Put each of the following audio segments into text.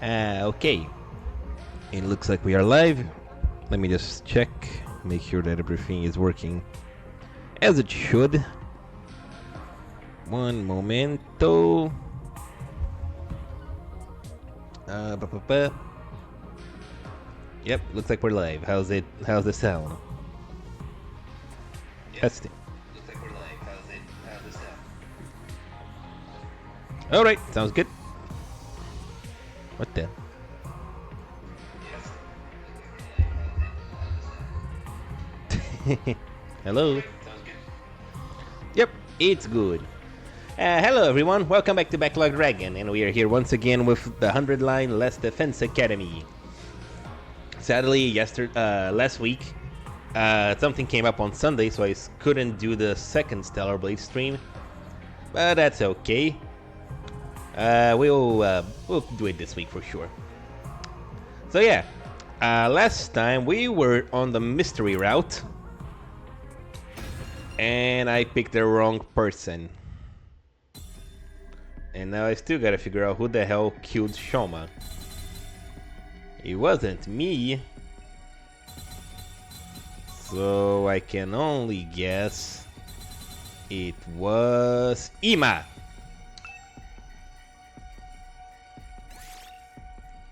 Okay. It looks like we are live. Let me just check, make sure that everything is working as it should. One momento. Yep, looks like we're live. How's the sound? Testing. Looks like we're live. How's the sound? Alright, sounds good. What the? Hello. Yep, it's good. Hello everyone, welcome back to Backlog Dragon, and we are here once again with the 100-line Less Defense Academy. Sadly, last week, something came up on Sunday, so I couldn't do the second Stellar Blade stream, but that's okay. We'll do it this week for sure. So yeah, last time we were on the mystery route, and I picked the wrong person. And now I still gotta figure out who the hell killed Shoma. It wasn't me. So I can only guess it was Ima.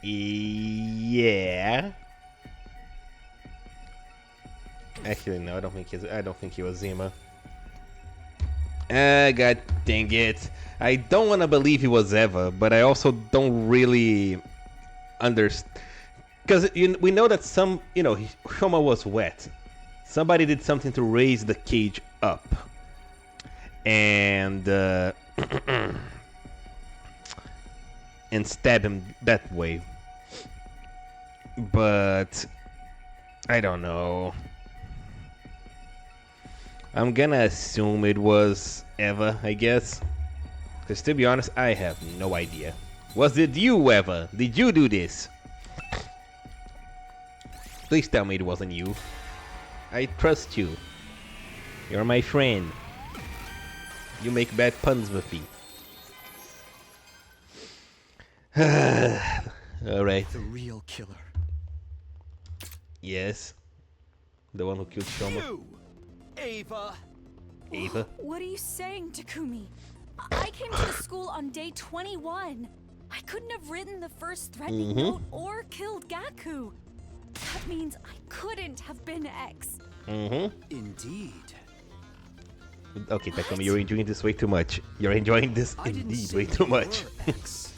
Yeah. Actually, no, I don't think he was Zima. God dang it. I don't want to believe he was Eva, but I also don't really understand. Because we know that Shoma was wet. Somebody did something to raise the cage up. And, and stab him that way. But, I don't know. I'm gonna assume it was Eva, I guess. Because to be honest, I have no idea. Was it you, Eva? Did you do this? Please tell me it wasn't you. I trust you. You're my friend. You make bad puns with me. Alright. The real killer. Yes. The one who killed Shoma. You! Ava! Ava? What are you saying, Takumi? I came to the school on day 21. I couldn't have written the first threatening note or killed Gaku. That means I couldn't have been X. Indeed. Okay, Takumi, you're enjoying this way too much. You're enjoying this indeed way too much. X.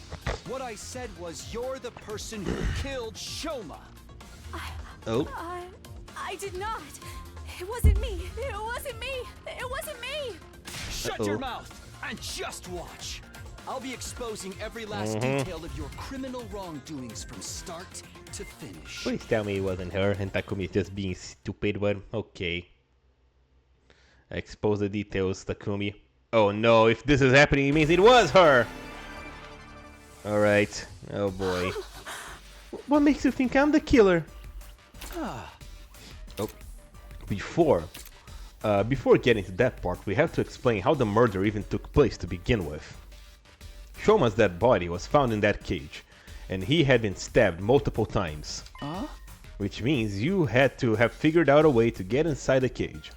What I said was you're the person who killed Shoma. Oh? I did not. It wasn't me. It wasn't me. It wasn't me. Shut your mouth and just watch. I'll be exposing every last detail of your criminal wrongdoings from start to finish. Please tell me it wasn't her and Takumi is just being stupid, but okay. Expose the details, Takumi. Oh no, if this is happening, it means it was her! Alright. Oh boy. What makes you think I'm the killer? Oh. Before getting to that part, we have to explain how the murder even took place to begin with. Shoma's dead body was found in that cage, and he had been stabbed multiple times. Which means you had to have figured out a way to get inside the cage.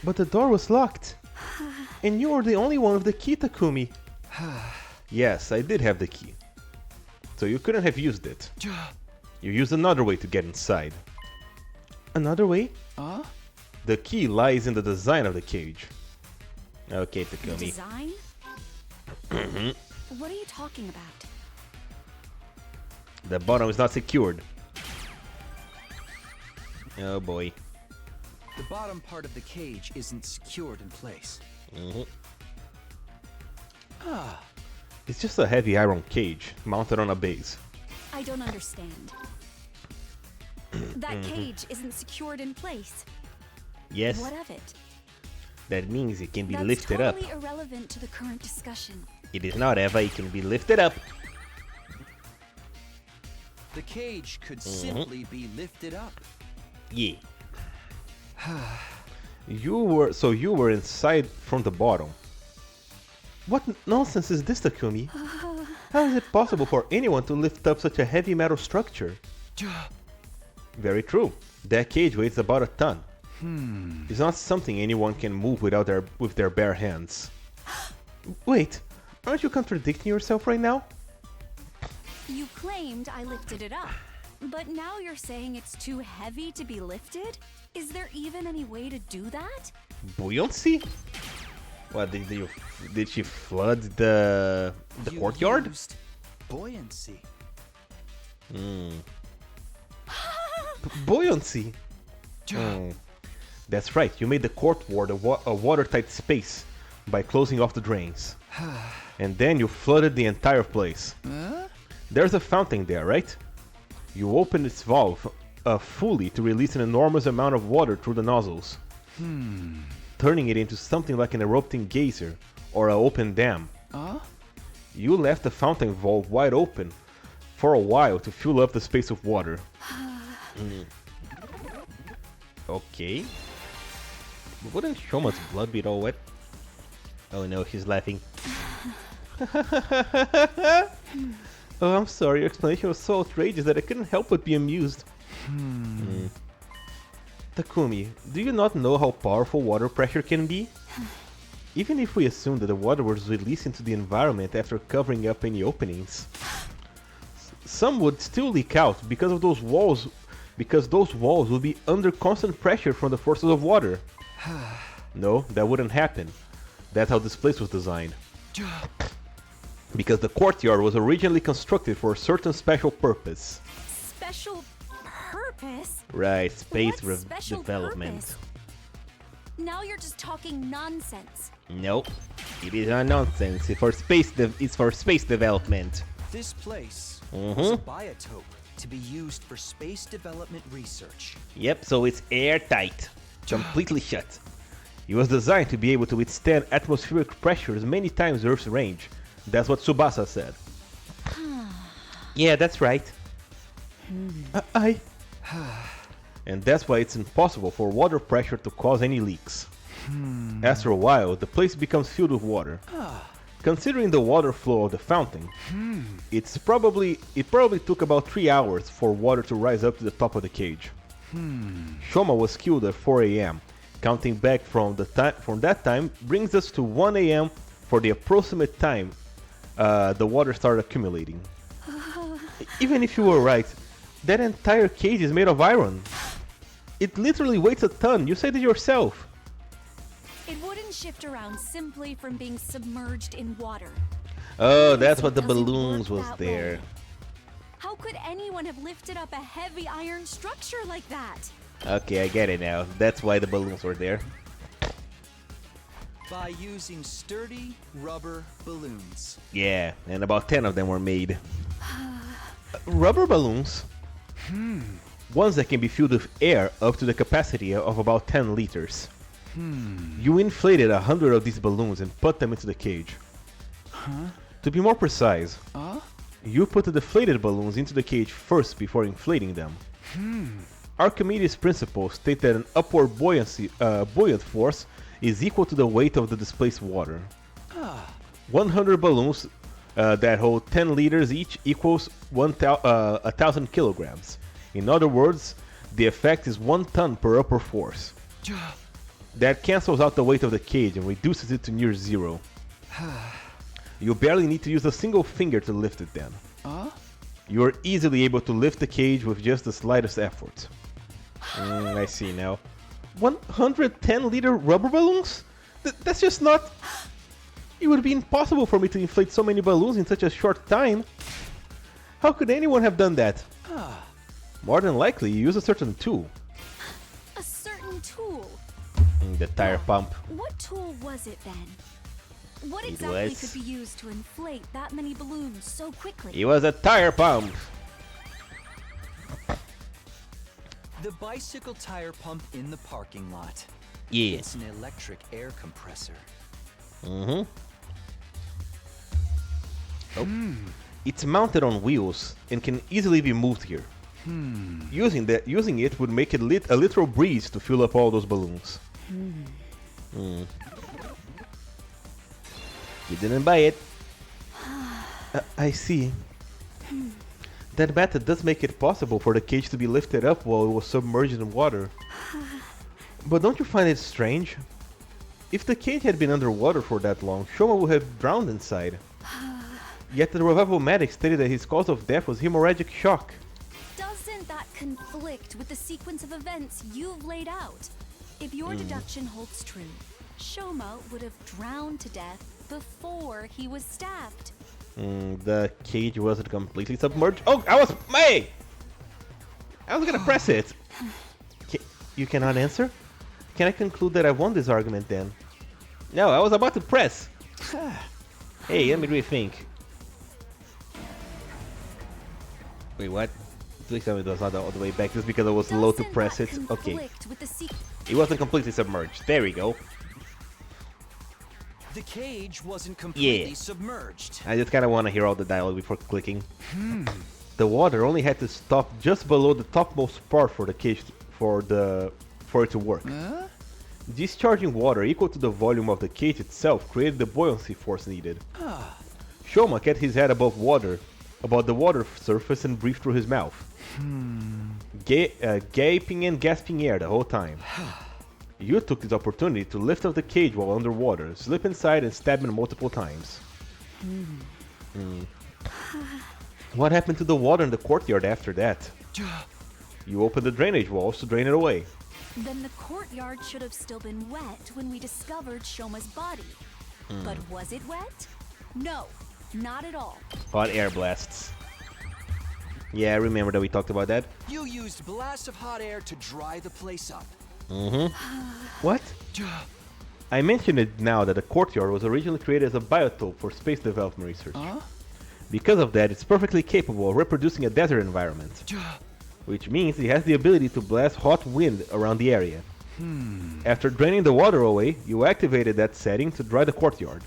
But the door was locked, and you were the only one with the key, Takumi. Yes, I did have the key. So you couldn't have used it. You used another way to get inside. Another way? The key lies in the design of the cage. Okay, Takumi. Design? What are you talking about? The bottom is not secured. Oh boy. The bottom part of the cage isn't secured in place. It's just a heavy iron cage mounted on a base. I don't understand. That cage isn't secured in place. Yes, What of it? that means it can be That's lifted up. totally irrelevant to the current discussion. It is not, Eva, it can be lifted up. The cage could simply be lifted up. Yeah. You were inside from the bottom. What nonsense is this, Takumi? How is it possible for anyone to lift up such a heavy metal structure? Very true. That cage weighs about a ton. It's not something anyone can move with their bare hands. Wait, aren't you contradicting yourself right now? You claimed I lifted it up, but now you're saying it's too heavy to be lifted? Is there even any way to do that? Buoyancy? What, did she flood the You courtyard? used buoyancy. Buoyancy? That's right, you made the courtyard a watertight space by closing off the drains. And then you flooded the entire place. There's a fountain there, right? You opened its valve fully to release an enormous amount of water through the nozzles, turning it into something like an erupting geyser or an open dam. You left the fountain valve wide open for a while to fill up the space with water. Okay. Wouldn't Shoma's blood be all wet? Oh no, she's laughing. Oh, I'm sorry, your explanation was so outrageous that I couldn't help but be amused. Takumi, do you not know how powerful water pressure can be? Even if we assume that the water was released into the environment after covering up any openings, some would still leak out because those walls would be under constant pressure from the forces of water. No, that wouldn't happen. That's how this place was designed. Because the courtyard was originally constructed for a certain special purpose. Special purpose? Right, space What special development. purpose? Now you're just talking nonsense. Nope, it is not nonsense. It's for space development. This place was a biotope to be used for space development research. Yep, so it's airtight, completely shut. It was designed to be able to withstand atmospheric pressures many times Earth's range. That's what Tsubasa said. Yeah, that's right. And that's why it's impossible for water pressure to cause any leaks. After a while, the place becomes filled with water. Considering the water flow of the fountain, it probably took about 3 hours for water to rise up to the top of the cage. Shoma was killed at 4 a.m. Counting back from that time brings us to 1 a.m. for the approximate time the water started accumulating. Even if you were right, that entire cage is made of iron. It literally weighs a ton, you said it yourself. It wouldn't shift around simply from being submerged in water. Oh, that's what the Doesn't balloons work was that there. way. How could anyone have lifted up a heavy iron structure like that? Okay, I get it now. That's why the balloons were there. By using sturdy rubber balloons. Yeah, and about 10 of them were made. Rubber balloons? Ones that can be filled with air up to the capacity of about 10 liters. You inflated 100 of these balloons and put them into the cage. To be more precise, you put the deflated balloons into the cage first before inflating them. Archimedes' principles state that an upward buoyant force is equal to the weight of the displaced water. 100 balloons that hold 10 liters each equals 1,000 kilograms. In other words, the effect is 1 ton per upper force. That cancels out the weight of the cage and reduces it to near zero. You barely need to use a single finger to lift it then. You are easily able to lift the cage with just the slightest effort. I see now. 110-liter rubber balloons? That's just not... It would be impossible for me to inflate so many balloons in such a short time. How could anyone have done that? More than likely, you use a certain tool. A certain tool? The tire pump. What tool was it then? What It exactly was- could be used to inflate that many balloons so quickly? It was a tire pump. The bicycle tire pump in the parking lot. Yeah. It's an electric air compressor. It's mounted on wheels and can easily be moved here. Using it would make it a literal breeze to fill up all those balloons. You didn't buy it. I see. That method does make it possible for the cage to be lifted up while it was submerged in water. But don't you find it strange? If the cage had been underwater for that long, Shoma would have drowned inside. Yet the revival medic stated that his cause of death was hemorrhagic shock. Doesn't that conflict with the sequence of events you've laid out? If your deduction holds true, Shoma would have drowned to death before he was stabbed. The cage wasn't completely submerged. Oh, I was gonna press it. You cannot answer? Can I conclude that I won this argument then? No, I was about to press. Hey, let me rethink. Wait, what? Please tell me it was not all the way back. Just because I was low to press it. Okay. It wasn't completely submerged. There we go. The cage wasn't completely Yeah. submerged. I just kind of want to hear all the dialogue before clicking. The water only had to stop just below the topmost part for the cage for it to work. Discharging water equal to the volume of the cage itself created the buoyancy force needed. Shoma kept his head above the water surface and breathed through his mouth, gaping and gasping air the whole time. You took this opportunity to lift up the cage while underwater, slip inside and stab him multiple times. What happened to the water in the courtyard after that? You opened the drainage walls to drain it away. Then the courtyard should have still been wet when we discovered Shoma's body. But was it wet? No, not at all. Hot air blasts. Yeah, I remember that we talked about that. You used blasts of hot air to dry the place up. What? I mentioned it now that the courtyard was originally created as a biotope for space development research. Because of that, it's perfectly capable of reproducing a desert environment. Which means it has the ability to blast hot wind around the area. After draining the water away, you activated that setting to dry the courtyard.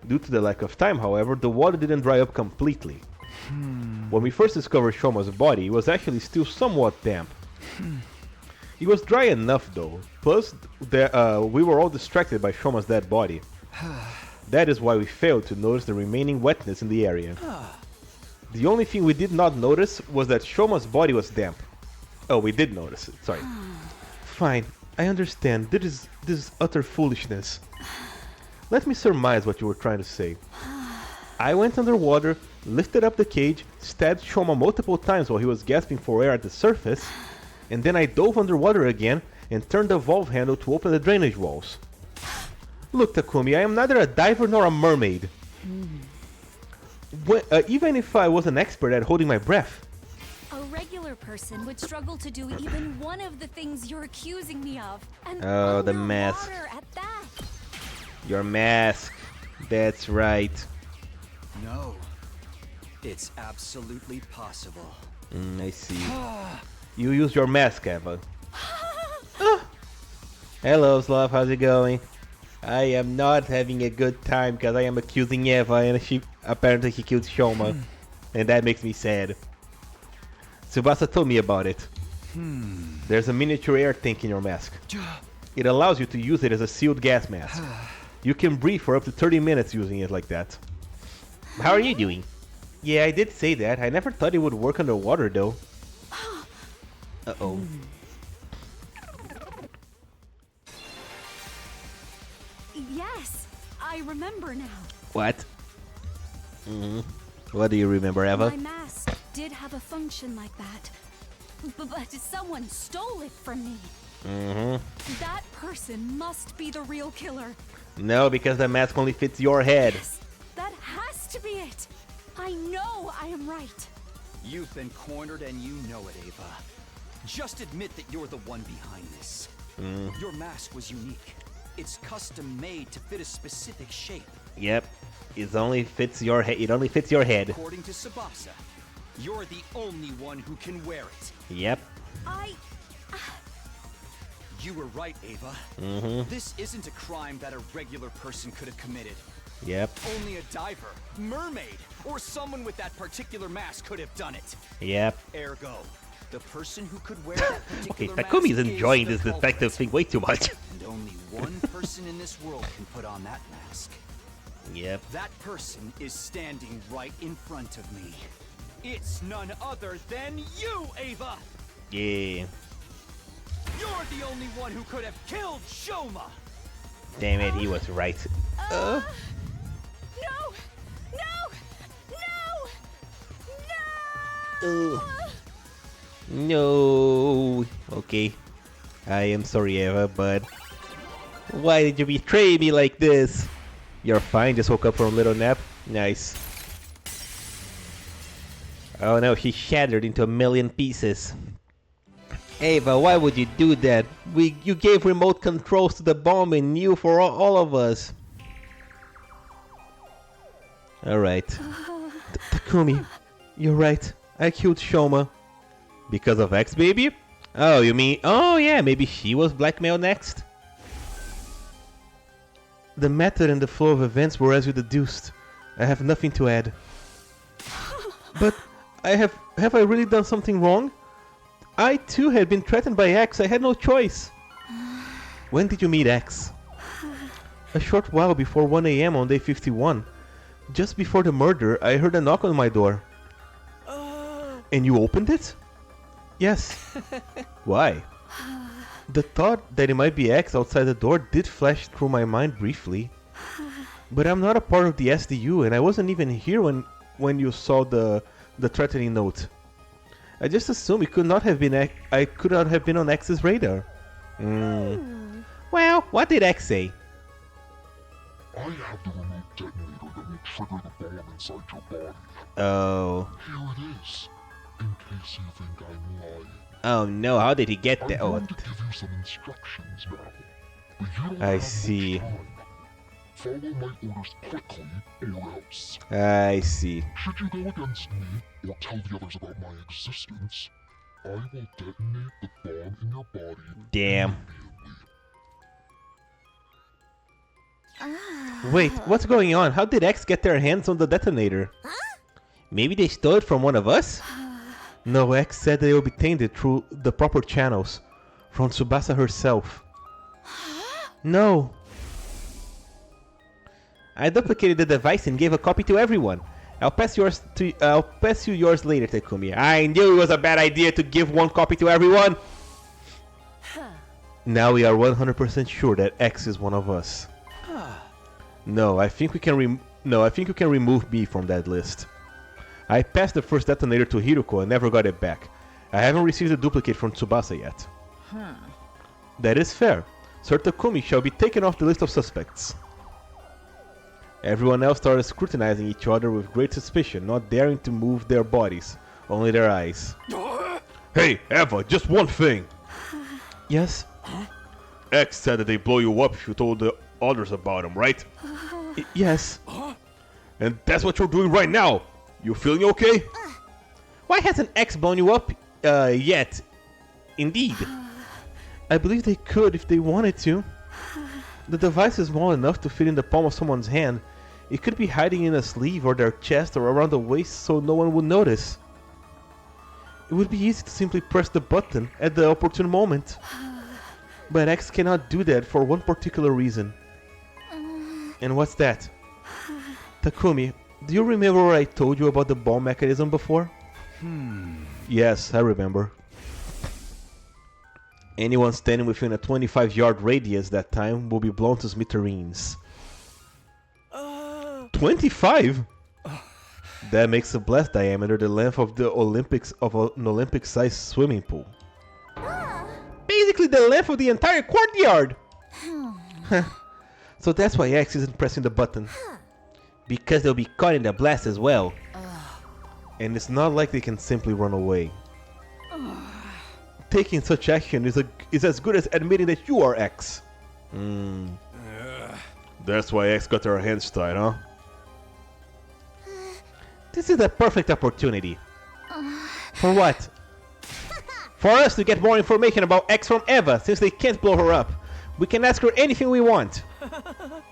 Due to the lack of time, however, the water didn't dry up completely. When we first discovered Shoma's body, it was actually still somewhat damp. It was dry enough though, plus we were all distracted by Shoma's dead body. That is why we failed to notice the remaining wetness in the area. The only thing we did not notice was that Shoma's body was damp. Oh, we did notice it, sorry. Fine, I understand. This is utter foolishness. Let me surmise what you were trying to say. I went underwater, lifted up the cage, stabbed Shoma multiple times while he was gasping for air at the surface, and then I dove underwater again and turned the valve handle to open the drainage walls. Look, Takumi, I am neither a diver nor a mermaid. Even if I was an expert at holding my breath. A regular person would struggle to do even one of the things you're accusing me of. And Oh, the mask. underwater at that. Your mask. That's right. No. It's absolutely possible. I see. You used your mask, Eva. Hello, Slav. How's it going? I am not having a good time because I am accusing Eva and she apparently killed Shoma. And that makes me sad. Tsubasa told me about it. There's a miniature air tank in your mask. It allows you to use it as a sealed gas mask. You can breathe for up to 30 minutes using it like that. How are you doing? Yeah, I did say that. I never thought it would work underwater though. Uh-oh. Yes, I remember now. What? What do you remember, Eva? My mask did have a function like that. But someone stole it from me. That person must be the real killer. No, because the mask only fits your head. Yes, that has to be it. I know I am right. You've been cornered and you know it, Ava. Just admit that you're the one behind this. Your mask was unique. It's custom made to fit a specific shape. Yep. It only fits your head. It only fits your head. According to Tsubasa, you're the only one who can wear it. Yep. You were right, Ava. This isn't a crime that a regular person could have committed. Yep. Only a diver, mermaid, or someone with that particular mask could have done it. Yep. Ergo, the person who could wear that Okay, particular Takumi's mask enjoying is this the detective culprit. thing way too much. And only one person in this world can put on that mask. Yep. That person is standing right in front of me. It's none other than you, Ava! Yeah. You're the only one who could have killed Shoma! Damn it, he was right. No! No! No! No! No. Okay. I am sorry, Eva, but why did you betray me like this? You're fine, just woke up from a little nap. Nice. Oh no, he shattered into a million pieces. Ava, why would you do that? You gave remote controls to the bomb and knew for all of us. Alright. Takumi, you're right. I killed Shoma. Because of X, baby? Oh, you mean... Oh yeah, maybe she was blackmailed next? The method and the flow of events were as you deduced. I have nothing to add. But have I really done something wrong? I too had been threatened by X. I had no choice. When did you meet X? A short while before 1 AM on day 51. Just before the murder, I heard a knock on my door. And you opened it? Yes. Why? The thought that it might be X outside the door did flash through my mind briefly. But I'm not a part of the SDU and I wasn't even here when you saw the threatening note. I just assumed it could not have been I could not have been on X's radar. Well, what did X say? I have the remote detonator that will trigger the bomb inside your body. Oh. Here it is, in case you think I'm lying. Oh no, how did he get there? I'm Oh, going to give you some instructions now, but you don't I have see. much time. Follow my orders quickly, or else. I see. Should you go against me, or tell the others about my existence, I will detonate the bomb in your body Damn. immediately. Wait, what's going on? How did X get their hands on the detonator? Maybe they stole it from one of us? No, X said they obtained it through the proper channels. From Tsubasa herself. No. I duplicated the device and gave a copy to everyone. I'll pass you yours later, Takumi. I knew it was a bad idea to give one copy to everyone. Now we are 100% sure that X is one of us. No, I think you can remove me from that list. I passed the first detonator to Hiruko and never got it back. I haven't received a duplicate from Tsubasa yet. That is fair. Sir Takumi shall be taken off the list of suspects. Everyone else started scrutinizing each other with great suspicion, not daring to move their bodies, only their eyes. Hey, Eva, just one thing! Yes? X said that they blow you up if you told the others about him, right? Yes. And that's what you're doing right now! You feeling okay? Why hasn't X blown you up yet? Indeed. I believe they could if they wanted to. The device is small enough to fit in the palm of someone's hand. It could be hiding in a sleeve or their chest or around the waist so no one would notice. It would be easy to simply press the button at the opportune moment. But X cannot do that for one particular reason. And what's that? Takumi, do you remember what I told you about the bomb mechanism before? Yes, I remember. Anyone standing within a 25-yard radius that time will be blown to smithereens. 25? That makes a blast diameter the length of an Olympic-sized swimming pool. Basically the length of the entire courtyard! So that's why X isn't pressing the button. Because they'll be caught in the blast as well. And it's not like they can simply run away. Taking such action is as good as admitting that you are X. That's why X got her hands tied, huh? This is the perfect opportunity. For what? For us to get more information about X from Eva, since they can't blow her up. We can ask her anything we want.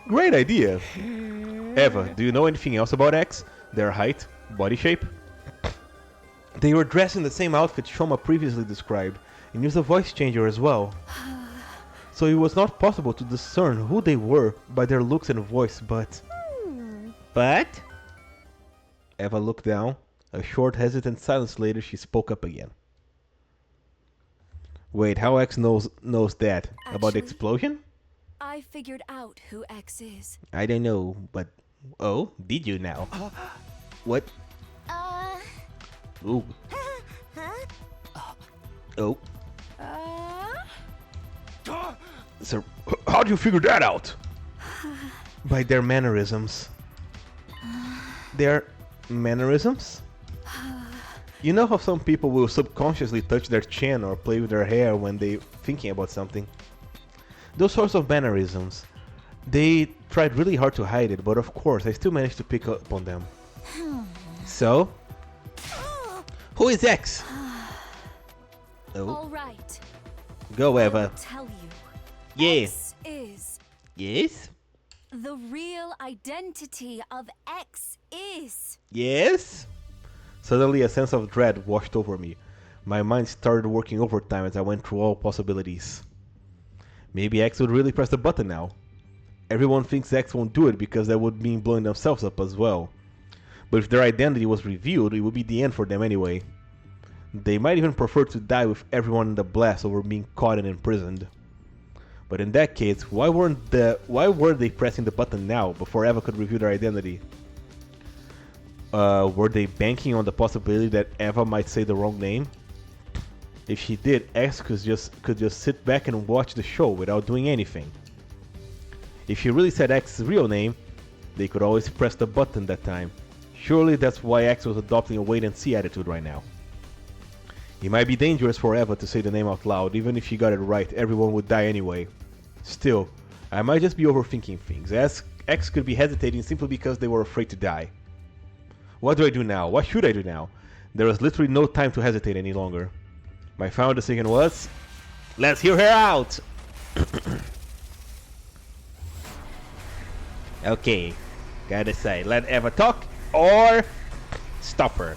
Great idea. Eva, do you know anything else about X? Their height, body shape? They were dressed in the same outfit Shoma previously described, and used a voice changer as well. So it was not possible to discern who they were by their looks and voice, but... But... Eva looked down. A short, hesitant silence later, she spoke up again. Wait, how X knows that? About the Actually, explosion? I figured out who X is. I don't know, but... Oh, did you now? What? Ooh. Oh. So, how do you figure that out? By their mannerisms. Their mannerisms? You know how some people will subconsciously touch their chin or play with their hair when they're thinking about something? Those sorts of mannerisms. They tried really hard to hide it, but of course I still managed to pick up on them. So? Who is X? Oh. All right. Go, I Eva. will tell you. Yeah. X is. Yes? The real identity of X is. Yes? Suddenly a sense of dread washed over me. My mind started working overtime as I went through all possibilities. Maybe X would really press the button now. Everyone thinks X won't do it because that would mean blowing themselves up as well. But if their identity was revealed, it would be the end for them anyway. They might even prefer to die with everyone in the blast over being caught and imprisoned. But in that case, why were they pressing the button now before Eva could reveal their identity? Were they banking on the possibility that Eva might say the wrong name? If she did, X could just sit back and watch the show without doing anything. If she really said X's real name, they could always press the button that time. Surely that's why X was adopting a wait-and-see attitude right now. It might be dangerous for Eva to say the name out loud. Even if she got it right, everyone would die anyway. Still, I might just be overthinking things. X could be hesitating simply because they were afraid to die. What do I do now? What should I do now? There was literally no time to hesitate any longer. My final decision was... Let's hear her out! Okay, gotta decide. Let Eva talk or stop her.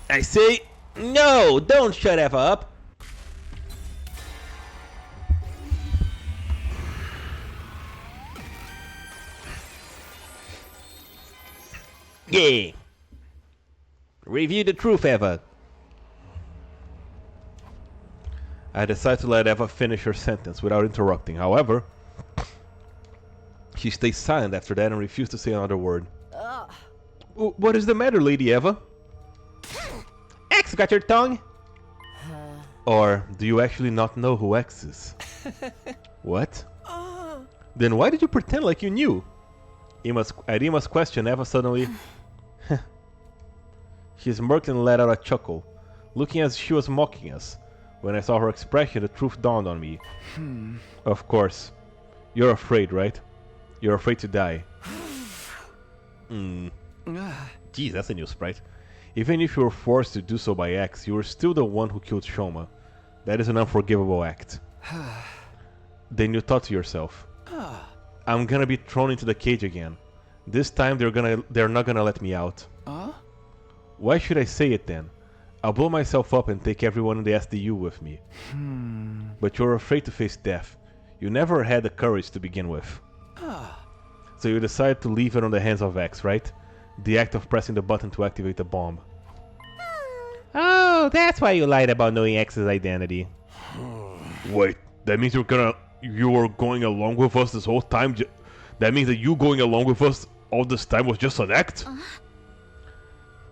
I say, no! Don't shut Eva up! Yeah! Review the truth, Eva. I decided to let Eva finish her sentence without interrupting. However, she stayed silent after that and refused to say another word. What is the matter, Lady Eva? X got your tongue? Or do you actually not know who X is? What? Then why did you pretend like you knew? At Emma's question, Eva suddenly... She smirked and let out a chuckle, looking as she was mocking us. When I saw her expression, the truth dawned on me. Of course. You're afraid, right? You're afraid to die. Geez, that's a new sprite. Even if you were forced to do so by X, you were still the one who killed Shoma. That is an unforgivable act. Then you thought to yourself, I'm gonna be thrown into the cage again. This time they're not gonna let me out. Why should I say it then? I'll blow myself up and take everyone in the SDU with me. But you're afraid to face death. You never had the courage to begin with. So you decided to leave it on the hands of X, right? The act of pressing the button to activate the bomb. Oh, that's why you lied about knowing X's identity. Wait, that means you were going along with us this whole time? That means that you going along with us all this time was just an act?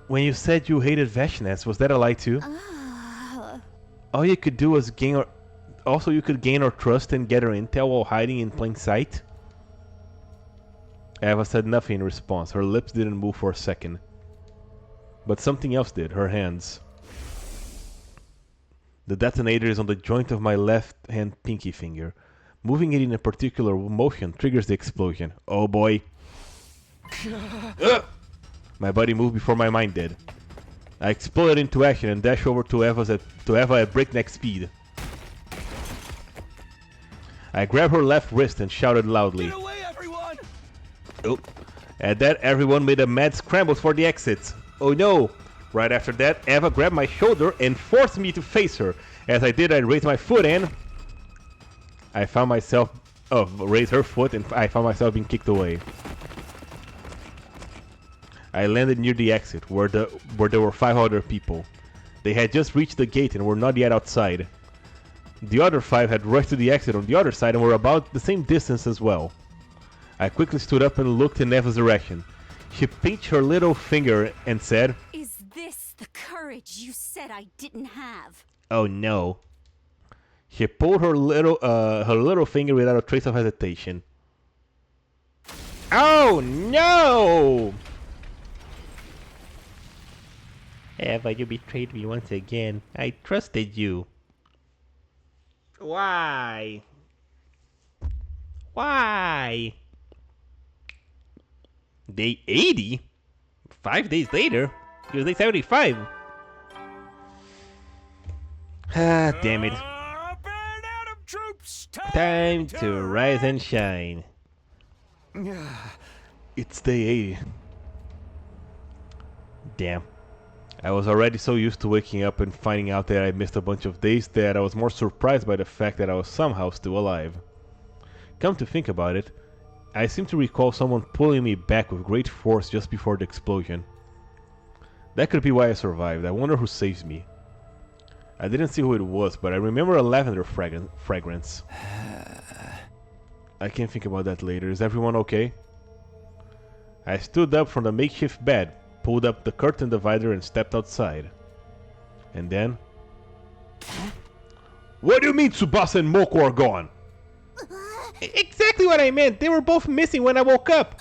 When you said you hated Veshness, was that a lie too? All you could do was gain you could gain her trust and get her intel while hiding in plain sight? Eva said nothing in response. Her lips didn't move for a second. But something else did, her hands. The detonator is on the joint of my left hand pinky finger. Moving it in a particular motion triggers the explosion. Oh boy. My body moved before my mind did. I exploded into action and dashed over to Eva at breakneck speed. I grabbed her left wrist and shouted loudly. Get away, everyone! Oh. At that, everyone made a mad scramble for the exits. Oh no! Right after that, Eva grabbed my shoulder and forced me to face her. As I did, I raised my foot and... I found myself raised her foot, and I found myself being kicked away. I landed near the exit, where there were 5 other people. They had just reached the gate and were not yet outside. The other 5 had rushed to the exit on the other side and were about the same distance as well. I quickly stood up and looked in Eva's direction. She pinched her little finger and said, Is this the courage you said I didn't have? "Oh no." She pulled her little finger without a trace of hesitation. Oh no! Eva, you betrayed me once again. I trusted you. Why? Why? Day 80? 5 days later? It was day 75. Ah, damn it. Time to rise and shine. It's day 80. Damn. I was already so used to waking up and finding out that I missed a bunch of days that I was more surprised by the fact that I was somehow still alive. Come to think about it, I seem to recall someone pulling me back with great force just before the explosion. That could be why I survived. I wonder who saved me. I didn't see who it was, but I remember a lavender fragrance. I can think about that later. Is everyone okay? I stood up from the makeshift bed, pulled up the curtain divider and stepped outside. And then... What do you mean Tsubasa and Moko are gone? Exactly what I meant! They were both missing when I woke up!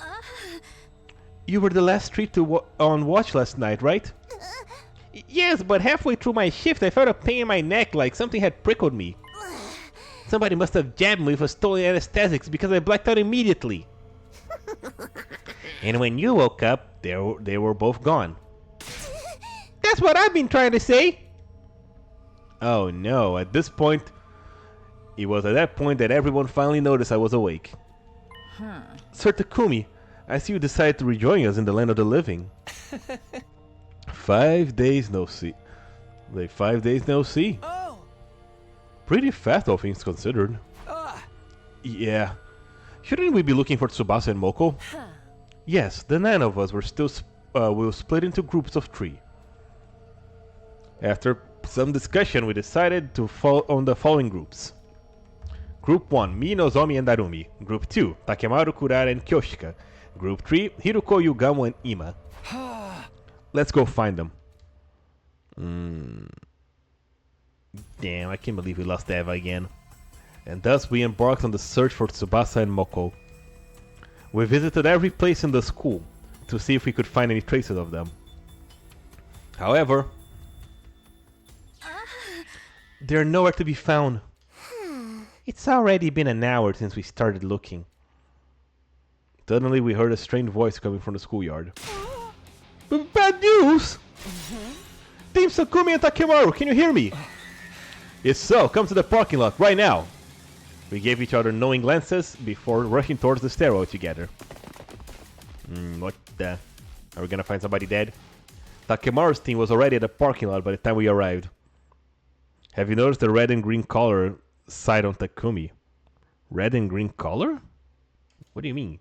You were the last tree on watch last night, right? Yes, but halfway through my shift I felt a pain in my neck like something had prickled me. Somebody must have jabbed me with a stolen anesthetics because I blacked out immediately. And when you woke up, they were both gone. That's what I've been trying to say! Oh no, at this point... It was at that point that everyone finally noticed I was awake. Sir Takumi, I see you decided to rejoin us in the land of the living. 5 days no see. Like 5 days no see? Oh! Pretty fast, all things considered. Yeah. Shouldn't we be looking for Tsubasa and Moko? Yes, the 9 of us will split into groups of 3. After some discussion, we decided to fall on the following groups. Group 1, me, Nozomi, and Darumi. Group 2, Takemaru, Kurara, and Kyoshika. Group 3, Hiruko, Yugamo, and Ima. Let's go find them. Damn, I can't believe we lost Eva again. And thus we embarked on the search for Tsubasa and Moko. We visited every place in the school to see if we could find any traces of them. However, they're nowhere to be found. It's already been an hour since we started looking. Suddenly we heard a strange voice coming from the schoolyard. Bad news! Team Sakumi and Takemaru, can you hear me? If so, come to the parking lot right now. We gave each other knowing glances before rushing towards the stairwell together. What the? Are we gonna find somebody dead? Takemaru's team was already at the parking lot by the time we arrived. Have you noticed the red and green color side on Takumi? Red and green color? What do you mean?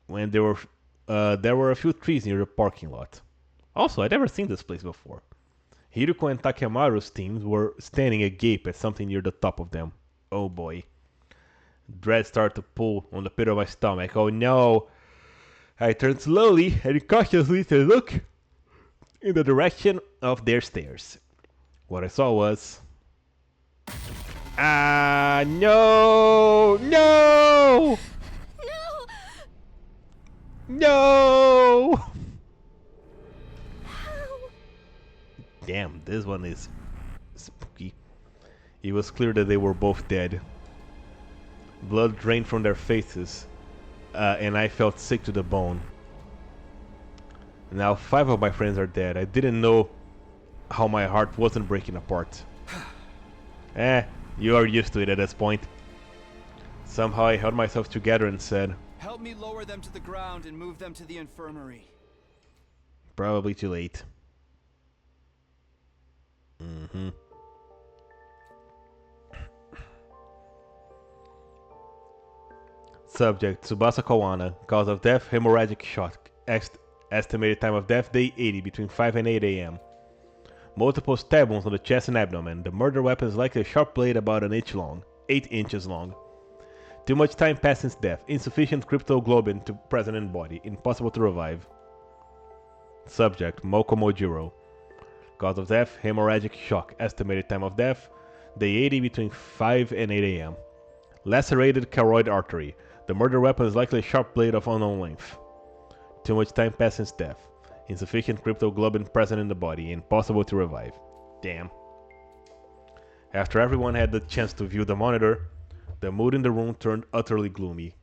When there were a few trees near the parking lot. Also, I'd never seen this place before. Hiruko and Takemaru's teams were standing agape at something near the top of them. Oh boy. Dread started to pull on the pit of my stomach. Oh no! I turned slowly and cautiously to look in the direction of their stairs. What I saw was... no! No! No! No! Damn, this one is spooky. It was clear that they were both dead. Blood drained from their faces, and I felt sick to the bone. Now 5 of my friends are dead. I didn't know how my heart wasn't breaking apart. You are used to it at this point. Somehow I held myself together and said, Help me lower them to the ground and move them to the infirmary. probably too late. Subject, Tsubasa Kawana. Cause of death, hemorrhagic shock. Estimated time of death, day 80, between 5 and 8 a.m. Multiple stab wounds on the chest and abdomen. The murder weapon is likely a sharp blade about 8 inches long. Too much time passed since death. Insufficient cryptoglobin to present in body. Impossible to revive. Subject, Moko Mojiro. Cause of death, hemorrhagic shock. Estimated time of death, day 80, between 5 and 8 a.m. Lacerated carotid artery. The murder weapon is likely a sharp blade of unknown length. Too much time passed since death. Insufficient cryptoglobin present in the body. Impossible to revive. Damn. After everyone had the chance to view the monitor, the mood in the room turned utterly gloomy.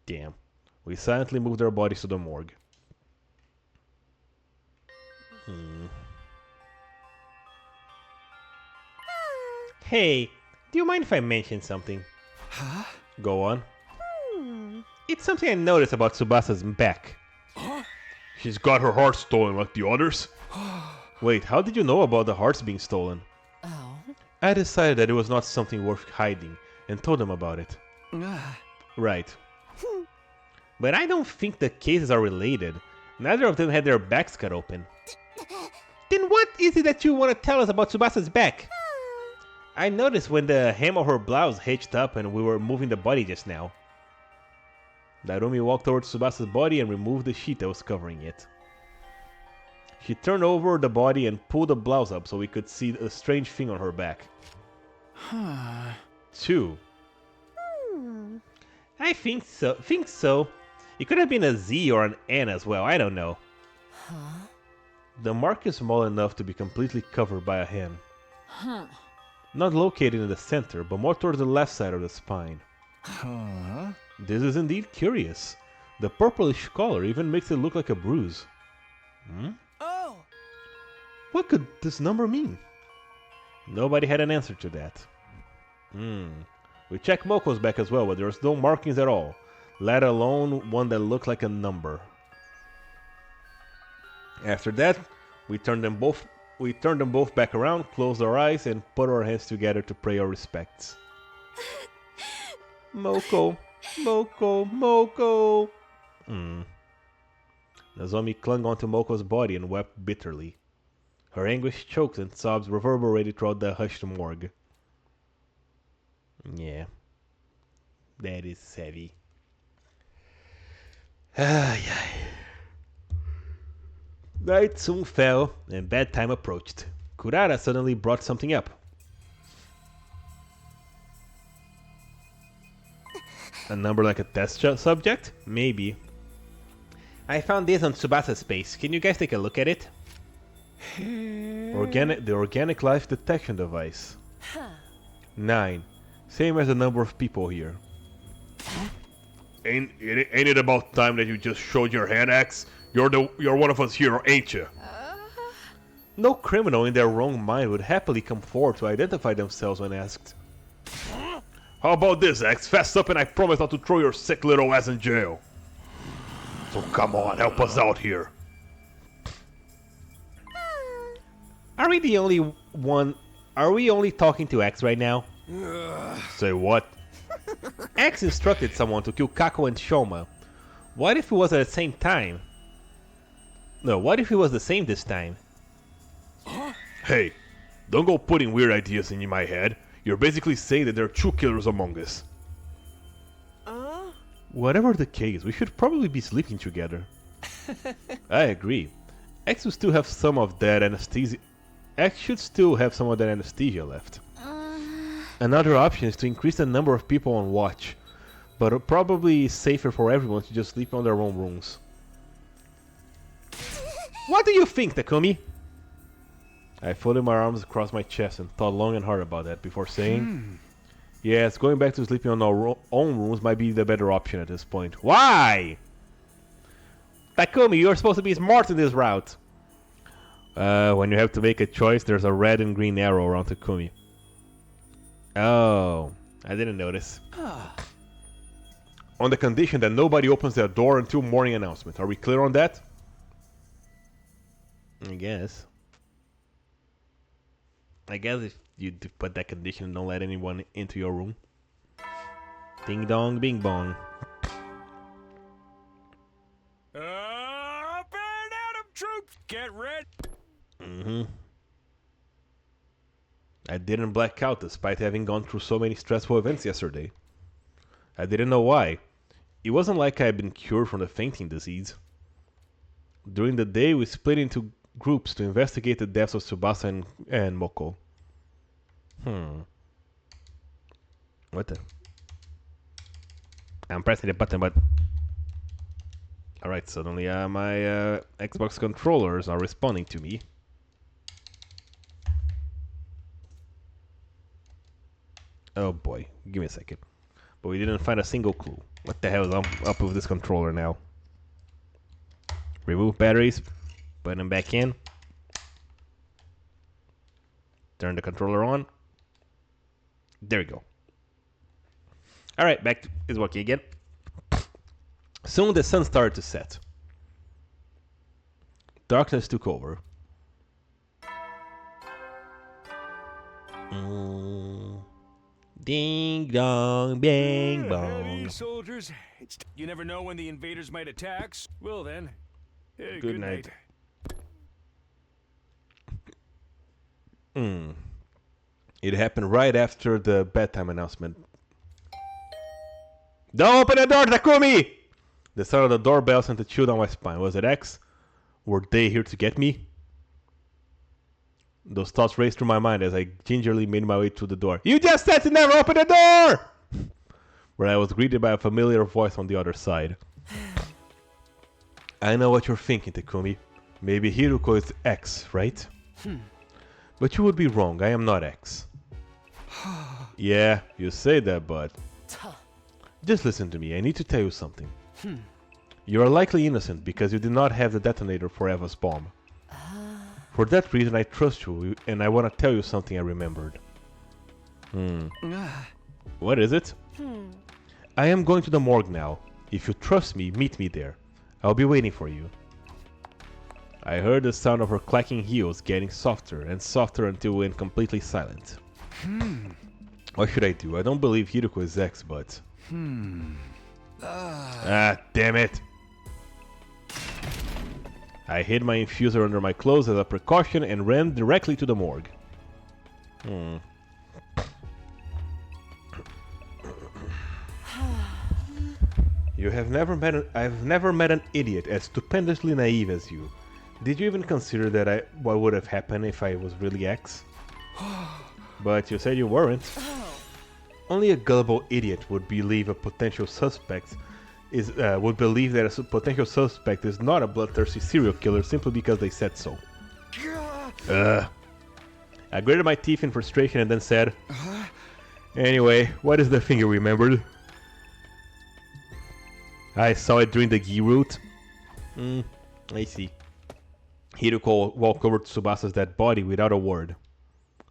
Damn. We silently moved our bodies to the morgue. Hey, do you mind if I mention something? Huh? Go on. It's something I noticed about Tsubasa's back. She's got her heart stolen like the others? Wait, how did you know about the hearts being stolen? Oh. I decided that it was not something worth hiding and told them about it. Right. But I don't think the cases are related. Neither of them had their backs cut open. Then what is it that you want to tell us about Tsubasa's back? I noticed when the hem of her blouse hitched up and we were moving the body just now. Narumi walked towards Tsubasa's body and removed the sheet that was covering it. She turned over the body and pulled the blouse up so we could see a strange thing on her back. Huh. 2. I think so. It could have been a Z or an N as well, I don't know. Huh? The mark is small enough to be completely covered by a hand. Huh. Not located in the center, but more towards the left side of the spine. Huh? This is indeed curious. The purplish color even makes it look like a bruise. Oh! What could this number mean? Nobody had an answer to that. We checked Moko's back as well, but there was no markings at all, let alone one that looked like a number. After that, we turned them both back around, closed our eyes, and put our hands together to pay our respects. Moko, Moko, Moko. Nozomi clung onto Moko's body and wept bitterly. Her anguish choked and sobs reverberated throughout the hushed morgue. Yeah, that is heavy. Ay, ay. Night soon fell, and bedtime approached. Kurara suddenly brought something up. A number like a test subject? Maybe. I found this on Tsubasa's space. Can you guys take a look at it? The organic life detection device. 9. Same as the number of people here. Ain't it about time that you just showed your hand axe? You're one of us here, ain't you? No criminal in their wrong mind would happily come forward to identify themselves when asked. How about this, Axe? Fess up and I promise not to throw your sick little ass in jail. So come on, help us out here. Are we the only one? Are we only talking to Axe right now? Say what? Axe instructed someone to kill Kako and Shoma. What if it was at the same time? No, what if it was the same this time? Hey, don't go putting weird ideas in my head. You're basically saying that there are two killers among us. Whatever the case, we should probably be sleeping together. I agree. X will still have some of that anesthesia. X should still have some of that anesthesia left. Another option is to increase the number of people on watch, but it probably is safer for everyone to just sleep on their own rooms. What do you think, Takumi? I folded my arms across my chest and thought long and hard about that before saying, yes, going back to sleeping on our own rooms might be the better option at this point. Why? Takumi, you're supposed to be smart in this route. When you have to make a choice, there's a red and green arrow around Takumi. Oh, I didn't notice. On the condition that nobody opens their door until morning announcement. Are we clear on that? I guess if you put that condition and don't let anyone into your room. Ding dong, bing bong. Up and Adam troops, get ready. I didn't black out despite having gone through so many stressful events yesterday. I didn't know why. It wasn't like I had been cured from the fainting disease. During the day, we split into groups to investigate the deaths of Tsubasa and Moko. What the? I'm pressing the button, but... Alright, suddenly my Xbox controllers are responding to me. Oh boy, give me a second. But we didn't find a single clue. What the hell is up with this controller now? Remove batteries. Put them back in. Turn the controller on. There we go. Alright, back to it's working again. Soon the sun started to set. Darkness took over. Ding dong, bang bong. Hey, soldiers. You never know when the invaders might attack. Well then, hey, Good night. It happened right after the bedtime announcement. Don't open the door, Takumi! The sound of the doorbell sent a chill down my spine. Was it X? Were they here to get me? Those thoughts raced through my mind as I gingerly made my way to the door. You just said to never open the door! Where I was greeted by a familiar voice on the other side. I know what you're thinking, Takumi. Maybe Hiruko is X, right? But you would be wrong. I am not X. Yeah, you say that, but... Just listen to me. I need to tell you something. You are likely innocent because you did not have the detonator for Eva's bomb. For that reason, I trust you, and I want to tell you something I remembered. What is it? I am going to the morgue now. If you trust me, meet me there. I'll be waiting for you. I heard the sound of her clacking heels getting softer and softer until we went completely silent. What should I do? I don't believe Hiruko is X, but... Ah, damn it! I hid my infuser under my clothes as a precaution and ran directly to the morgue. I've never met an idiot as stupendously naive as you. Did you even consider that what would have happened if I was really X? But you said you weren't. Only a gullible idiot would believe a potential suspect would believe that a potential suspect is not a bloodthirsty serial killer simply because they said so. I gritted my teeth in frustration and then said, Anyway, what is the thing you remembered? I saw it during the Gi route. I see. Hiruko walked over to Tsubasa's dead body without a word.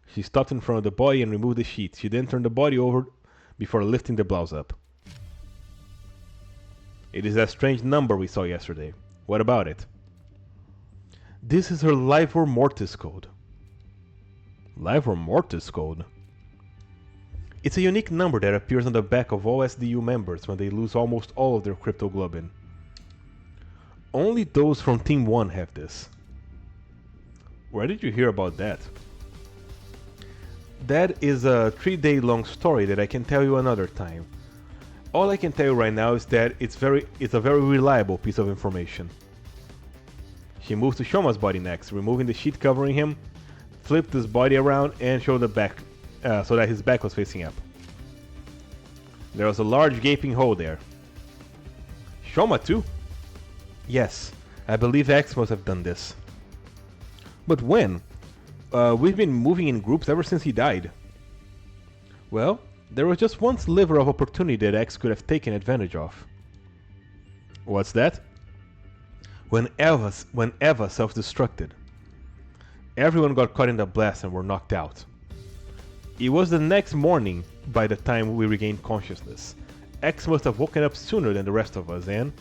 She stopped in front of the body and removed the sheet. She then turned the body over before lifting the blouse up. It is that strange number we saw yesterday. What about it? This is her Livor Mortis code. Livor Mortis code? It's a unique number that appears on the back of all SDU members when they lose almost all of their cryptoglobin. Only those from Team 1 have this. Where did you hear about that? That is a 3-day-long story that I can tell you another time. All I can tell you right now is that it's a very reliable piece of information. She moved to Shoma's body next, removing the sheet covering him, flipped his body around and showed the back, so that his back was facing up. There was a large gaping hole there. Shoma too? Yes, I believe X must have done this. But when? We've been moving in groups ever since he died. Well, there was just one sliver of opportunity that X could have taken advantage of. What's that? When Eva self-destructed. Everyone got caught in the blast and were knocked out. It was the next morning by the time we regained consciousness. X must have woken up sooner than the rest of us, and...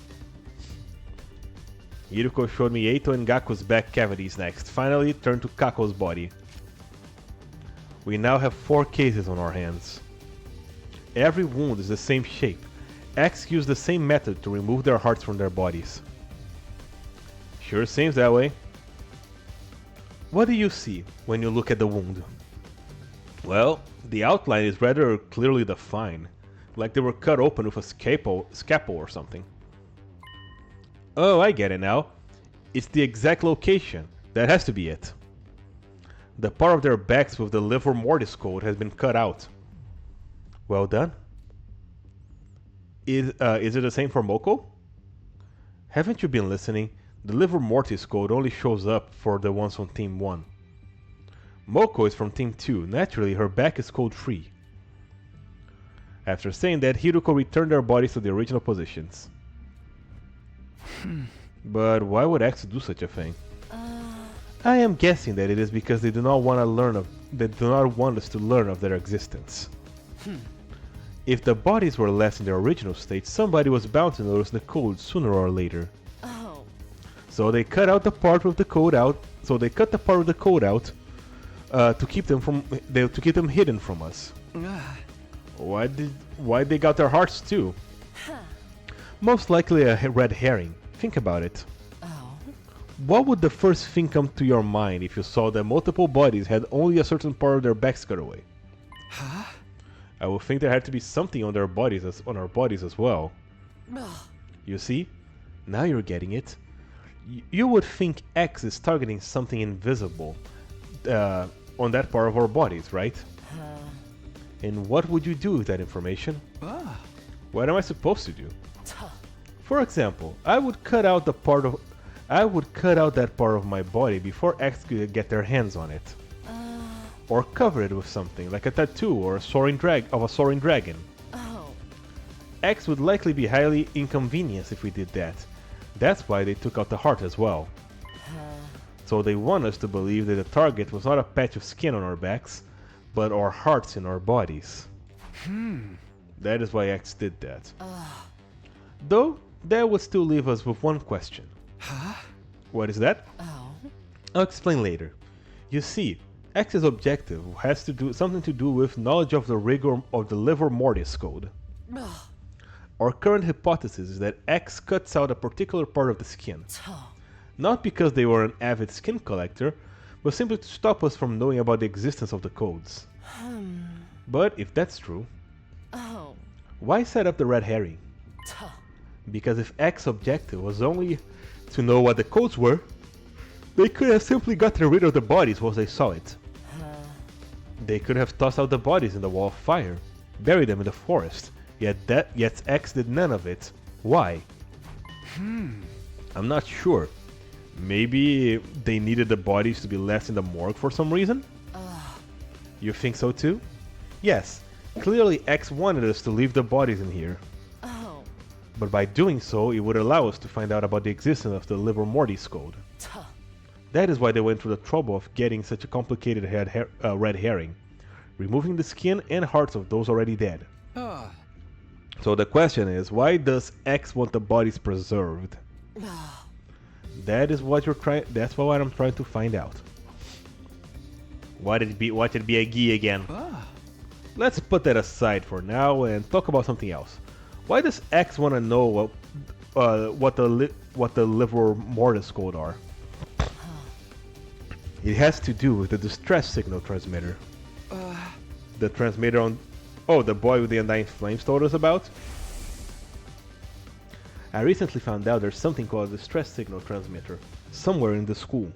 Hiruko showed me Eito and Gaku's back cavities next, finally turned to Kako's body. We now have 4 cases on our hands. Every wound is the same shape. X used the same method to remove their hearts from their bodies. Sure seems that way. What do you see when you look at the wound? Well, the outline is rather clearly defined, like they were cut open with a scalpel or something. Oh, I get it now. It's the exact location. That has to be it. The part of their backs with the livor mortis code has been cut out. Well done. Is it the same for Moko? Haven't you been listening? The livor mortis code only shows up for the ones on Team 1. Moko is from Team 2. Naturally, her back is code 3. After saying that, Hiruko returned their bodies to the original positions. But why would X do such a thing? I am guessing that it is because they do not want us to learn of their existence. If the bodies were left in their original state, somebody was bound to notice the code sooner or later. Oh. So they cut out the part with the code out. So they cut the part of the code out to keep them hidden from us. Why they got their hearts too? Most likely a red herring. Think about it. What would the first thing come to your mind if you saw that multiple bodies had only a certain part of their backs cut away? Huh? I would think there had to be something on our bodies as well. You see? Now you're getting it. You would think X is targeting something invisible on that part of our bodies, right? And what would you do with that information? What am I supposed to do? For example, I would cut out that part of my body before X could get their hands on it. Or cover it with something, like a tattoo or a soaring dragon. X would likely be highly inconvenienced if we did that. That's why they took out the heart as well. So they want us to believe that the target was not a patch of skin on our backs, but our hearts in our bodies. That is why X did that. Though, that would still leave us with one question. What is that? I'll explain later. You see, X's objective has something to do with knowledge of the rigor of the livor mortis code. Our current hypothesis is that X cuts out a particular part of the skin. Not because they were an avid skin collector, but simply to stop us from knowing about the existence of the codes. But if that's true, why set up the red herring? Because if X's objective was only to know what the codes were, they could have simply gotten rid of the bodies once they saw it. They could have tossed out the bodies in the wall of fire, buried them in the forest, yet X did none of it. Why? I'm not sure. Maybe they needed the bodies to be left in the morgue for some reason? You think so too? Yes, clearly X wanted us to leave the bodies in here. But by doing so, it would allow us to find out about the existence of the livor mortis code. That is why they went through the trouble of getting such a complicated red herring, removing the skin and hearts of those already dead. So the question is, why does X want the bodies preserved? That is what that's what I'm trying to find out. What it be a Gi again? Let's put that aside for now and talk about something else. Why does X want to know what the livor mortis code are? It has to do with the distress signal transmitter. The transmitter on... Oh, the boy with the undying flames told us about? I recently found out there's something called a distress signal transmitter somewhere in the school.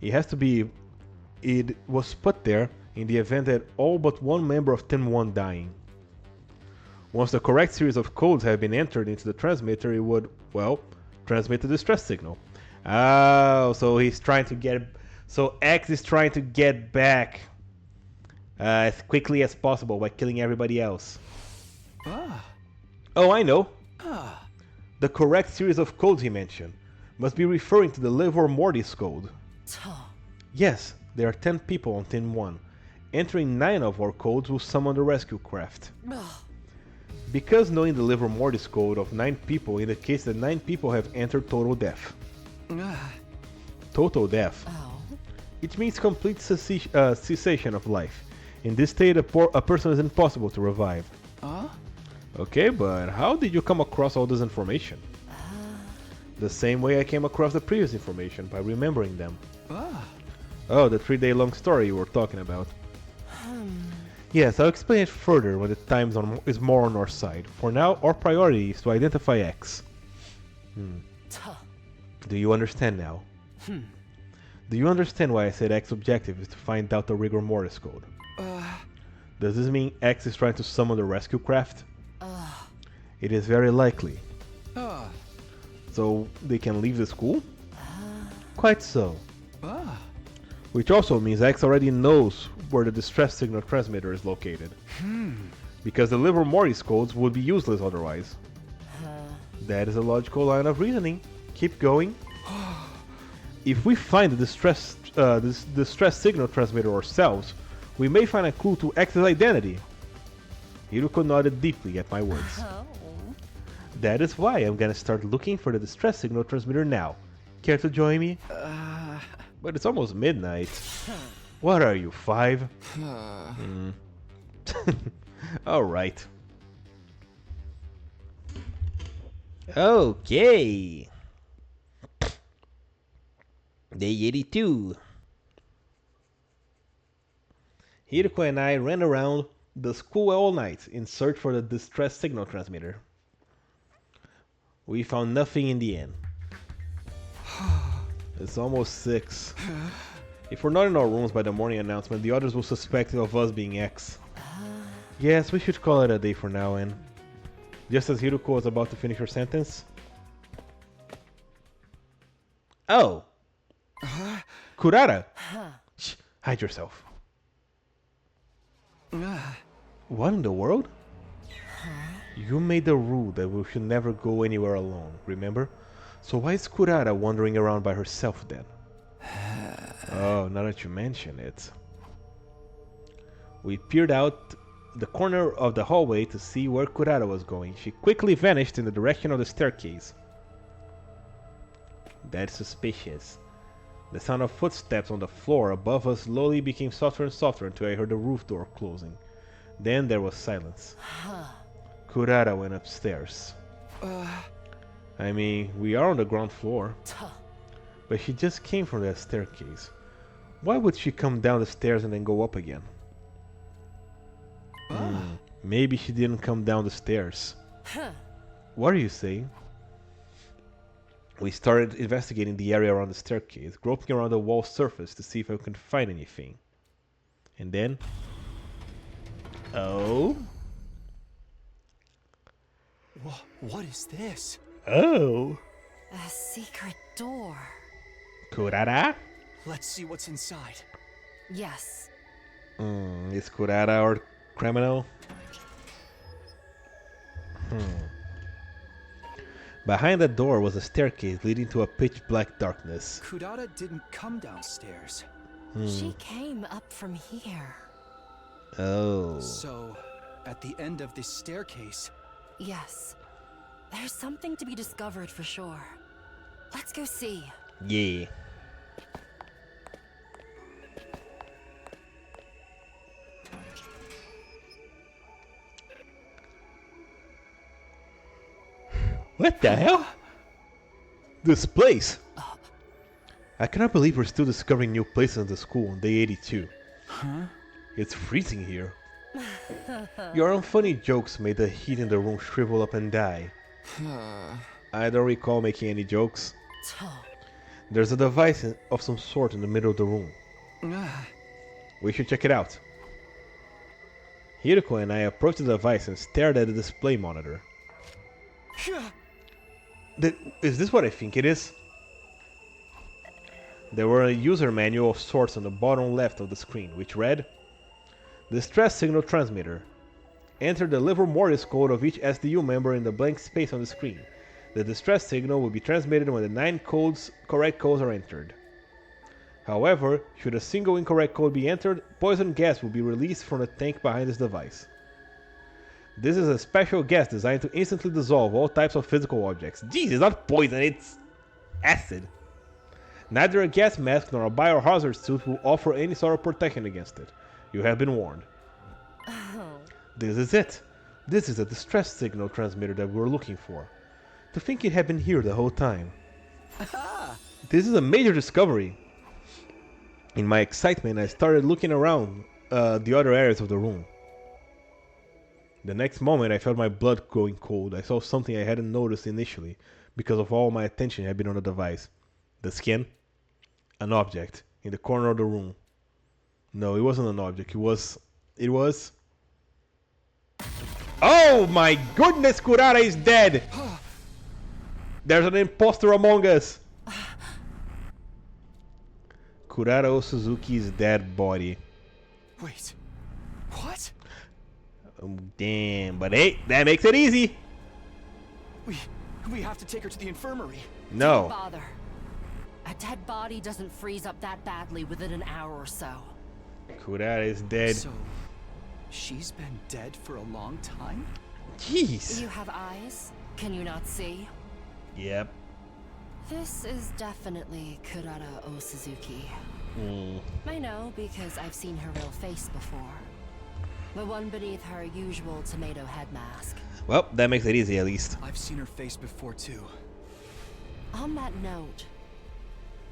It was put there in the event that all but one member of Team 1 dying. Once the correct series of codes have been entered into the transmitter, it would, well, transmit the distress signal. Oh, so X is trying to get back as quickly as possible by killing everybody else. Oh, I know. The correct series of codes he mentioned must be referring to the livor mortis code. Yes, there are 10 people on Team 1. Entering 9 of our codes will summon the rescue craft. Because knowing the livor mortis code of 9 people indicates that 9 people have entered total death. Total death. It means complete cessation of life. In this state, a person is impossible to revive. Okay, but how did you come across all this information? The same way I came across the previous information, by remembering them. Oh, the 3-day-long story you were talking about. Yes, I'll explain it further when the time is more on our side. For now, our priority is to identify X. Do you understand now? Do you understand why I said X's objective is to find out the rigor mortis code? Does this mean X is trying to summon the rescue craft? It is very likely. So they can leave the school? Quite so. Which also means X already knows where the distress signal transmitter is located. Because the liver mortis codes would be useless otherwise. That is a logical line of reasoning. Keep going. If we find the distress signal transmitter ourselves, we may find a clue to X's identity. Hiruko nodded deeply at my words. That is why I'm gonna start looking for the distress signal transmitter now. Care to join me? But it's almost midnight. What are you, 5? Alright. Okay. Day 82. Hiruko and I ran around the school all night in search for the distress signal transmitter. We found nothing in the end. It's almost 6. If we're not in our rooms by the morning announcement, the others will suspect of us being X. Yes, we should call it a day for now, and just as Hiruko was about to finish her sentence... Oh! Kurara! Shh, hide yourself. What in the world? You made a rule that we should never go anywhere alone, remember? So why is Kurara wandering around by herself then? Oh, now that you mention it. We peered out the corner of the hallway to see where Kurara was going. She quickly vanished in the direction of the staircase. That's suspicious. The sound of footsteps on the floor above us slowly became softer and softer until I heard the roof door closing. Then there was silence. Kurara went upstairs. I mean, we are on the ground floor. But she just came from that staircase. Why would she come down the stairs and then go up again? Maybe she didn't come down the stairs. What are you saying? We started investigating the area around the staircase, groping around the wall surface to see if I could find anything. And then... Oh? What is this? Oh! A secret door. Kurara? Let's see what's inside. Yes. Is Kurara our criminal? Behind the door was a staircase leading to a pitch-black darkness. Kudata didn't come downstairs. She came up from here. Oh. So, at the end of this staircase... Yes. There's something to be discovered for sure. Let's go see. Yeah. What the hell? This place! I cannot believe we're still discovering new places in the school on day 82. It's freezing here. Your own funny jokes made the heat in the room shrivel up and die. I don't recall making any jokes. There's a device of some sort in the middle of the room. We should check it out. Hiruko and I approached the device and stared at the display monitor. Is this what I think it is? There were a user manual of sorts on the bottom left of the screen, which read, Distress Signal Transmitter. Enter the liver mortis code of each SDU member in the blank space on the screen. The distress signal will be transmitted when the 9 correct codes are entered. However, should a single incorrect code be entered, poison gas will be released from the tank behind this device. This is a special gas designed to instantly dissolve all types of physical objects. Jeez, it's not poison, it's acid. Neither a gas mask nor a biohazard suit will offer any sort of protection against it. You have been warned. This is it. This is the distress signal transmitter that we were looking for. To think it had been here the whole time. This is a major discovery. In my excitement, I started looking around the other areas of the room. The next moment, I felt my blood going cold. I saw something I hadn't noticed initially because of all my attention had been on the device. The skin? An object in the corner of the room. No, it wasn't an object. It was... Oh my goodness, Kurata is dead! There's an imposter among us! Kurata Suzuki's dead body. Wait, what? Damn, but hey, that makes it easy! We have to take her to the infirmary. No. Don't bother. A dead body doesn't freeze up that badly within an hour or so. Kurata is dead. So, she's been dead for a long time? Jeez. You have eyes? Can you not see? Yep. This is definitely Kurata Suzuki. I know because I've seen her real face before. The one beneath her usual tomato head mask. Well, that makes it easy at least. I've seen her face before too. On that note,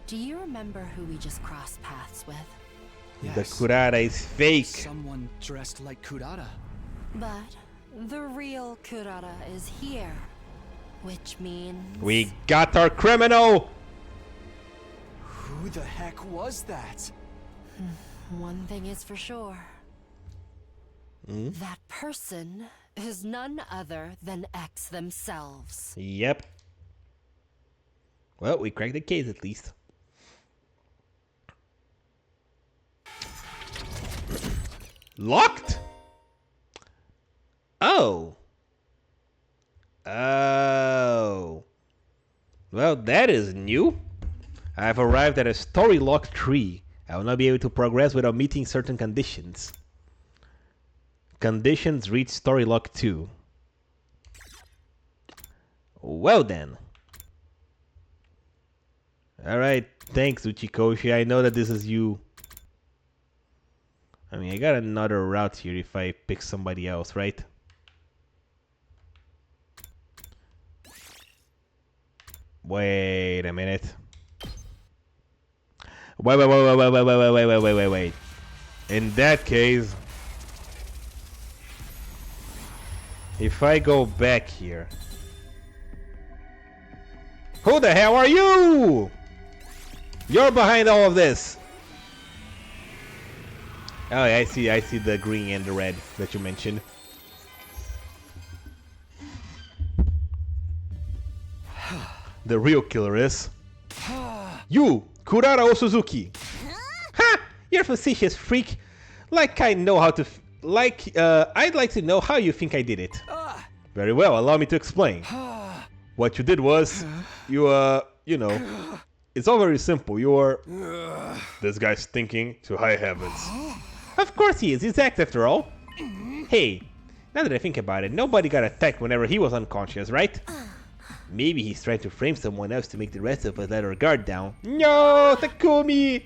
do you remember who we just crossed paths with? The Kurata is fake. Someone dressed like Kurata. But the real Kurata is here. Which means... We got our criminal! Who the heck was that? One thing is for sure. That person is none other than X themselves. Yep. Well, we cracked the case at least. Locked? Oh. Oh. Well, that is new. I have arrived at a story lock 3. I will not be able to progress without meeting certain conditions. Conditions reach story lock 2. Well then. Alright, thanks Uchikoshi. I know that this is you. I mean, I got another route here if I pick somebody else, right? Wait a minute. Wait. In that case, if I go back here. Who the hell are you? You're behind all of this. Oh, yeah, I see the green and the red that you mentioned. The real killer is you, Kurata Suzuki. Ha! You're a facetious freak. Like I know how to. I'd like to know how you think I did it. Very well. Allow me to explain. What you did was, you know, it's all very simple. You were. This guy's stinking to high heavens. Of course he is. He's act after all. Hey, now that I think about it, nobody got attacked whenever he was unconscious, right? Maybe he's trying to frame someone else to make the rest of us let our guard down. No, Takumi!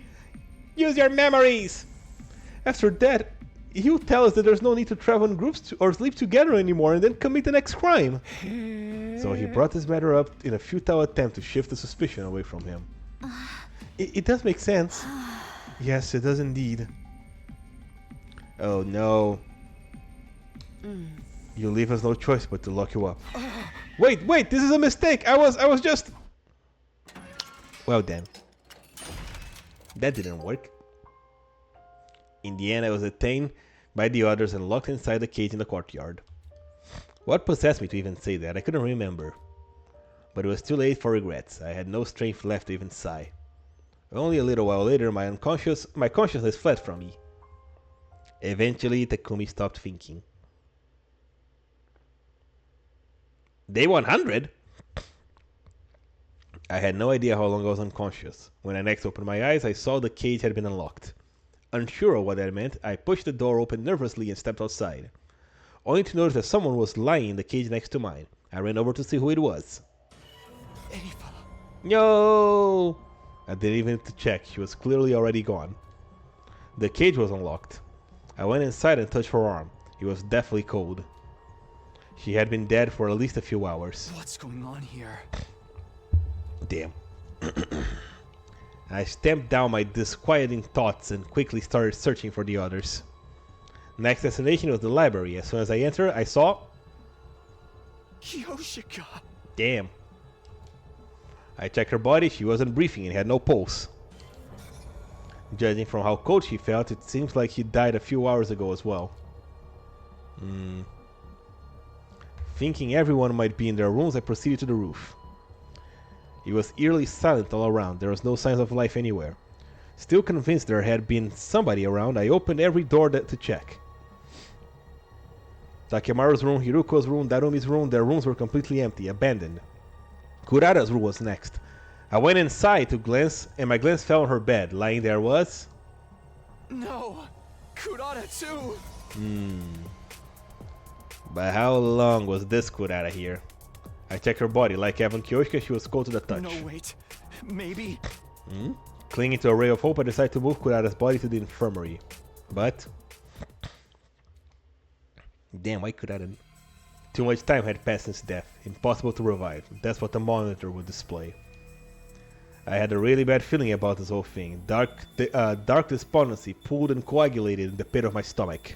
Use your memories! After that, he'll tell us that there's no need to travel in groups or sleep together anymore and then commit the next crime. So he brought this matter up in a futile attempt to shift the suspicion away from him. It does make sense. Yes, it does indeed. Oh no. You leave us no choice but to lock you up. Wait, this is a mistake. I was just... Well then. That didn't work. In the end, I was detained by the others and locked inside the cage in the courtyard. What possessed me to even say that? I couldn't remember. But it was too late for regrets. I had no strength left to even sigh. Only a little while later, my consciousness fled from me. Eventually, Takumi stopped thinking. Day 100? I had no idea how long I was unconscious. When I next opened my eyes, I saw the cage had been unlocked. Unsure of what that meant, I pushed the door open nervously and stepped outside. Only to notice that someone was lying in the cage next to mine. I ran over to see who it was. Ava. No! I didn't even have to check. She was clearly already gone. The cage was unlocked. I went inside and touched her arm. It was deathly cold. She had been dead for at least a few hours. What's going on here? Damn. I stamped down my disquieting thoughts and quickly started searching for the others. Next destination was the library. As soon as I entered, I saw... Yoshika! Damn. I checked her body. She wasn't breathing and had no pulse. Judging from how cold she felt, it seems like she died a few hours ago as well. Thinking everyone might be in their rooms, I proceeded to the roof. It was eerily silent all around. There was no signs of life anywhere. Still convinced there had been somebody around, I opened every door to check. Takemaru's room, Hiruko's room, Darumi's room, their rooms were completely empty, abandoned. Kurata's room was next. I went inside to glance, and my glance fell on her bed. Lying there was... No! Kurata too! But how long was this Kurata here? I checked her body. Like Evan Kyoshika, she was cold to the touch. No, wait. Maybe... Clinging to a ray of hope, I decided to move Kurata's body to the infirmary. But... Damn, why Kurata... Too much time had passed since death. Impossible to revive. That's what the monitor would display. I had a really bad feeling about this whole thing. Dark despondency pooled and coagulated in the pit of my stomach.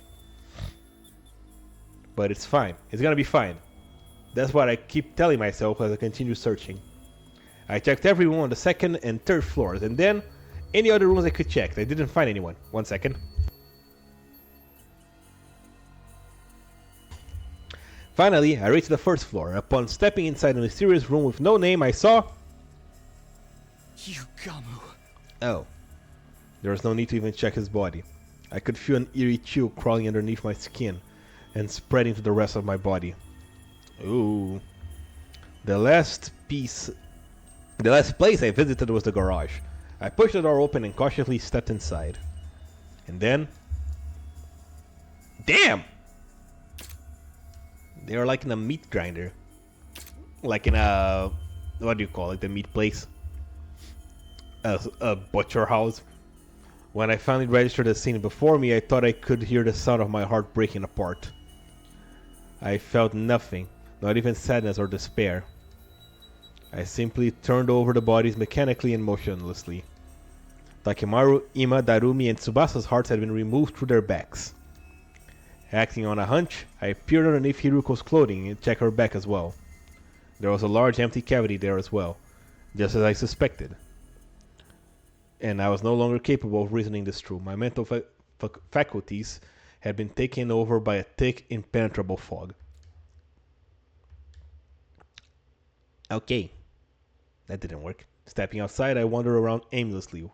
But it's fine. It's gonna be fine. That's what I keep telling myself as I continue searching. I checked every room on the second and third floors, and then any other rooms I could check. I didn't find anyone. 1 second. Finally, I reached the first floor. Upon stepping inside a mysterious room with no name, I saw... Yugamu. Oh. There was no need to even check his body. I could feel an eerie chill crawling underneath my skin and spreading to the rest of my body. Ooh. The last place I visited was the garage. I pushed the door open and cautiously stepped inside. And then... Damn! They were like in a meat grinder. Like in a... What do you call it? The meat place? A butcher house. When I finally registered the scene before me, I thought I could hear the sound of my heart breaking apart. I felt nothing, not even sadness or despair. I simply turned over the bodies mechanically and motionlessly. Takemaru, Ima, Darumi, and Tsubasa's hearts had been removed through their backs. Acting on a hunch, I peered underneath Hiruko's clothing and checked her back as well. There was a large empty cavity there as well, just as I suspected. And I was no longer capable of reasoning this through. My mental faculties had been taken over by a thick, impenetrable fog. Okay. That didn't work. Stepping outside, I wandered around aimlessly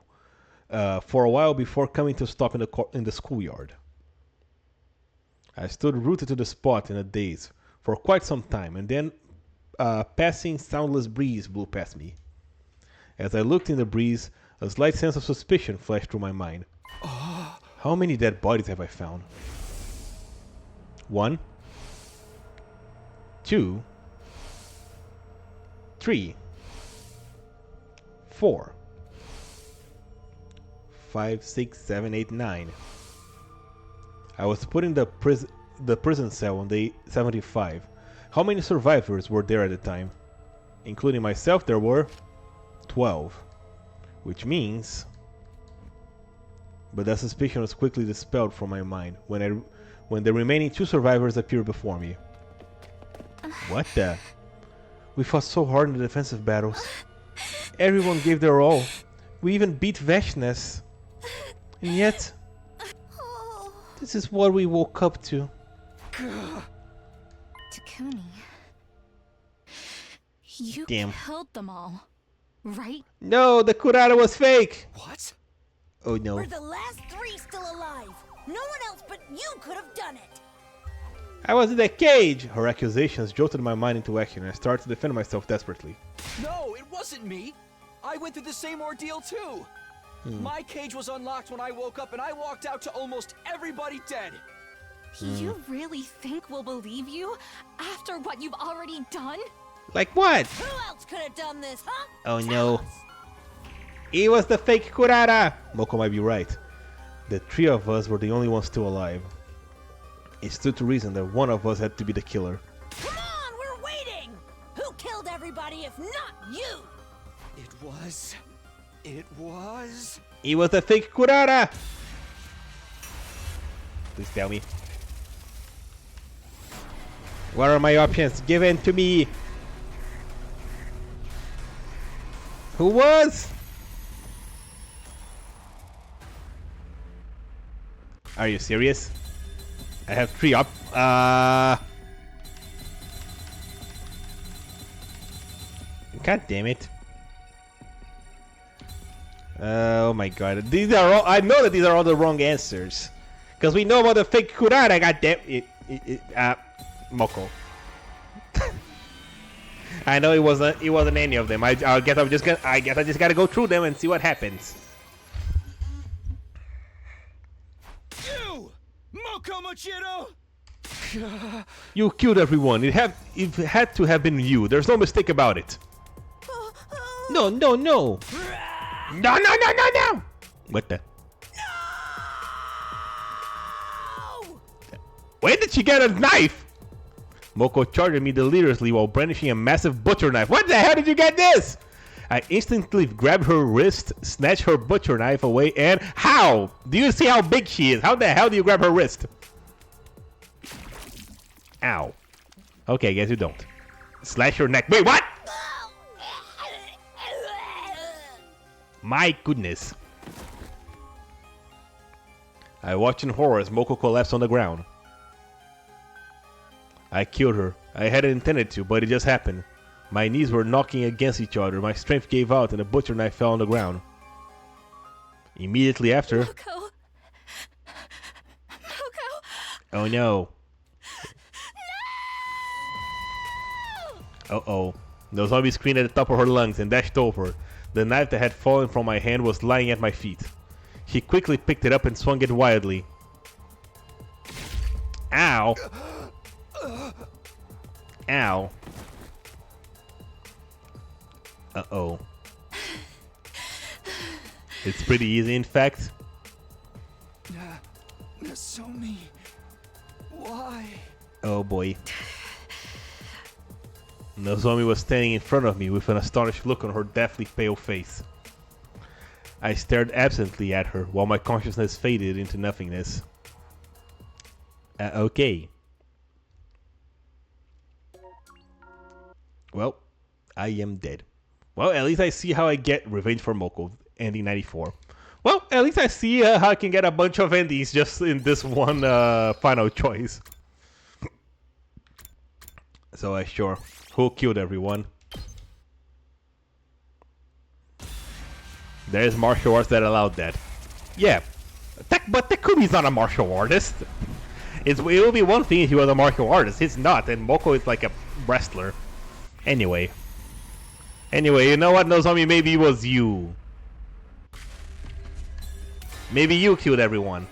for a while before coming to stop in the schoolyard. I stood rooted to the spot in a daze for quite some time, and then a passing soundless breeze blew past me. As I looked in the breeze, a slight sense of suspicion flashed through my mind. How many dead bodies have I found? 1, 2, 3, 4, 5, 6, 7, 8, 9. I was put in the prison cell on day 75. How many survivors were there at the time? Including myself, there were 12. Which means... But that suspicion was quickly dispelled from my mind when the remaining 2 survivors appeared before me. What the? We fought so hard in the defensive battles. Everyone gave their all. We even beat Vashnes. And yet... This is what we woke up to. Takumi. You Damn. killed them all, right? No, the Kurata was fake! What? Oh no. We're the last 3 still alive. No one else but you could have done it. I was in the cage! Her accusations jolted my mind into action, and I started to defend myself desperately. No, it wasn't me! I went through the same ordeal too! My cage was unlocked when I woke up and I walked out to almost everybody dead! You really think we'll believe you after what you've already done? Like what? Who else could have done this, huh? Oh no. It was the fake Kurata! Moko might be right. The three of us were the only ones still alive. It stood to reason that one of us had to be the killer. Come on, we're waiting! Who killed everybody if not you? It was... It was the fake Kurara! Please tell me. What are my options? Given to me! Who was? Are you serious? I have three up. God damn it. Oh my god. These are all. I know that these are all the wrong answers. Because we know about the fake Kurara. God damn it. Moko. I know it wasn't any of them. I guess I just gotta go through them and see what happens. You! Moko Mochiro! You killed everyone. It had to have been you. There's no mistake about it. No. No. What the? No! Where did she get a knife? Moko charged me deliriously while brandishing a massive butcher knife. What the hell did you get this? I instantly grabbed her wrist, snatched her butcher knife away, and how? Do you see how big she is? How the hell do you grab her wrist? Ow. Okay, I guess you don't. Slash her neck. Wait, what? My goodness. I watched in horror as Moko collapsed on the ground. I killed her. I hadn't intended to, but it just happened. My knees were knocking against each other, my strength gave out, and the butcher knife fell on the ground. Immediately after... Moko. Oh no. Uh-oh. The zombie screamed at the top of her lungs and dashed over. The knife that had fallen from my hand was lying at my feet. She quickly picked it up and swung it wildly. Ow. Ow. Uh-oh. It's pretty easy, in fact. Nasomi, why? Oh boy. Nozomi was standing in front of me with an astonished look on her deathly pale face. I stared absently at her while my consciousness faded into nothingness. Okay. Well, I am dead. Well, at least I see how I get revenge for Moko, ending 94. Well, at least I see how I can get a bunch of endings just in this one final choice. So sure. Who killed everyone? There's martial arts that allowed that. Yeah. But Takumi's not a martial artist. It will be one thing if he was a martial artist. He's not, and Moko is like a wrestler. Anyway, you know what, Nozomi? Maybe it was you. Maybe you killed everyone.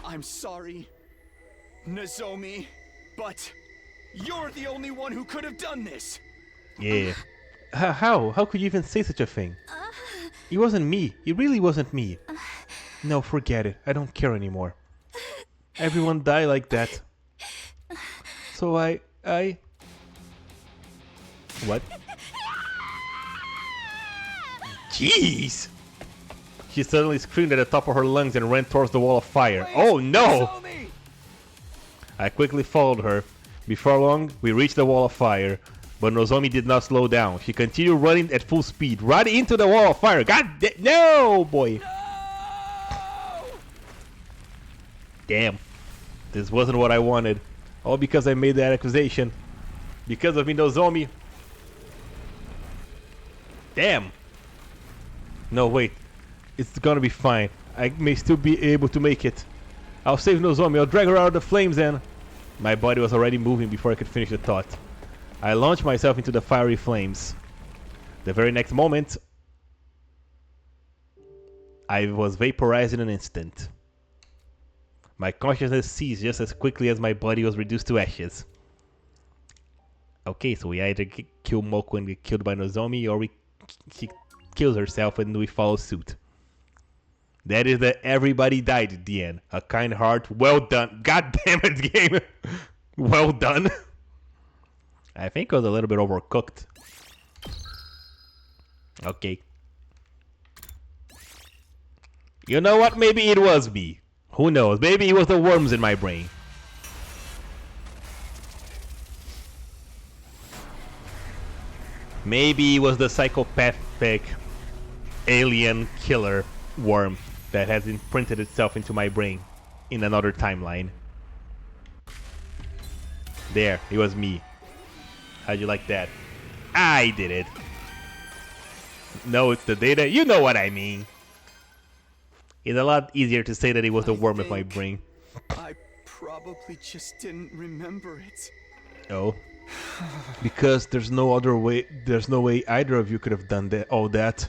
I'm sorry, Nozomi, but you're the only one who could have done this. Yeah. How? How could you even say such a thing? It wasn't me. It really wasn't me. No, forget it. I don't care anymore. Everyone died like that. So I... What? Jeez! She suddenly screamed at the top of her lungs and ran towards the wall of fire. Wait, oh no! Nozomi! I quickly followed her. Before long, we reached the wall of fire. But Nozomi did not slow down. She continued running at full speed, right into the wall of fire. No, boy! No! Damn. This wasn't what I wanted. All because I made that accusation. Because of me, Nozomi. Damn. No, wait. It's gonna be fine. I may still be able to make it. I'll save Nozomi. I'll drag her out of the flames and... My body was already moving before I could finish the thought. I launched myself into the fiery flames. The very next moment, I was vaporized in an instant. My consciousness ceased just as quickly as my body was reduced to ashes. Okay, so we either kill Moko and get killed by Nozomi, or she kills herself and we follow suit. That is that everybody died at the end. A kind heart, well done. God damn it, game. Well done. I think it was a little bit overcooked. Okay. You know what? Maybe it was me. Who knows? Maybe it was the worms in my brain. Maybe it was the psychopathic alien killer worm that has imprinted itself into my brain in another timeline. There, it was me. How'd you like that? I did it. No, it's the data. You know what I mean. It's a lot easier to say that it was the worm of my brain. I probably just didn't remember it. Oh. Because there's no other way. There's no way either of you could have done that. All that.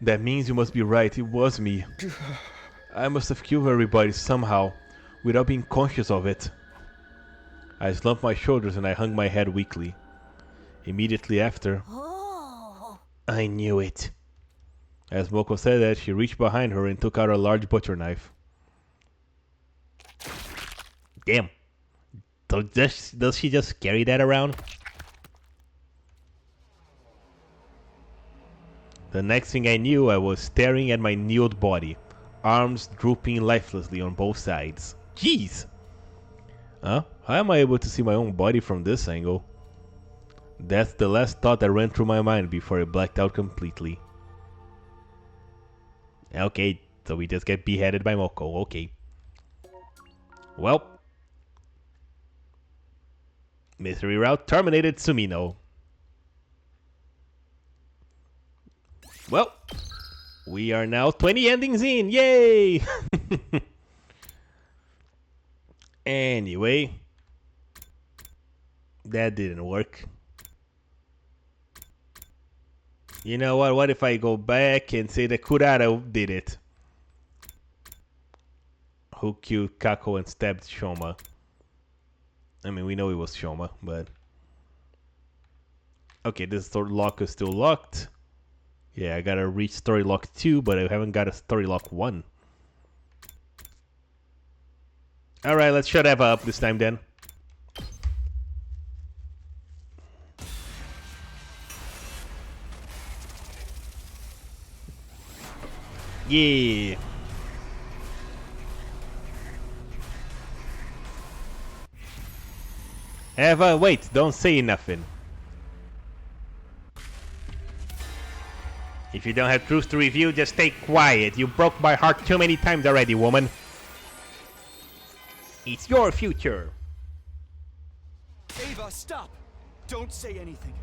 That means you must be right. It was me. I must have killed everybody somehow, without being conscious of it. I slumped my shoulders and I hung my head weakly. Immediately after, Oh. I knew it. As Moko said that, she reached behind her and took out a large butcher knife. Damn. Does she just carry that around? The next thing I knew, I was staring at my nude body, arms drooping lifelessly on both sides. Jeez! Huh? How am I able to see my own body from this angle? That's the last thought that ran through my mind before it blacked out completely. Okay, so we just get beheaded by Moko, okay. Well. Mystery route terminated, Sumino. Well, we are now 20 endings in, yay! Anyway, that didn't work. You know what if I go back and say that Kurara did it? Who killed Kako and stabbed Shoma? I mean, we know it was Shoma, but... Okay, this story lock is still locked. Yeah, I gotta reach story lock 2, but I haven't got a story lock 1. Alright, let's shut Eva up this time then. Yeah. Eva, wait, don't say nothing. If you don't have truth to review, just stay quiet. You broke my heart too many times already, woman. It's your future. Ava, stop! Don't say anything.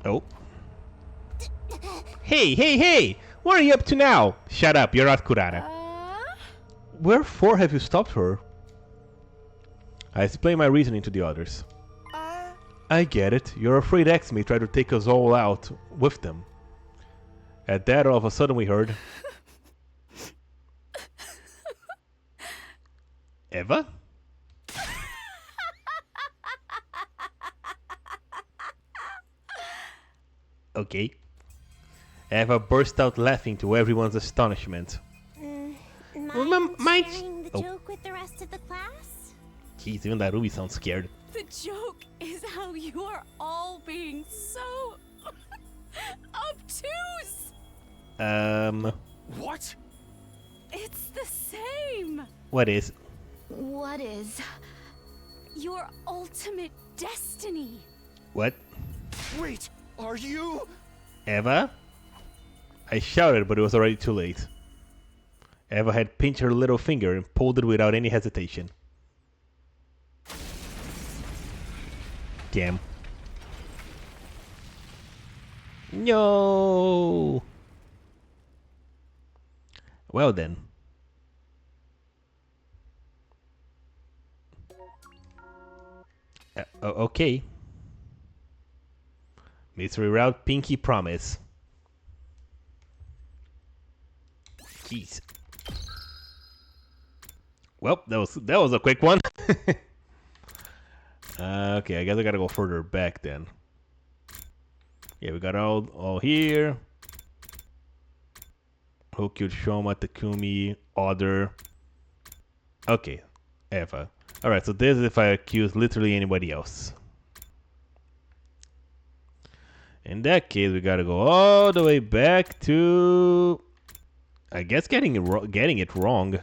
Oh. Hey! What are you up to now? Shut up, you're not Kurara. Wherefore have you stopped her? I explain my reasoning to the others. I get it. You're afraid X may try to take us all out with them. At that, all of a sudden we heard... Eva? Okay. Eva burst out laughing to everyone's astonishment. Mind sharing the joke with the rest of the class? Jeez, even that Ruby sounds scared. The joke is how you are all being so obtuse. What? It's the same. What is? What is your ultimate destiny? What? Wait, are you? Eva? I shouted, but it was already too late. Eva had pinched her little finger and pulled it without any hesitation. Damn. No. Well then. Okay. Mystery route, pinky promise. Jeez. Well, that was a quick one. Okay, I guess I gotta go further back then. Yeah, we got all here. Who killed Shoma, Takumi, Other. Okay, Eva. Alright, so this is if I accuse literally anybody else. In that case, we gotta go all the way back to... I guess getting it wrong.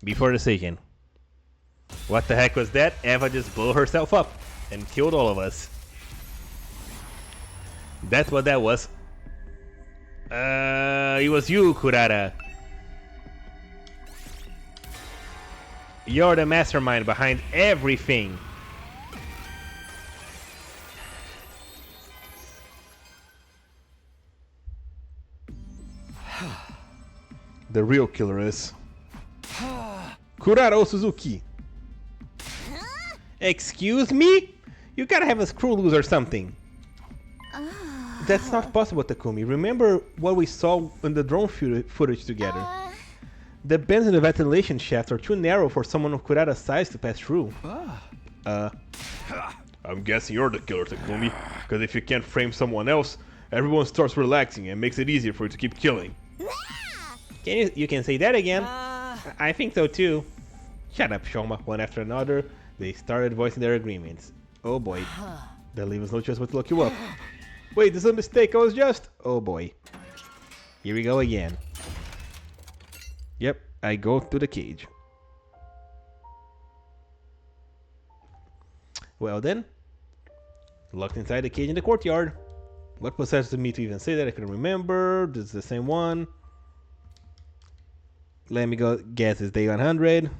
Before the second. What the heck was that? Eva just blew herself up and killed all of us. That's what that was. It was you, Kurata. You're the mastermind behind everything. The real killer is Kurata Suzuki. Excuse me? You gotta have a screw loose or something. That's not possible, Takumi. Remember what we saw in the drone footage together. The bends in the ventilation shaft are too narrow for someone of Kurata's size to pass through. I'm guessing you're the killer, Takumi. Because if you can't frame someone else, everyone starts relaxing and makes it easier for you to keep killing. You can say that again. I think so too. Shut up, Shoma. One after another, they started voicing their agreements. Oh boy. That leaves us no choice but to look you up. Wait, this is a mistake. I was just... Oh boy. Here we go again. Yep, I go to the cage. Well then. Locked inside the cage in the courtyard. What possessed me to even say that? I couldn't remember. This is the same one. Let me go guess it's day 100.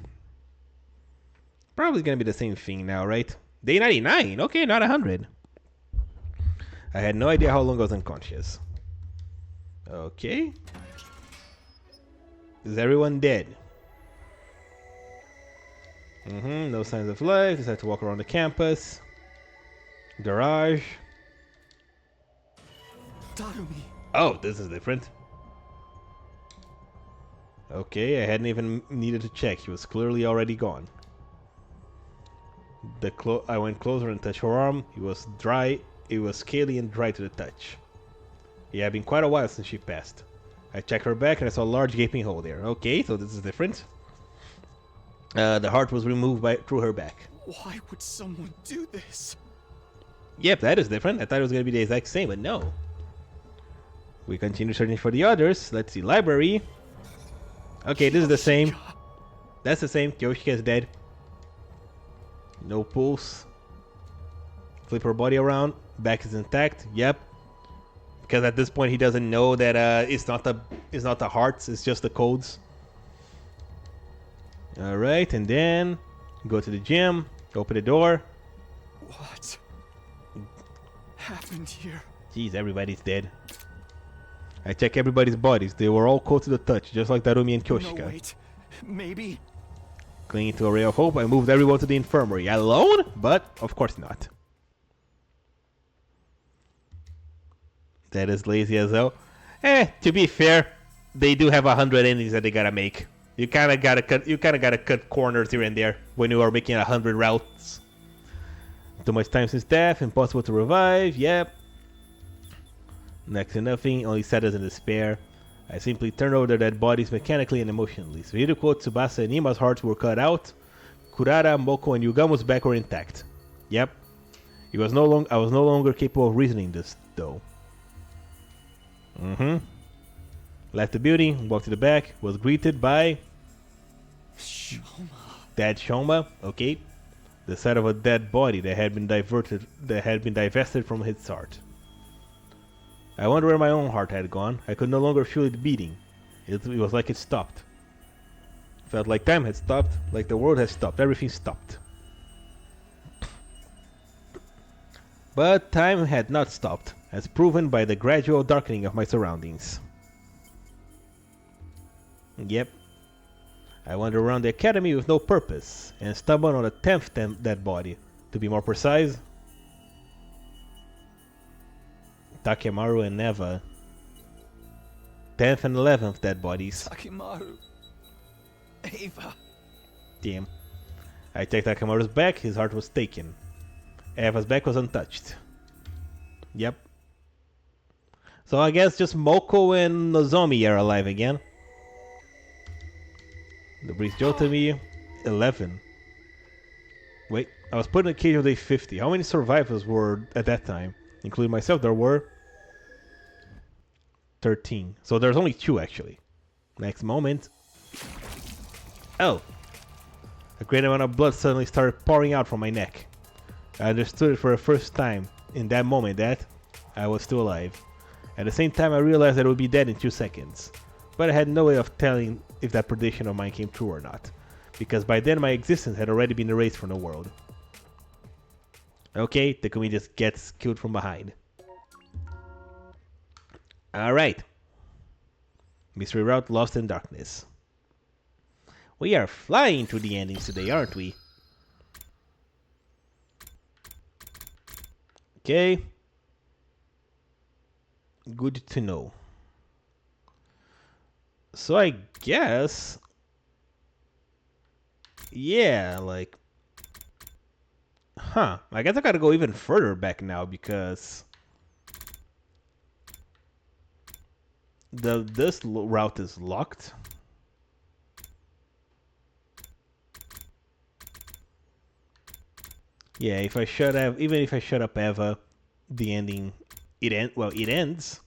Probably gonna be the same thing now, right? Day 99. Okay, not 100. I had no idea how long I was unconscious. Okay. Is everyone dead? No signs of life. Decided to walk around the campus. Garage. Darumi. Oh, this is different. Okay, I hadn't even needed to check. He was clearly already gone. I went closer and touched her arm. It was dry. It was scaly and dry to the touch. It had been quite a while since she passed. I checked her back and I saw a large gaping hole there. Okay, so this is different. The heart was removed through her back. Why would someone do this? Yep, that is different. I thought it was going to be the exact same, but no. We continue searching for the others. Let's see, library. Okay, this is the same. That's the same. Kyoshika is dead. No pulse. Flip her body around. Back is intact. Yep. Because at this point he doesn't know that it's not the hearts. It's just the codes. All right, and then go to the gym. Open the door. What happened here? Jeez, everybody's dead. I check everybody's bodies. They were all cold to the touch, just like Darumi and Kyoshika. No, wait. Maybe. Clinging to a ray of hope, I moved everyone to the infirmary. Alone? But, of course not. That is lazy as hell. To be fair, they do have 100 endings that they gotta make. You kinda gotta cut corners here and there when you are making 100 routes. Too much time since death, impossible to revive, yep. Next to nothing, only sadness and despair. I simply turned over their dead bodies mechanically and emotionally. Suhiro, Tsubasa, and Ima's hearts were cut out. Kurata, Moko, and Yugamo's back were intact. Yep. I was no longer capable of reasoning this, though. Left the building, walked to the back, was greeted by... Shoma. Dead Shoma, okay. The sight of a dead body that had been divested from its heart. I wonder where my own heart had gone. I could no longer feel it beating. It was like it stopped. Felt like time had stopped, like the world had stopped. Everything stopped. But time had not stopped, as proven by the gradual darkening of my surroundings. Yep. I wandered around the academy with no purpose, and stumbled on the 10th dead body. To be more precise, Takemaru and Neva. 10th and 11th dead bodies. Takemaru. Eva. Damn. I checked Akamaru's back, his heart was taken. Eva's back was untouched. Yep. So I guess just Moko and Nozomi are alive again. The breeze jolted me. 11. Wait, I was put in a cage on day 50. How many survivors were at that time? Including myself, there were 13. So there's only 2 actually. Next moment. Oh! A great amount of blood suddenly started pouring out from my neck. I understood it for the first time in that moment that I was still alive. At the same time I realized that I would be dead in 2 seconds. But I had no way of telling if that prediction of mine came true or not. Because by then my existence had already been erased from the world. Okay, Takumi just gets killed from behind. Alright. Mystery Route Lost in Darkness. We are flying through the endings today, aren't we? Okay. Good to know. So I guess... Yeah, like... Huh. I guess I gotta go even further back now because... This route is locked. Yeah, if I shut up, even if I shut up Eva, the ending, it ends.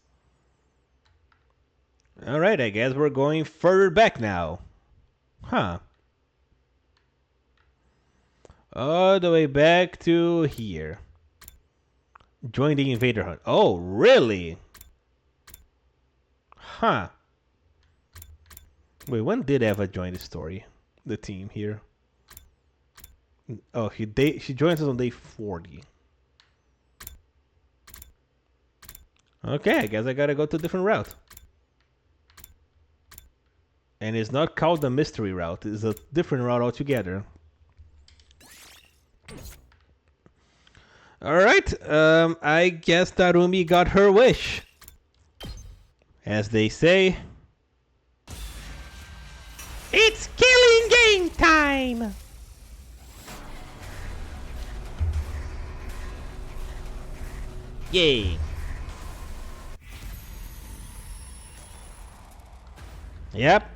All right, I guess we're going further back now. Huh. All the way back to here. Join the invader hunt. Oh, really? Huh. Wait, when did Eva join the story? The team here. Oh, she joins us on day 40. Okay, I guess I gotta go to a different route. And it's not called the mystery route, it's a different route altogether. Alright, I guess Tarumi got her wish. As they say, it's killing game time! Yay! Yep.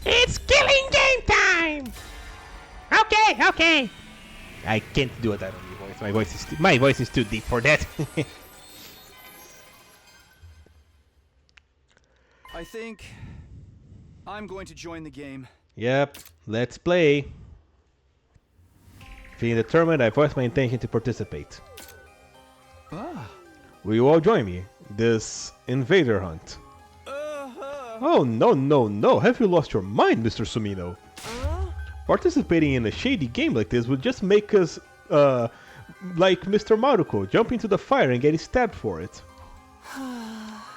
It's killing game time! Okay, okay. I can't do it out of your voice. My voice is too deep for that. I think I'm going to join the game. Yep, let's play. Feeling determined, I voiced my intention to participate. Will you all join me? This invader hunt. Oh, no. Have you lost your mind, Mr. Sumino? Participating in a shady game like this would just make us, like Mr. Maruko, jump into the fire and getting stabbed for it.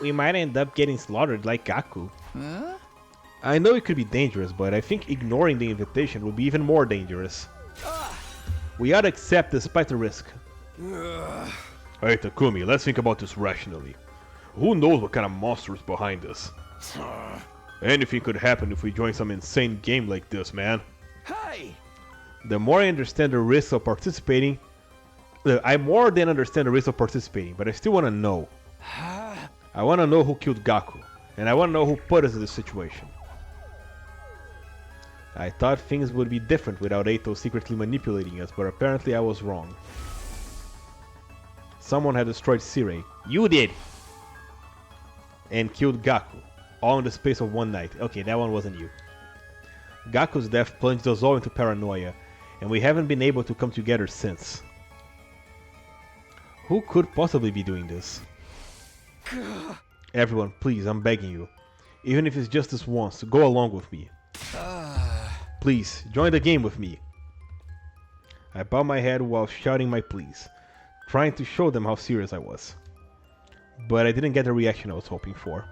We might end up getting slaughtered like Gaku. I know it could be dangerous, but I think ignoring the invitation would be even more dangerous. We ought to accept despite the risk. Hey Takumi, let's think about this rationally. Who knows what kind of monster is behind us? Anything could happen if we join some insane game like this, man. Hey! The more I understand the risks of participating... I more than understand the risks of participating, but I still want to know. I want to know who killed Gaku, and I want to know who put us in this situation. I thought things would be different without Eito secretly manipulating us, but apparently I was wrong. Someone had destroyed Sirei. You did! And killed Gaku, all in the space of one night. Okay, that one wasn't you. Gaku's death plunged us all into paranoia, and we haven't been able to come together since. Who could possibly be doing this? Everyone, please, I'm begging you. Even if it's just this once, go along with me. Please, join the game with me. I bowed my head while shouting my pleas, trying to show them how serious I was. But I didn't get the reaction I was hoping for.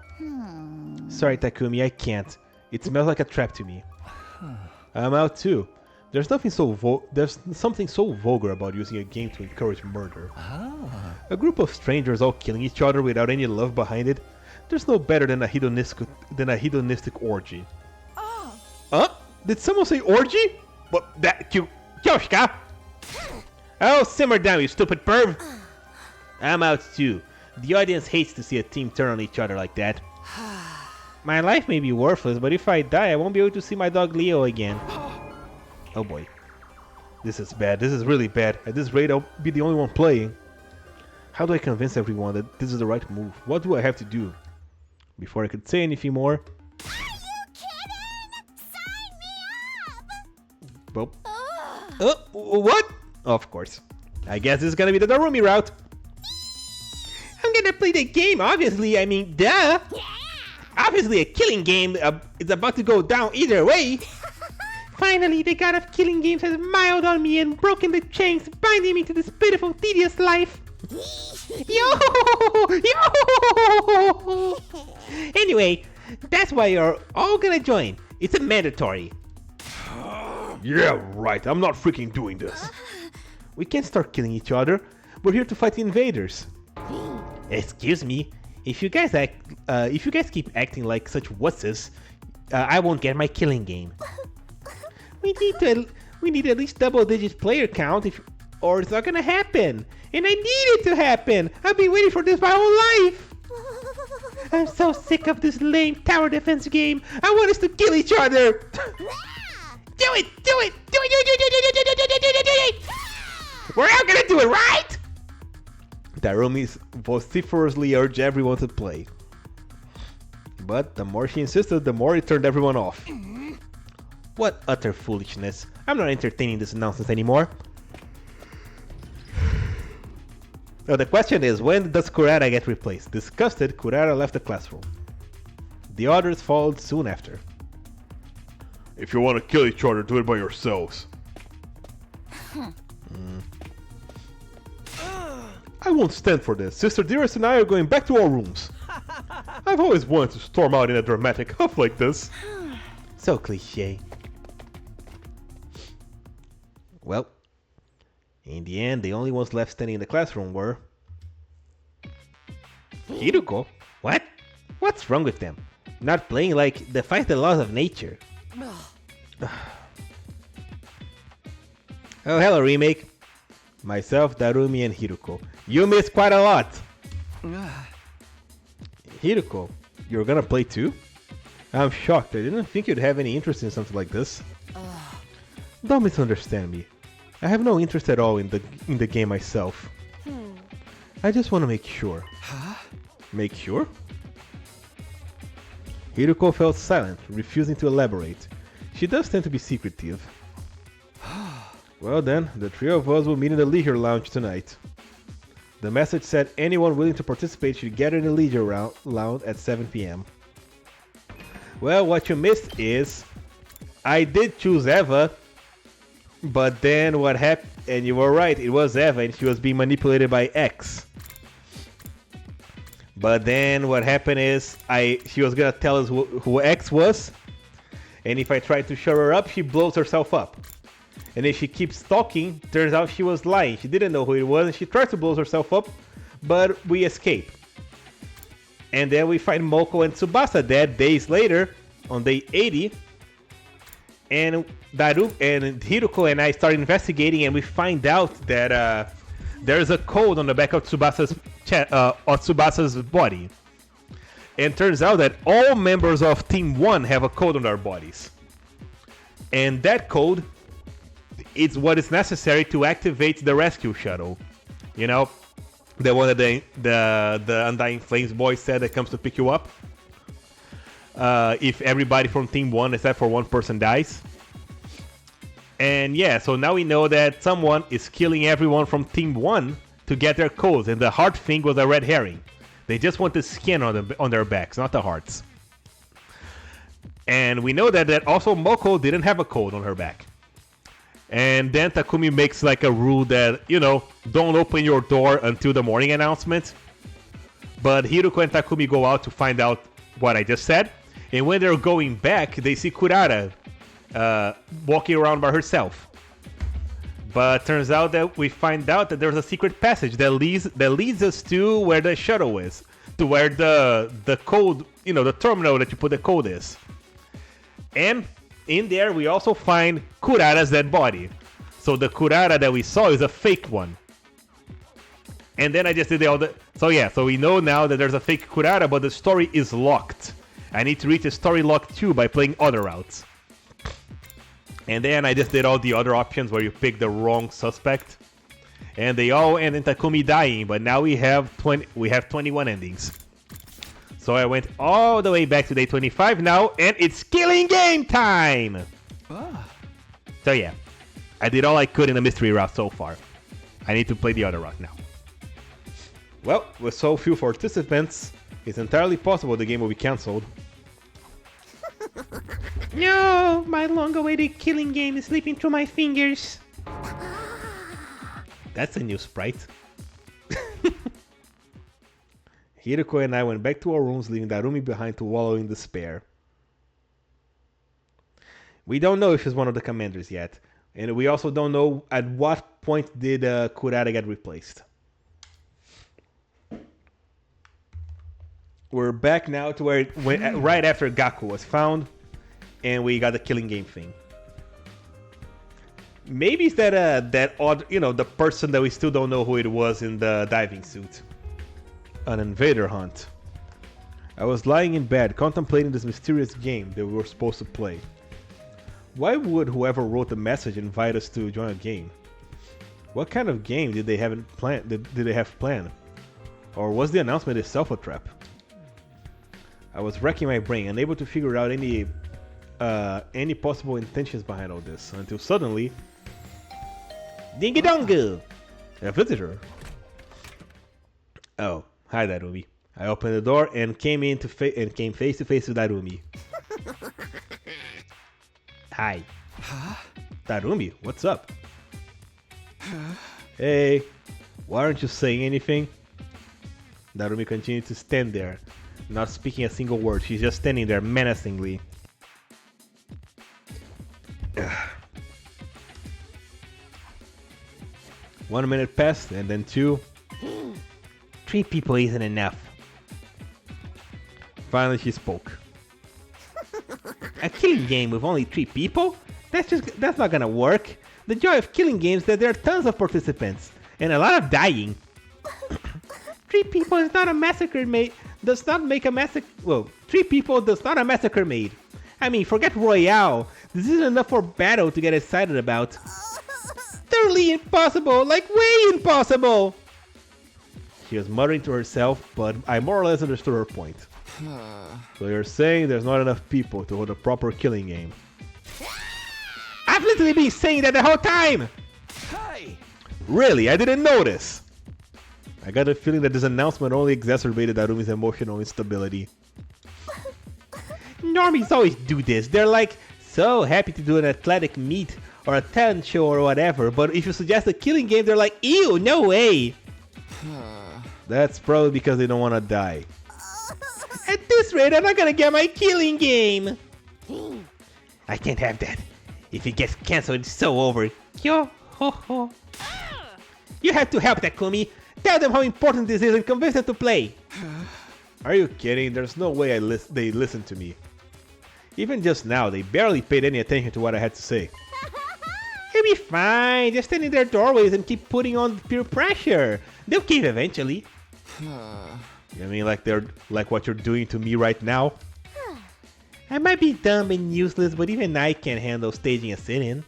Sorry, Takumi, I can't. It smells like a trap to me. I'm out too. There's something so vulgar about using a game to encourage murder. A group of strangers all killing each other without any love behind it. There's no better than a hedonistic orgy. Huh? Did someone say orgy? What? That Kyoshka? Oh, simmer down, you stupid perv. I'm out too. The audience hates to see a team turn on each other like that. My life may be worthless, but if I die, I won't be able to see my dog Leo again. Oh boy. This is bad. This is really bad. At this rate, I'll be the only one playing. How do I convince everyone that this is the right move? What do I have to do? Before I could say anything more... Are you kidding? Sign me up! Well, what? Of course. I guess this is gonna be the Darumi route. I'm gonna play the game, obviously. I mean, duh. Yeah! Obviously, a killing game is about to go down either way. Finally, the god of killing games has smiled on me and broken the chains binding me to this pitiful, tedious life. Yo! Yo! Anyway, that's why you're all gonna join. It's a mandatory. Yeah, right. I'm not freaking doing this. We can't start killing each other. We're here to fight the invaders. Excuse me. If you guys keep acting like such wusses, I won't get my killing game. We need at least double-digit player count, or it's not gonna happen. And I need it to happen. I've been waiting for this my whole life. I'm so sick of this lame tower defense game. I want us to kill each other. Do it! Do it! Do it! We're all gonna do it, right? Darumis vociferously urged everyone to play. But the more she insisted, the more it turned everyone off. What utter foolishness. I'm not entertaining this nonsense anymore. Now the question is, when does Kurata get replaced? Disgusted, Kurata left the classroom. The others followed soon after. If you want to kill each other, do it by yourselves. I won't stand for this. Sister Dearest and I are going back to our rooms. I've always wanted to storm out in a dramatic huff like this. So cliché. Well, in the end, the only ones left standing in the classroom were... Hiruko? What? What's wrong with them? Not playing like defies the laws of nature. Oh, hello, Remake. Myself, Darumi, and Hiruko. You missed quite a lot. Hiruko, you're gonna play too? I'm shocked. I didn't think you'd have any interest in something like this. Don't misunderstand me. I have no interest at all in the game myself. I just want to make sure. Make sure? Hiruko felt silent, refusing to elaborate. She does tend to be secretive. Well then, the three of us will meet in the leisure lounge tonight. The message said anyone willing to participate should gather in the leisure lounge at 7 p.m. Well, what you missed is... I did choose Eva, but then what happened... And you were right, it was Eva and she was being manipulated by X. But then what happened is... She was gonna tell us who X was. And if I tried to shut her up, she blows herself up. And if she keeps talking, turns out she was lying. She didn't know who it was and she tried to blow herself up, but we escape. And then we find Moko and Tsubasa dead days later, on day 80. And Hiruko and I start investigating and we find out that there's a code on the back of Tsubasa's body. And turns out that all members of Team 1 have a code on their bodies. And that code... it's what is necessary to activate the rescue shuttle. You know, the one that the Undying Flames boy said that comes to pick you up. If everybody from Team 1 except for one person dies. And yeah, so now we know that someone is killing everyone from Team 1 to get their codes. And the heart thing was a red herring. They just want the skin on their backs, not the hearts. And we know that also Moko didn't have a code on her back. And then Takumi makes like a rule that, you know, don't open your door until the morning announcement. But Hiruko and Takumi go out to find out what I just said. And when they're going back, they see Kurata walking around by herself. But turns out that we find out that there's a secret passage that leads us to where the shuttle is. To where the code, you know, the terminal that you put the code is. And in there we also find Kurara's dead body. So the Kurara that we saw is a fake one. And then I just did all the... So yeah, so we know now that there's a fake Kurara, but the story is locked. I need to reach the story lock 2 by playing other routes. And then I just did all the other options where you pick the wrong suspect. And they all end in Takumi dying, but now we have 21 endings. So I went all the way back to day 25 now, and it's killing game time! So yeah, I did all I could in the mystery route so far. I need to play the other route now. Well, with so few participants, it's entirely possible the game will be cancelled. No! My long-awaited killing game is slipping through my fingers. That's a new sprite. Hiroko and I went back to our rooms, leaving Darumi behind to wallow in despair. We don't know if she's one of the commanders yet, and we also don't know at what point did Kurara get replaced. We're back now to where it went right after Gaku was found, and we got the killing game thing. Maybe it's that odd, the person that we still don't know who it was in the diving suit. An invader hunt. I was lying in bed contemplating this mysterious game that we were supposed to play. Why would whoever wrote the message invite us to join a game? What kind of game did they have planned? Or was the announcement itself a trap? I was racking my brain, unable to figure out any possible intentions behind all this, until suddenly, Dingy Dongo! A visitor. Oh, hi Darumi. I opened the door and came face to face with Darumi. Hi. Huh? Darumi, what's up? Hey, why aren't you saying anything? Darumi continued to stand there, not speaking a single word. She's just standing there menacingly. 1 minute passed, and then 2. 3 people isn't enough. Finally, she spoke. A killing game with only 3 people? That's not gonna work. The joy of killing games is that there are tons of participants and a lot of dying. 3 people is not a massacre made. Does not make a massacre. Well, 3 people does not a massacre made. I mean, forget Royale. This isn't enough for battle to get excited about. Totally impossible, like way impossible. She was muttering to herself, but I more or less understood her point. So you're saying there's not enough people to hold a proper killing game? I've literally been saying that the whole time! Hey! Really? I didn't notice! I got a feeling that this announcement only exacerbated Darumi's emotional instability. Normies always do this. They're like so happy to do an athletic meet or a talent show or whatever, but if you suggest a killing game, they're like, ew, no way! That's probably because they don't want to die. At this rate, I'm not gonna get my killing game! I can't have that. If it gets cancelled, it's so over. Yo ho ho. You have to help Takumi. Tell them how important this is and convince them to play. Are you kidding? There's no way they listen to me. Even just now, they barely paid any attention to what I had to say. You'll be fine. Just stand in their doorways and keep putting on peer pressure. They'll cave eventually. You mean like what you're doing to me right now? I might be dumb and useless, but even I can't handle staging a sit-in.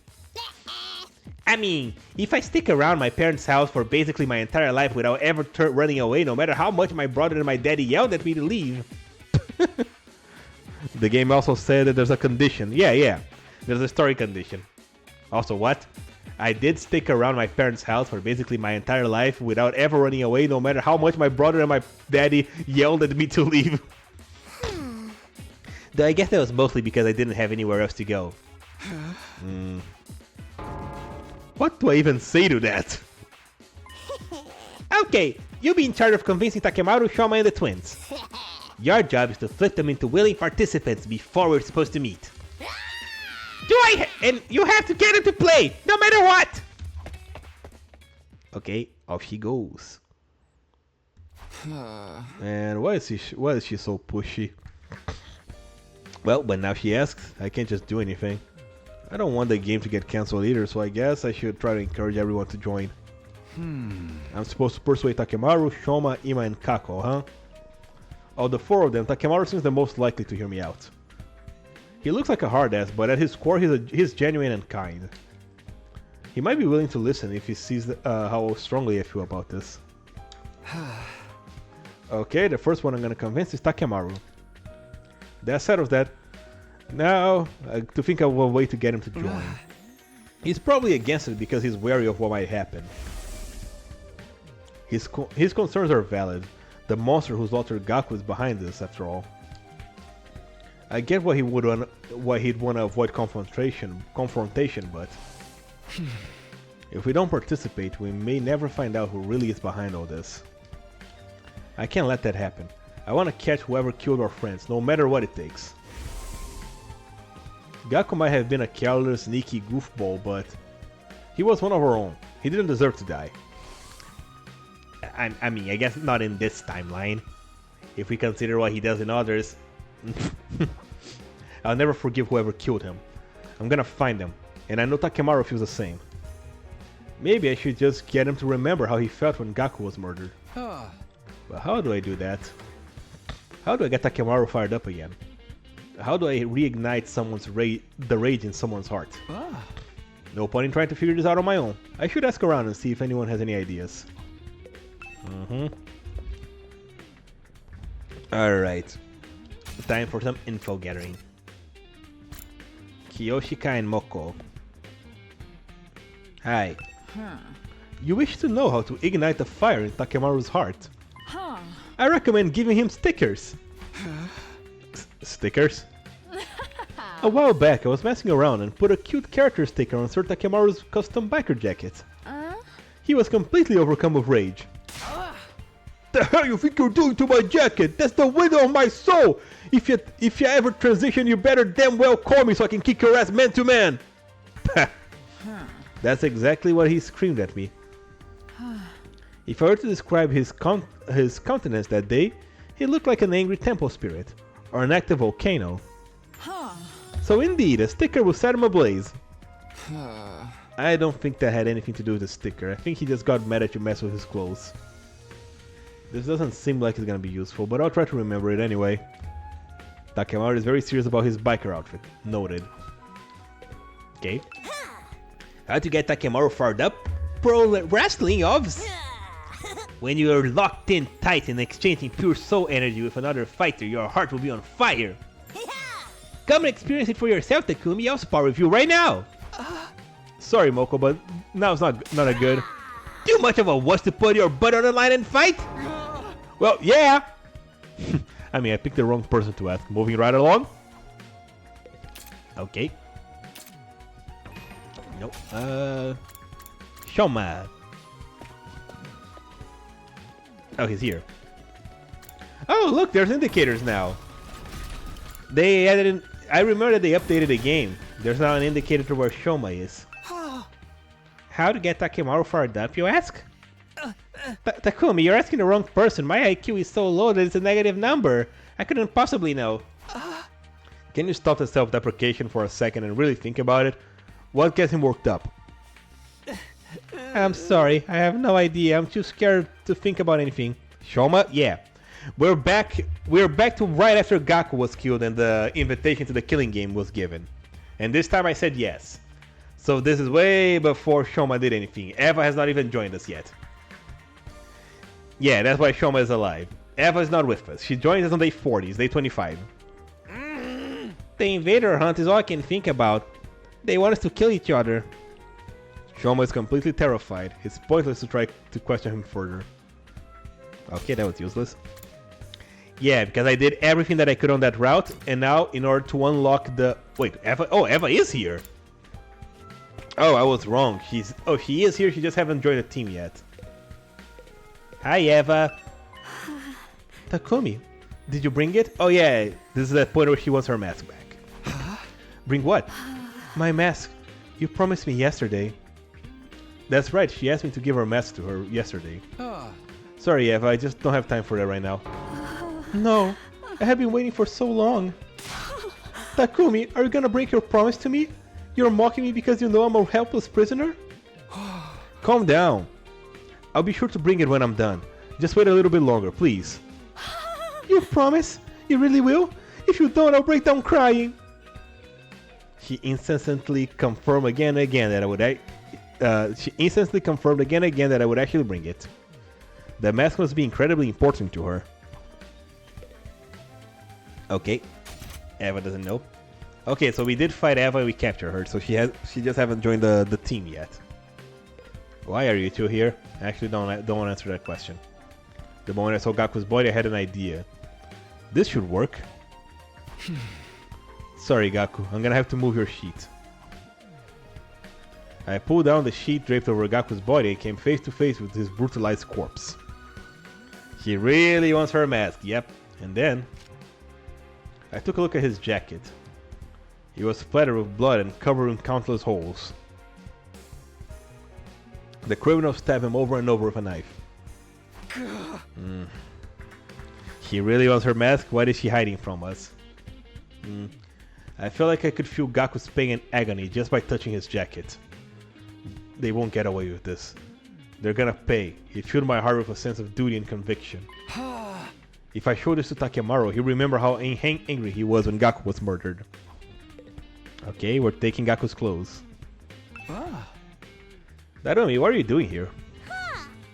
I mean, if I stick around my parents' house for basically my entire life without ever running away, no matter how much my brother and my daddy yelled at me to leave. The game also said that there's a condition. Yeah. There's a story condition. Also, what? I did stick around my parents' house for basically my entire life without ever running away, no matter how much my brother and my daddy yelled at me to leave. Though I guess that was mostly because I didn't have anywhere else to go. What do I even say to that? Okay, you'll be in charge of convincing Takemaru, Shoma, and the twins. Your job is to flip them into willing participants before we're supposed to meet. And you have to get them to play, no matter what! Okay, off she goes. And why is she so pushy? Well, but now she asks, I can't just do anything. I don't want the game to get cancelled either, so I guess I should try to encourage everyone to join. I'm supposed to persuade Takemaru, Shoma, Ima, and Kako, huh? Of the 4 of them, Takemaru seems the most likely to hear me out. He looks like a hard ass, but at his core he's genuine and kind. He might be willing to listen if he sees how strongly I feel about this. Okay, the first one I'm gonna convince is Takemaru. That settles that. Now, to think of a way to get him to join. He's probably against it because he's wary of what might happen. His concerns are valid. The monster who slaughtered Gaku is behind this, after all. I get why he'd want to avoid confrontation, but if we don't participate, we may never find out who really is behind all this. I can't let that happen. I want to catch whoever killed our friends, no matter what it takes. Gaku might have been a careless, sneaky goofball, but he was one of our own. He didn't deserve to die. I mean, I guess not in this timeline. If we consider what he does in others, I'll never forgive whoever killed him. I'm gonna find him, and I know Takemaru feels the same. Maybe I should just get him to remember how he felt when Gaku was murdered. But how do I do that? How do I get Takemaru fired up again? How do I reignite the rage in someone's heart? No point in trying to figure this out on my own. I should ask around and see if anyone has any ideas. Alright. Time for some info gathering. Kiyoshika and Moko. Hi. You wish to know how to ignite the fire in Takemaru's heart. I recommend giving him stickers. Stickers? A while back I was messing around and put a cute character sticker on Sir Takemaru's custom biker jacket. He was completely overcome with rage. The hell you think you're doing to my jacket? That's the window of my soul! If you ever transition, you better damn well call me so I can kick your ass man to man! That's exactly what he screamed at me. If I were to describe his countenance that day, he looked like an angry temple spirit, or an active volcano. So indeed, a sticker will set him ablaze. I don't think that had anything to do with the sticker. I think he just got mad at you mess with his clothes. This doesn't seem like it's gonna be useful, but I'll try to remember it anyway. Takemaru is very serious about his biker outfit. Noted. Okay. How to get Takemaru fired up? Pro wrestling, obvs. When you are locked in tight and exchanging pure soul energy with another fighter, your heart will be on fire. Come and experience it for yourself, Takumi. I'll spar with you right now. Sorry, Moko, but now's not a good. Too much of a wuss to put your butt on the line and fight? Well, yeah. I mean, I picked the wrong person to ask. Moving right along. Okay. Nope. Shoma. Oh, he's here. Oh, look, there's indicators now. They added in. I remember that they updated the game. There's now an indicator to where Shoma is. How to get Takemaru fired up, you ask? Takumi, you're asking the wrong person. My IQ is so low that it's a negative number. I couldn't possibly know. Can you stop the self-deprecation for a second and really think about it? What gets him worked up? I'm sorry, I have no idea. I'm too scared to think about anything. Shoma? Yeah. We're back to right after Gaku was killed and the invitation to the killing game was given. And this time I said yes. So this is way before Shoma did anything. Eva has not even joined us yet. Yeah, that's why Shoma is alive. Eva is not with us. She joins us on day 40, it's day 25. The invader hunt is all I can think about. They want us to kill each other. Shoma is completely terrified. It's pointless to try to question him further. Okay, that was useless. Yeah, because I did everything that I could on that route, and now in order to unlock the... Wait, Eva? Oh, Eva is here! Oh, I was wrong. She is here, she just haven't joined the team yet. Hi, Eva! Takumi, did you bring it? Oh yeah, this is that point where she wants her mask back. Bring what? My mask. You promised me yesterday. That's right, she asked me to give her mask to her yesterday. Sorry, Eva, I just don't have time for that right now. No, I have been waiting for so long. Takumi, are you gonna break your promise to me? You're mocking me because you know I'm a helpless prisoner? Calm down. I'll be sure to bring it when I'm done. Just wait a little bit longer, please. You promise? You really will? If you don't, I'll break down crying. She instantly confirmed again and again that I would actually bring it. The mask must be incredibly important to her. Okay. Eva doesn't know. Okay, so we did fight Eva and we captured her, so she just haven't joined the team yet. Why are you two here? I actually don't want to answer that question. The moment I saw Gaku's body, I had an idea. This should work. Sorry, Gaku, I'm gonna have to move your sheet. I pulled down the sheet draped over Gaku's body and came face to face with his brutalized corpse. He really wants her mask, yep. And then I took a look at his jacket. He was splattered with blood and covered in countless holes. The criminal stabbed him over and over with a knife. He really wants her mask? What is she hiding from us? I felt like I could feel Gaku's pain and agony just by touching his jacket. They won't get away with this. They're gonna pay. It filled my heart with a sense of duty and conviction. If I show this to Takemaru, he'll remember how angry he was when Gaku was murdered. Okay, we're taking Gaku's clothes. Narumi, what are you doing here?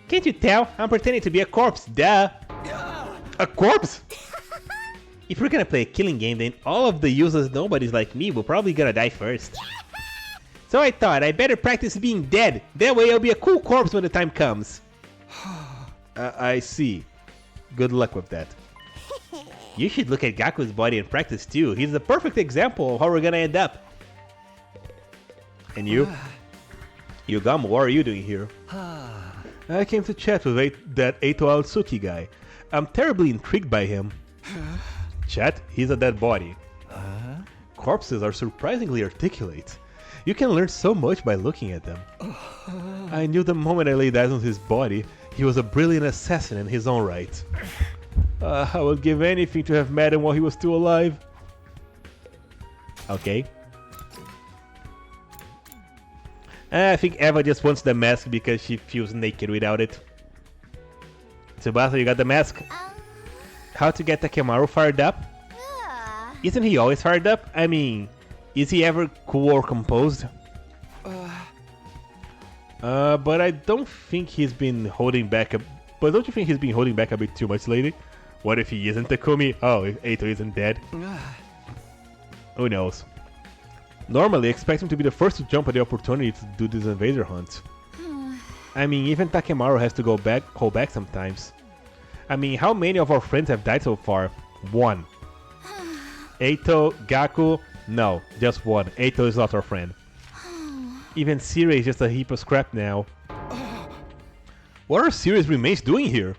Can't you tell? I'm pretending to be a corpse, duh! A corpse? If we're gonna play a killing game, then all of the useless nobodies like me will probably gonna die first. So I thought I better practice being dead. That way I'll be a cool corpse when the time comes. I see. Good luck with that. You should look at Gaku's body and practice too. He's the perfect example of how we're gonna end up. And you? Yugamo, what are you doing here? I came to chat with that Eito Aotsuki guy. I'm terribly intrigued by him. Chat? He's a dead body. Corpses are surprisingly articulate. You can learn so much by looking at them. I knew the moment I laid eyes on his body, he was a brilliant assassin in his own right. I would give anything to have met him while he was still alive. Okay. I think Eva just wants the mask because she feels naked without it. Tsubasa, you got the mask? How to get Takemaru fired up? Isn't he always fired up? I mean, is he ever cool or composed? But I don't think he's been holding back But don't you think he's been holding back a bit too much lately? What if he isn't Takumi? Oh, if Eito isn't dead? Who knows? Normally, I expect him to be the first to jump at the opportunity to do this invader hunt. I mean, even Takemaru has to hold back sometimes. I mean, how many of our friends have died so far? One. Eito, Gaku, no, just one. Eito is not our friend. Even Sirei is just a heap of scrap now. What are Sirei's remains doing here?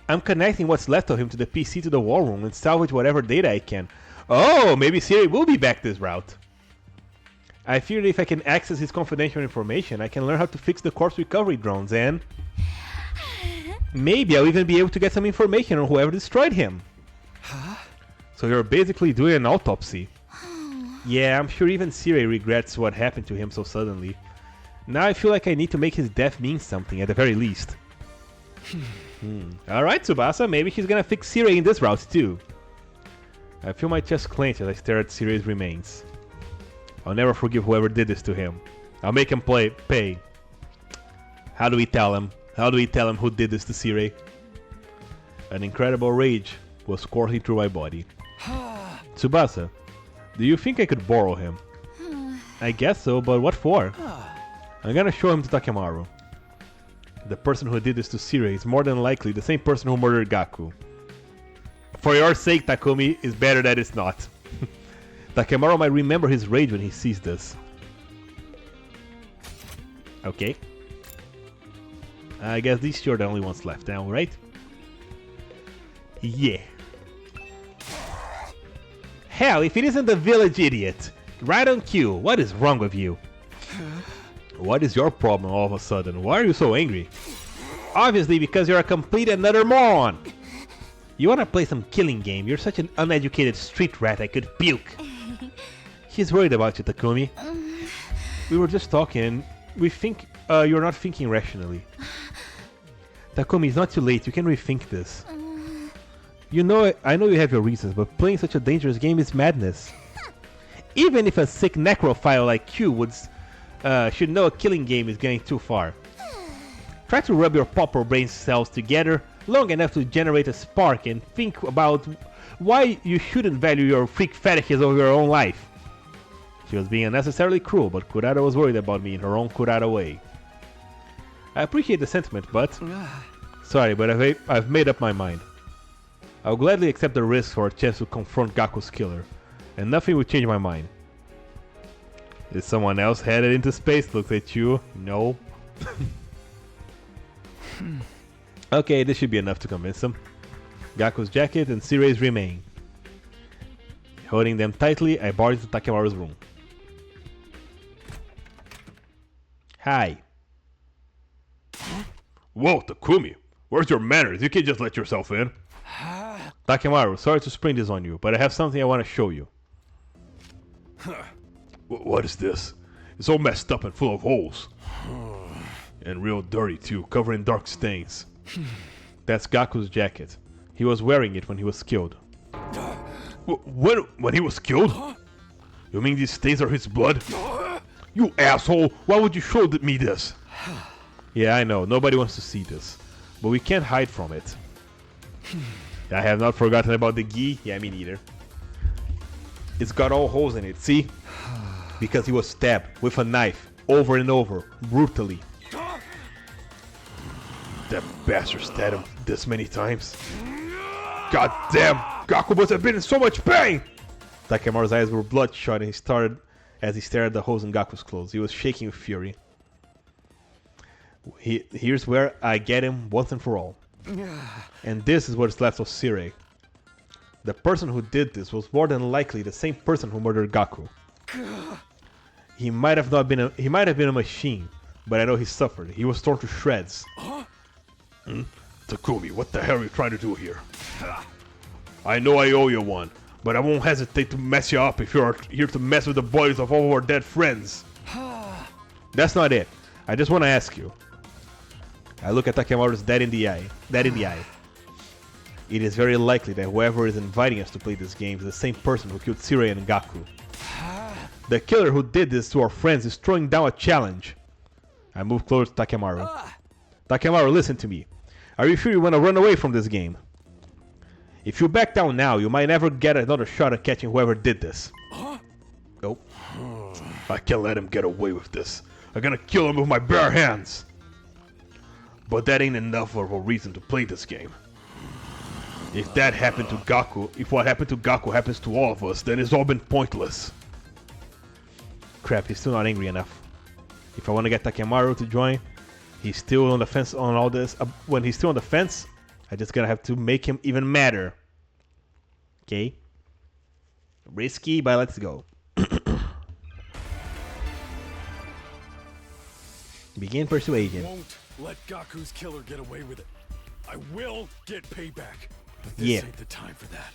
I'm connecting what's left of him to the PC to the war room and salvage whatever data I can. Oh, maybe Sirei will be back this route. I fear that if I can access his confidential information, I can learn how to fix the corpse recovery drones and... maybe I'll even be able to get some information on whoever destroyed him. So you're basically doing an autopsy. Yeah, I'm sure even Sirei regrets what happened to him so suddenly. Now I feel like I need to make his death mean something, at the very least. Alright, Tsubasa, maybe he's gonna fix Sirei in this route too. I feel my chest clench as I stare at Sirei's remains. I'll never forgive whoever did this to him. I'll make him pay. How do we tell him? How do we tell him who did this to Sirei? An incredible rage was coursing through my body. Tsubasa, do you think I could borrow him? I guess so, but what for? I'm gonna show him to Takemaru. The person who did this to Sirei is more than likely the same person who murdered Gaku. For your sake, Takumi, it's better that it's not. Takemaru might remember his rage when he sees this. Okay. I guess these two are the only ones left now, right? Yeah. Hell, if it isn't the village idiot! Right on cue, what is wrong with you? What is your problem all of a sudden? Why are you so angry? Obviously because you're a complete and utter moron! You wanna play some killing game? You're such an uneducated street rat, I could puke. He's worried about you, Takumi. We were just talking. We think you're not thinking rationally. Takumi, it's not too late. You can rethink this. You know, I know you have your reasons, but playing such a dangerous game is madness. Even if a sick necrophile like you should know a killing game is going too far. Try to rub your proper brain cells together long enough to generate a spark and think about why you shouldn't value your freak fetishes over your own life. She was being unnecessarily cruel, but Kurata was worried about me in her own Kurata way. I appreciate the sentiment, but... Sorry, but I've made up my mind. I'll gladly accept the risk for a chance to confront Gaku's killer, and nothing will change my mind. Is someone else headed into space? Looks at you. No. Okay, this should be enough to convince him. Gaku's jacket and Sirei's remain. Holding them tightly, I barged into Takemaru's room. Hi. Whoa, Takumi! Where's your manners? You can't just let yourself in. Takemaru, sorry to spring this on you, but I have something I want to show you. What is this? It's all messed up and full of holes. And real dirty too, covered in dark stains. That's Gaku's jacket. He was wearing it when he was killed. When he was killed? You mean these stains are his blood? You asshole! Why would you show me this? Yeah, I know, nobody wants to see this. But we can't hide from it. I have not forgotten about the gi. Yeah, me neither. It's got all holes in it, see? Because he was stabbed with a knife over and over, brutally. That bastard stabbed him this many times. God damn! Gaku must have been in so much pain! Takemaru's eyes were bloodshot and he stared at the holes in Gaku's clothes. He was shaking with fury. Here's where I get him once and for all. And this is what's left of Sirei. The person who did this was more than likely the same person who murdered Gaku. He might have been a machine, but I know he suffered. He was torn to shreds. Takumi, what the hell are you trying to do here? I know I owe you one, but I won't hesitate to mess you up if you're here to mess with the bodies of all our dead friends. That's not it. I just want to ask you. I look at Takemaru's dead in the eye. It is very likely that whoever is inviting us to play this game is the same person who killed Sirei and Gaku. The killer who did this to our friends is throwing down a challenge. I move closer to Takemaru. Takemaru, listen to me. Are you sure you want to run away from this game? If you back down now, you might never get another shot at catching whoever did this. Nope. I can't let him get away with this. I'm gonna kill him with my bare hands. But that ain't enough of a reason to play this game. If what happened to Gaku happens to all of us, then it's all been pointless. Crap, he's still not angry enough. If I want to get Takemaru to join, he's still on the fence on all this. When he's still on the fence, I just gotta have to make him even madder. Okay? Risky, but let's go. Begin persuasion. Won't let Gaku's killer get away with it. I will get payback. But this Yeah. ain't the time for that.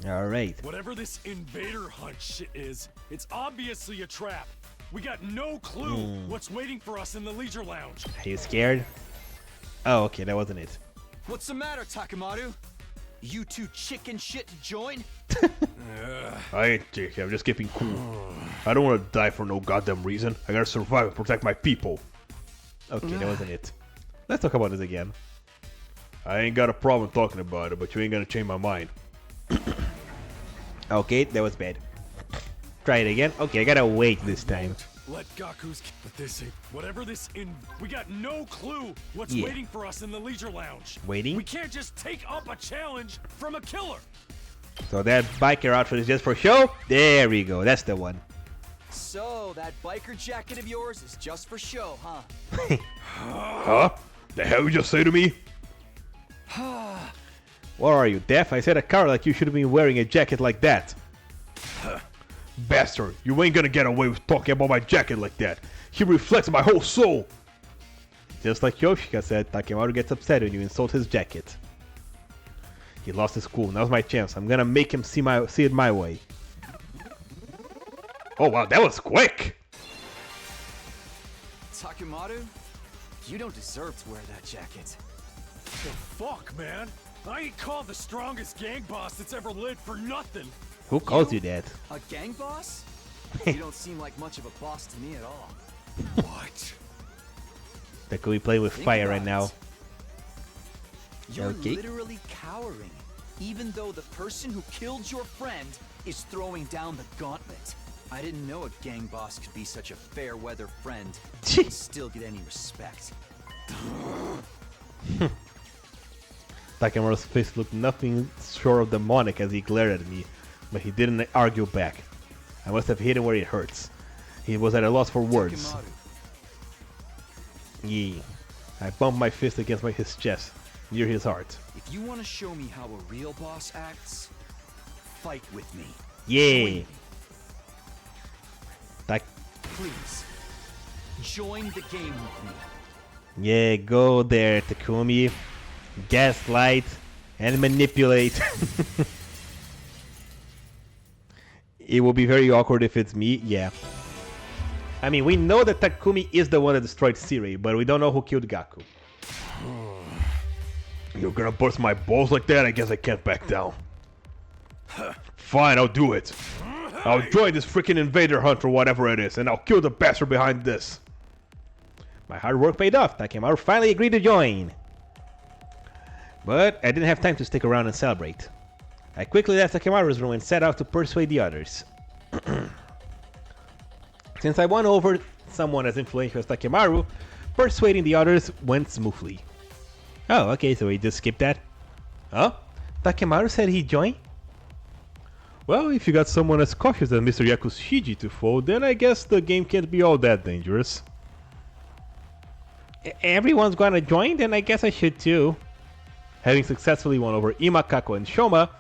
Alright. Whatever this invader hunt shit is, it's obviously a trap. We got no clue what's waiting for us in the leisure lounge. Are you scared? Oh, okay, that wasn't it. What's the matter, Takemaru? You too chicken shit to join? I ain't chicken, I'm just keeping cool. I don't want to die for no goddamn reason. I gotta survive and protect my people. Okay, that wasn't it. Let's talk about this again. I ain't got a problem talking about it, but you ain't gonna change my mind. Okay, that was bad. Try it again. Okay, I gotta wait this time. Let Gaku's but this ain't whatever this in we got no clue what's Yeah. waiting for us in the leisure lounge. Waiting? We can't just take up a challenge from a killer. So that biker outfit is just for show? There we go, that's the one. So, that biker jacket of yours is just for show, huh? Huh? The hell you just say to me? What are you, deaf? I said a coward like you should have been wearing a jacket like that. Bastard, you ain't gonna get away with talking about my jacket like that. He reflects my whole soul. Just like Yoshika said, Takemaru gets upset when you insult his jacket. He lost his cool. Now's my chance. I'm gonna make him see it my way. Oh wow, that was quick! Takemaru, you don't deserve to wear that jacket. The fuck, man? I ain't called the strongest gang boss that's ever lived for nothing. Who calls you that? A gang boss? You don't seem like much of a boss to me at all. What? That could be playing with Think fire right about now. it. You're Okay. literally cowering, even though the person who killed your friend is throwing down the gauntlet. I didn't know a gang boss could be such a fair-weather friend and still get any respect. Takemaru's face looked nothing short of demonic as he glared at me, but he didn't argue back. I must have hit him where it hurts. He was at a loss for words. Takemaru, Yeah. I bumped my fist against his chest, near his heart. if you want to show me how a real boss acts, fight with me. Yeah. Please, join the game with me. Yeah, go there, Takumi. Gaslight and manipulate. It will be very awkward if it's me, yeah. I mean, we know that Takumi is the one that destroyed Siri, but we don't know who killed Gaku. You're gonna burst my balls like that? I guess I can't back down. Fine, I'll do it. I'll join this freaking invader hunt or whatever it is, and I'll kill the bastard behind this. My hard work paid off. Takemaru finally agreed to join. But I didn't have time to stick around and celebrate. I quickly left Takemaru's room and set out to persuade the others. Since I won over someone as influential as Takemaru, persuading the others went smoothly. Oh, okay, so we just skipped that? Huh? Takemaru said he'd join? Well, if you got someone as cautious as Mr. Yakushiji to fold, then I guess the game can't be all that dangerous. Everyone's gonna join? Then I guess I should too. Having successfully won over Imakako and Shoma,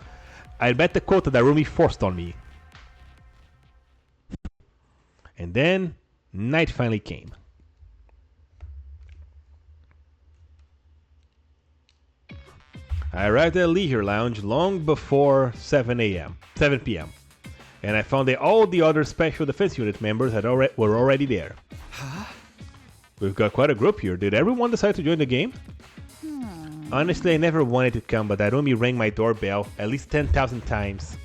I bet the quota that Rumi forced on me. And then, night finally came. I arrived at a leisure lounge long before 7 p.m. And I found that all the other Special Defense Unit members were already there. Huh? We've got quite a group here. Did everyone decide to join the game? Honestly, I never wanted to come, but Arumi rang my doorbell at least 10,000 times.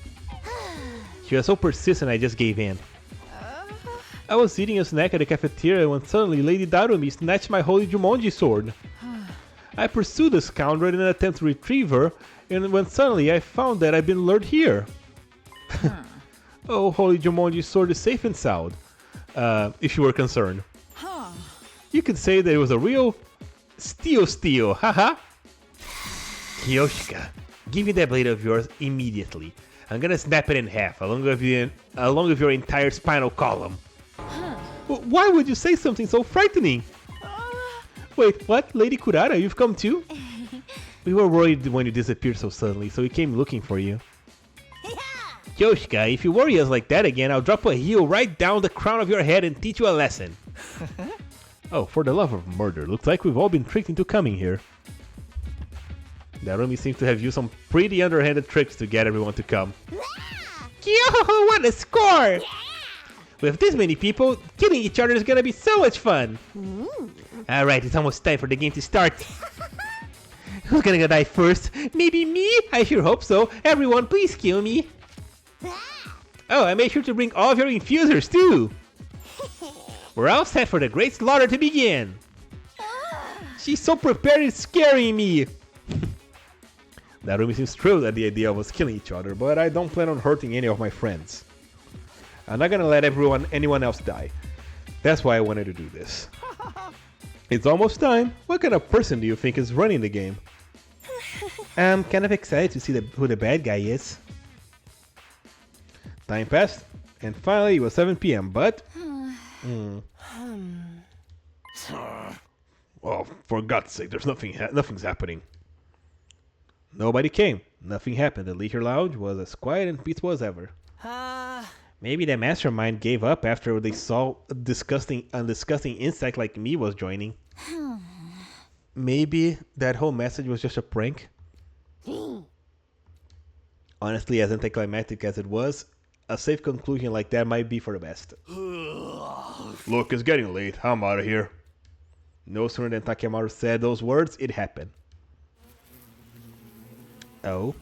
She was so persistent I just gave in. I was eating a snack at the cafeteria when suddenly Lady Darumi snatched my holy Jumonji sword. I pursued the scoundrel in an attempt to retrieve her, and when suddenly I found that I'd been lured here. Oh, holy Jumonji sword is safe and sound, if you were concerned. You could say that it was a real steal, haha. Kiyoshika, give me that blade of yours immediately. I'm gonna snap it in half, along with your entire spinal column. Why would you say something so frightening? Wait, what? Lady Kurara, you've come too? We were worried when you disappeared so suddenly, so we came looking for you. Yoshika, if you worry us like that again, I'll drop a heel right down the crown of your head and teach you a lesson. Oh, for the love of murder, looks like we've all been tricked into coming here. Darumi seems to have used some pretty underhanded tricks to get everyone to come. Yo, what a score! With this many people, killing each other is gonna be so much fun! Alright, it's almost time for the game to start. Who's gonna die first? Maybe me? I sure hope so. Everyone, please kill me. Oh, I made sure to bring all of your infusers too. We're all set for the great slaughter to begin. She's so prepared, it's scaring me. Darumi seems thrilled at the idea of us killing each other, but I don't plan on hurting any of my friends. I'm not gonna let anyone else die. That's why I wanted to do this. It's almost time. What kind of person do you think is running the game? I'm kind of excited to see who the bad guy is. Time passed, and finally it was 7 p.m., but... Oh, for God's sake, there's nothing's happening. Nobody came. Nothing happened. The leisure lounge was as quiet and peaceful as ever. Maybe the mastermind gave up after they saw a disgusting insect like me was joining. Maybe that whole message was just a prank. Honestly, as anticlimactic as it was, a safe conclusion like that might be for the best. Look, it's getting late. I'm out of here. No sooner than Takemaru said those words, it happened. Oh.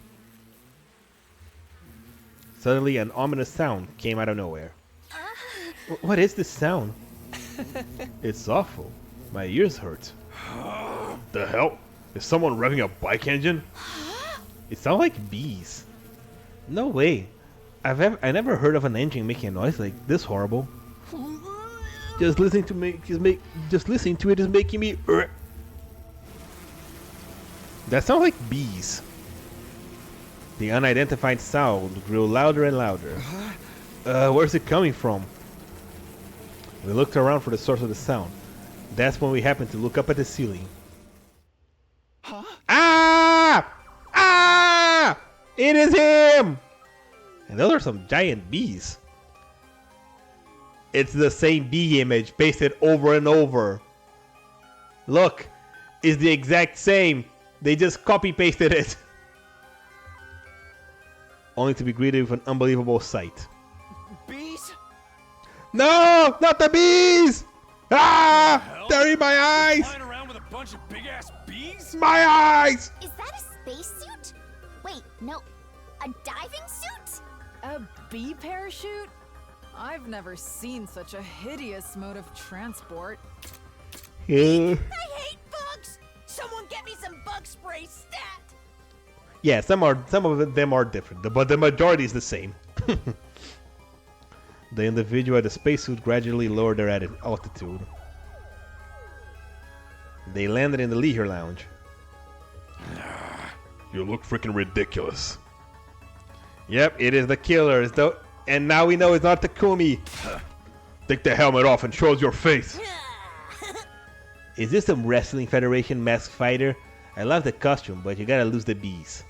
Suddenly, an ominous sound came out of nowhere. What is this sound? It's awful. My ears hurt. The hell? Is someone revving a bike engine? It sounds like bees. No way. I never heard of an engine making a noise like this horrible. Just listening to it is making me. That sounds like bees. The unidentified sound grew louder and louder. Where's it coming from? We looked around for the source of the sound. That's when we happened to look up at the ceiling. Huh? Ah! Ah! It is him! And those are some giant bees. It's the same bee image pasted over and over. Look, it's the exact same. They just copy pasted it. Only to be greeted with an unbelievable sight. Bees? No! Not the bees! Ah! They're in my eyes! Flying around with a bunch of big ass bees? My eyes! Is that a spacesuit? Wait, no. A diving suit? A bee parachute? I've never seen such a hideous mode of transport. Yeah. I hate bugs! Someone get me some bug spray stat! Yeah, some of them are different, but the majority is the same. The individual at the spacesuit gradually lowered their altitude. They landed in the leisure lounge. You look freaking ridiculous. Yep, it is the killer, and now we know it's not Takumi. Take the helmet off and show us your face. Is this some Wrestling Federation masked fighter? I love the costume, but you gotta lose the bees.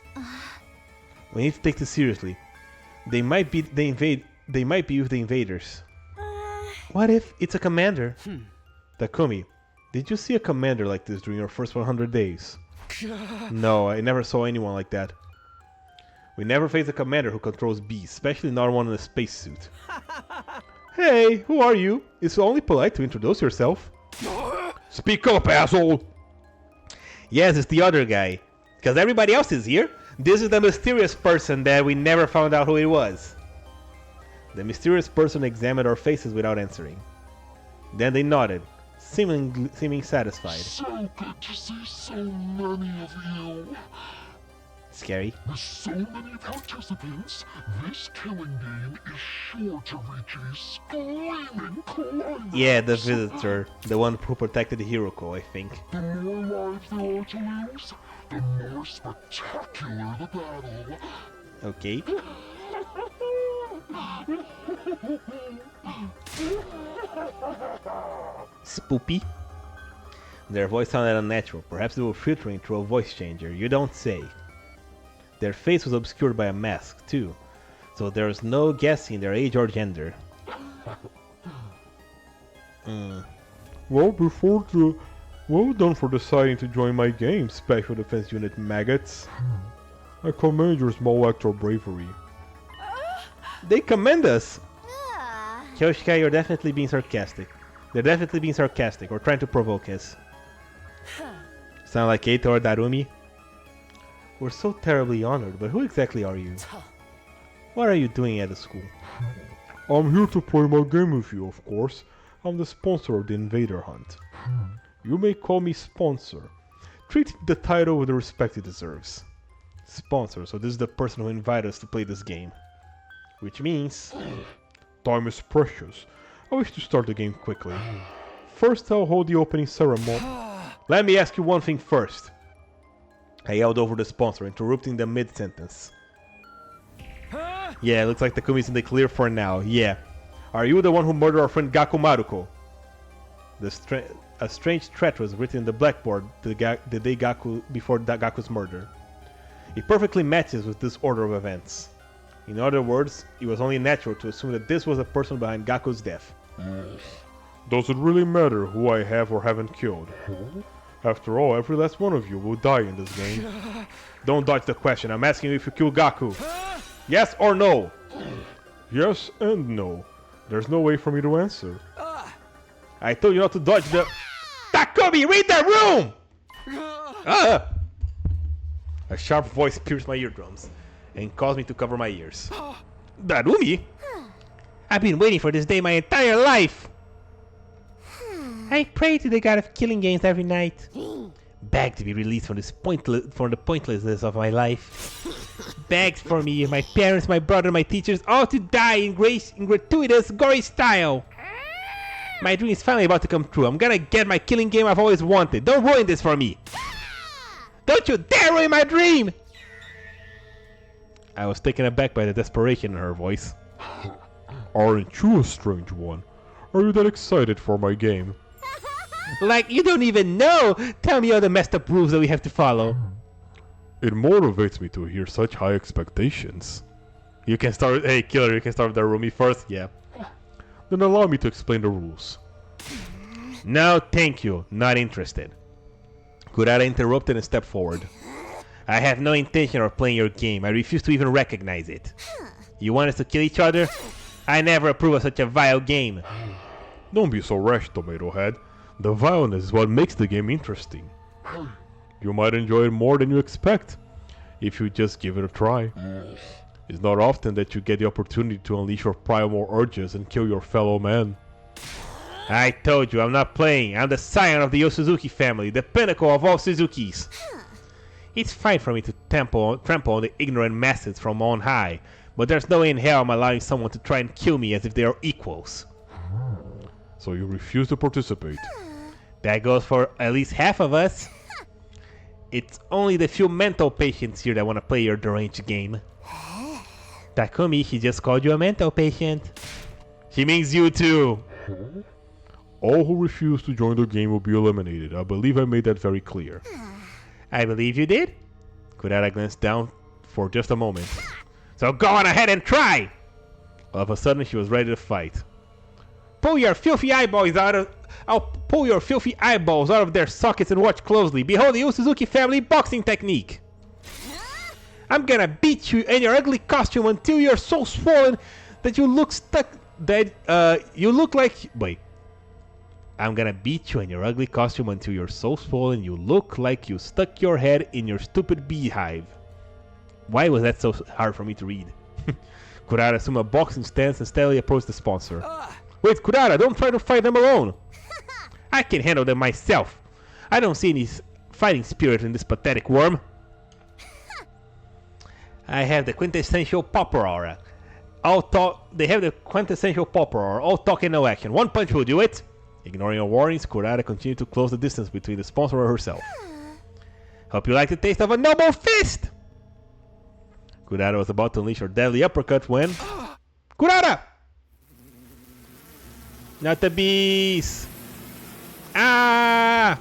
We need to take this seriously. They might be with the invaders. What if it's a commander? Takumi, did you see a commander like this during your first 100 days? No, I never saw anyone like that. We never face a commander who controls bees, especially not one in a spacesuit. Hey, who are you? It's only polite to introduce yourself. Speak up, asshole! Yes, it's the other guy. Because everybody else is here. This is the mysterious person that we never found out who he was. The mysterious person examined our faces without answering. Then they nodded, seeming satisfied. So good to see so many of you. Scary. With so many participants, this killing game is sure to reach a screaming climax. Yeah, the visitor. The one who protected Hiroko, I think. The more lives there are to lose, the more spectacular the battle. Okay. Spoopy. Their voice sounded unnatural. Perhaps they were filtering through a voice changer. You don't say. Their face was obscured by a mask, too. So there was no guessing their age or gender. Well done for deciding to join my game, Special Defense Unit maggots. I commend your small act of bravery. They commend us! Kyoshika, you're definitely being sarcastic. They're definitely being sarcastic or trying to provoke us. Sound like Eito or Darumi? We're so terribly honored, but who exactly are you? What are you doing at the school? I'm here to play my game with you, of course. I'm the sponsor of the Invader Hunt. You may call me Sponsor. Treat the title with the respect it deserves. Sponsor, so this is the person who invited us to play this game. Which means... Time is precious. I wish to start the game quickly. First, I'll hold the opening ceremony. Let me ask you one thing first. I yelled over the sponsor, interrupting the mid-sentence. Yeah, looks like Takumi's in the clear for now. Yeah. Are you the one who murdered our friend Gaku Maruko? A strange threat was written in the blackboard the day before Gaku's murder. It perfectly matches with this order of events. In other words, it was only natural to assume that this was the person behind Gaku's death. Does it really matter who I have or haven't killed? After all, every last one of you will die in this game. Don't dodge the question. I'm asking you if you killed Gaku. Yes or no? Yes and no. There's no way for me to answer. I told you not to dodge the... Takumi, read the room! A sharp voice pierced my eardrums and caused me to cover my ears. Darumi? I've been waiting for this day my entire life! I pray to the god of killing games every night. Beg to be released from the pointlessness of my life. Begged for me, my parents, my brother, my teachers, all to die in gratuitous, gory style. My dream is finally about to come true. I'm gonna get my killing game I've always wanted. Don't ruin this for me. Don't you dare ruin my dream! I was taken aback by the desperation in her voice. Aren't you a strange one? Are you that excited for my game? Like you don't even know! Tell me all the messed up rules that we have to follow. It motivates me to hear such high expectations. You can start... Hey, Killer, you can start with Darumi first? Yeah. Then allow me to explain the rules. No, thank you. Not interested. Kurata interrupted and stepped forward. I have no intention of playing your game. I refuse to even recognize it. You want us to kill each other? I never approve of such a vile game. Don't be so rash, Tomato Head. The vileness is what makes the game interesting. You might enjoy it more than you expect, if you just give it a try. It's not often that you get the opportunity to unleash your primal urges and kill your fellow man. I told you, I'm not playing. I'm the scion of the Yosuzuki family, the pinnacle of all Suzukis. It's fine for me to trample on the ignorant masses from on high, but there's no way in hell I'm allowing someone to try and kill me as if they are equals. So you refuse to participate? That goes for at least half of us. It's only the few mental patients here that want to play your deranged game. Takumi, he just called you a mental patient. He means you too. All who refuse to join the game will be eliminated. I believe I made that very clear. I believe you did. Kurata glanced down for just a moment. So go on ahead and try! All of a sudden, she was ready to fight. Pull your filthy eyeballs out of... I'll pull your filthy eyeballs out of their sockets and watch closely. Behold the Yosuzuki family boxing technique. I'm gonna beat you in your ugly costume until you're so swollen that you look stuck... you look like... Wait. I'm gonna beat you in your ugly costume until you're so swollen you look like you stuck your head in your stupid beehive. Why was that so hard for me to read? Kurata assumed a boxing stance and steadily approached the sponsor. Wait, Kurata, don't try to fight them alone. I can handle them myself. I don't see any fighting spirit in this pathetic worm. I have the quintessential popper aura. They have the quintessential popper aura. All talk and no action. One punch will do it. Ignoring her warnings, Kurata continued to close the distance between the sponsor and herself. Hope you like the taste of a noble fist! Kurata was about to unleash her deadly uppercut when... Kurata! Not the bees! Ah!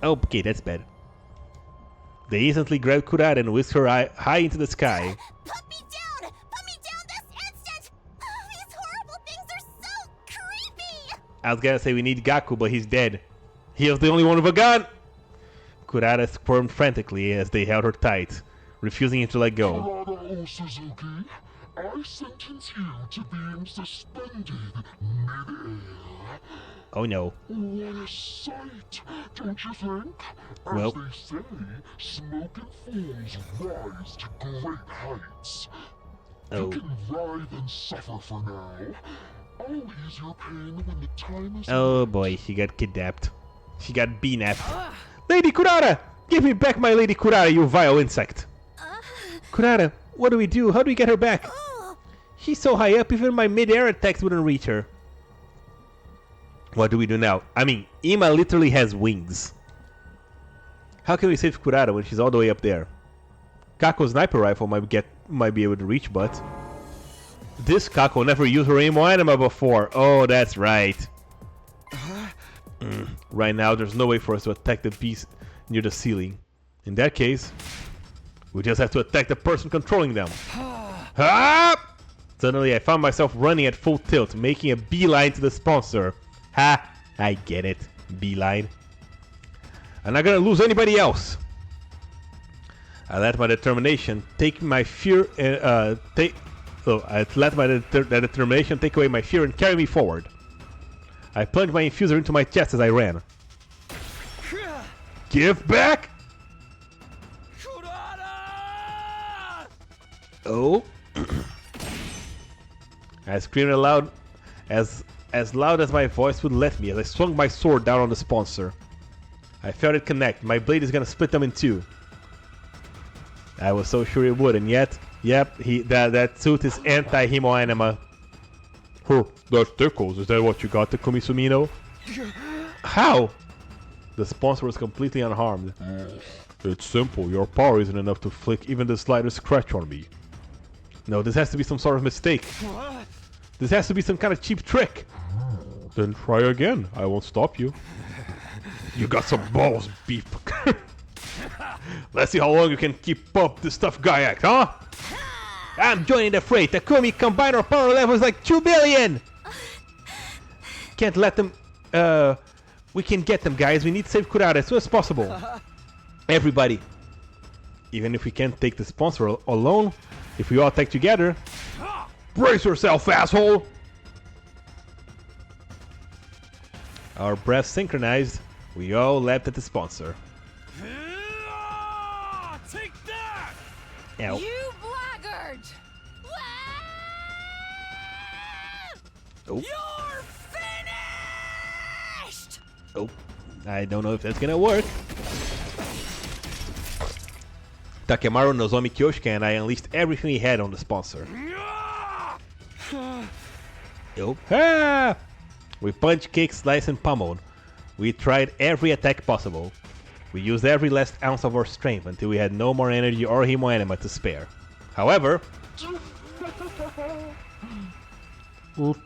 Okay, that's bad. They instantly grabbed Kurata and whisked her high into the sky. Put me down! Put me down this instant! Oh, these horrible things are so creepy! I was gonna say we need Gaku, but he's dead. He was the only one with a gun! Kurata squirmed frantically as they held her tight, refusing to let go. Kurata Suzuki, I sentence you to being suspended mid-air. Oh no. What a sight, don't you think? As Well. they say, smoking fools rise to great heights. Oh. You can writhe and suffer for now. I'll ease your pain when the time is Oh right. boy, she got kidnapped. She got beanapped. Lady Kurata! Give me back my Lady Kurata, you vile insect! Kurata, what do we do? How do we get her back? She's so high up, even my mid-air attacks wouldn't reach her. What do we do now? I mean, Ima literally has wings. How can we save Kurata when she's all the way up there? Kako's sniper rifle might be able to reach, but... This Kako never used her aim anima before. Oh, that's right. Right now, there's no way for us to attack the beast near the ceiling. In that case, we just have to attack the person controlling them. Ah! Suddenly, I found myself running at full tilt, making a beeline to the sponsor. Ha! I get it. Beeline. I'm not gonna lose anybody else. I let my determination take my fear and I let my determination take away my fear and carry me forward. I plunged my infuser into my chest as I ran. Give back! Oh! I screamed aloud, as loud as my voice would let me, as I swung my sword down on the sponsor. I felt it connect. My blade is gonna split them in two. I was so sure it would, and yet, yep, that suit is anti-Hemo-anima. Huh, that tickles. Is that what you got, Takumi Sumino? How? The sponsor was completely unharmed. It's simple. Your power isn't enough to flick even the slightest scratch on me. No, this has to be some sort of mistake. This has to be some kind of cheap trick. Then try again. I won't stop you. You got some balls, beep. Let's see how long you can keep up this tough guy act, huh? I'm joining the fray. Takumi, combine our power levels like 2 billion! Can't let them... we can get them, guys. We need to save Kurata as soon as possible. Everybody. Even if we can't take the sponsor alone, if we all attack together... Brace yourself, asshole! Our breaths synchronized. We all leapt at the sponsor. Take that! Ow. You blackguard! Oh. You're finished! Oh. I don't know if that's gonna work. Takemaru, Nozomi, Kyoshika and I unleashed everything we had on the sponsor. Oh. Ah! We punched, kicked, sliced and pummeled. We tried every attack possible. We used every last ounce of our strength until we had no more energy or Hemo-anima to spare. However...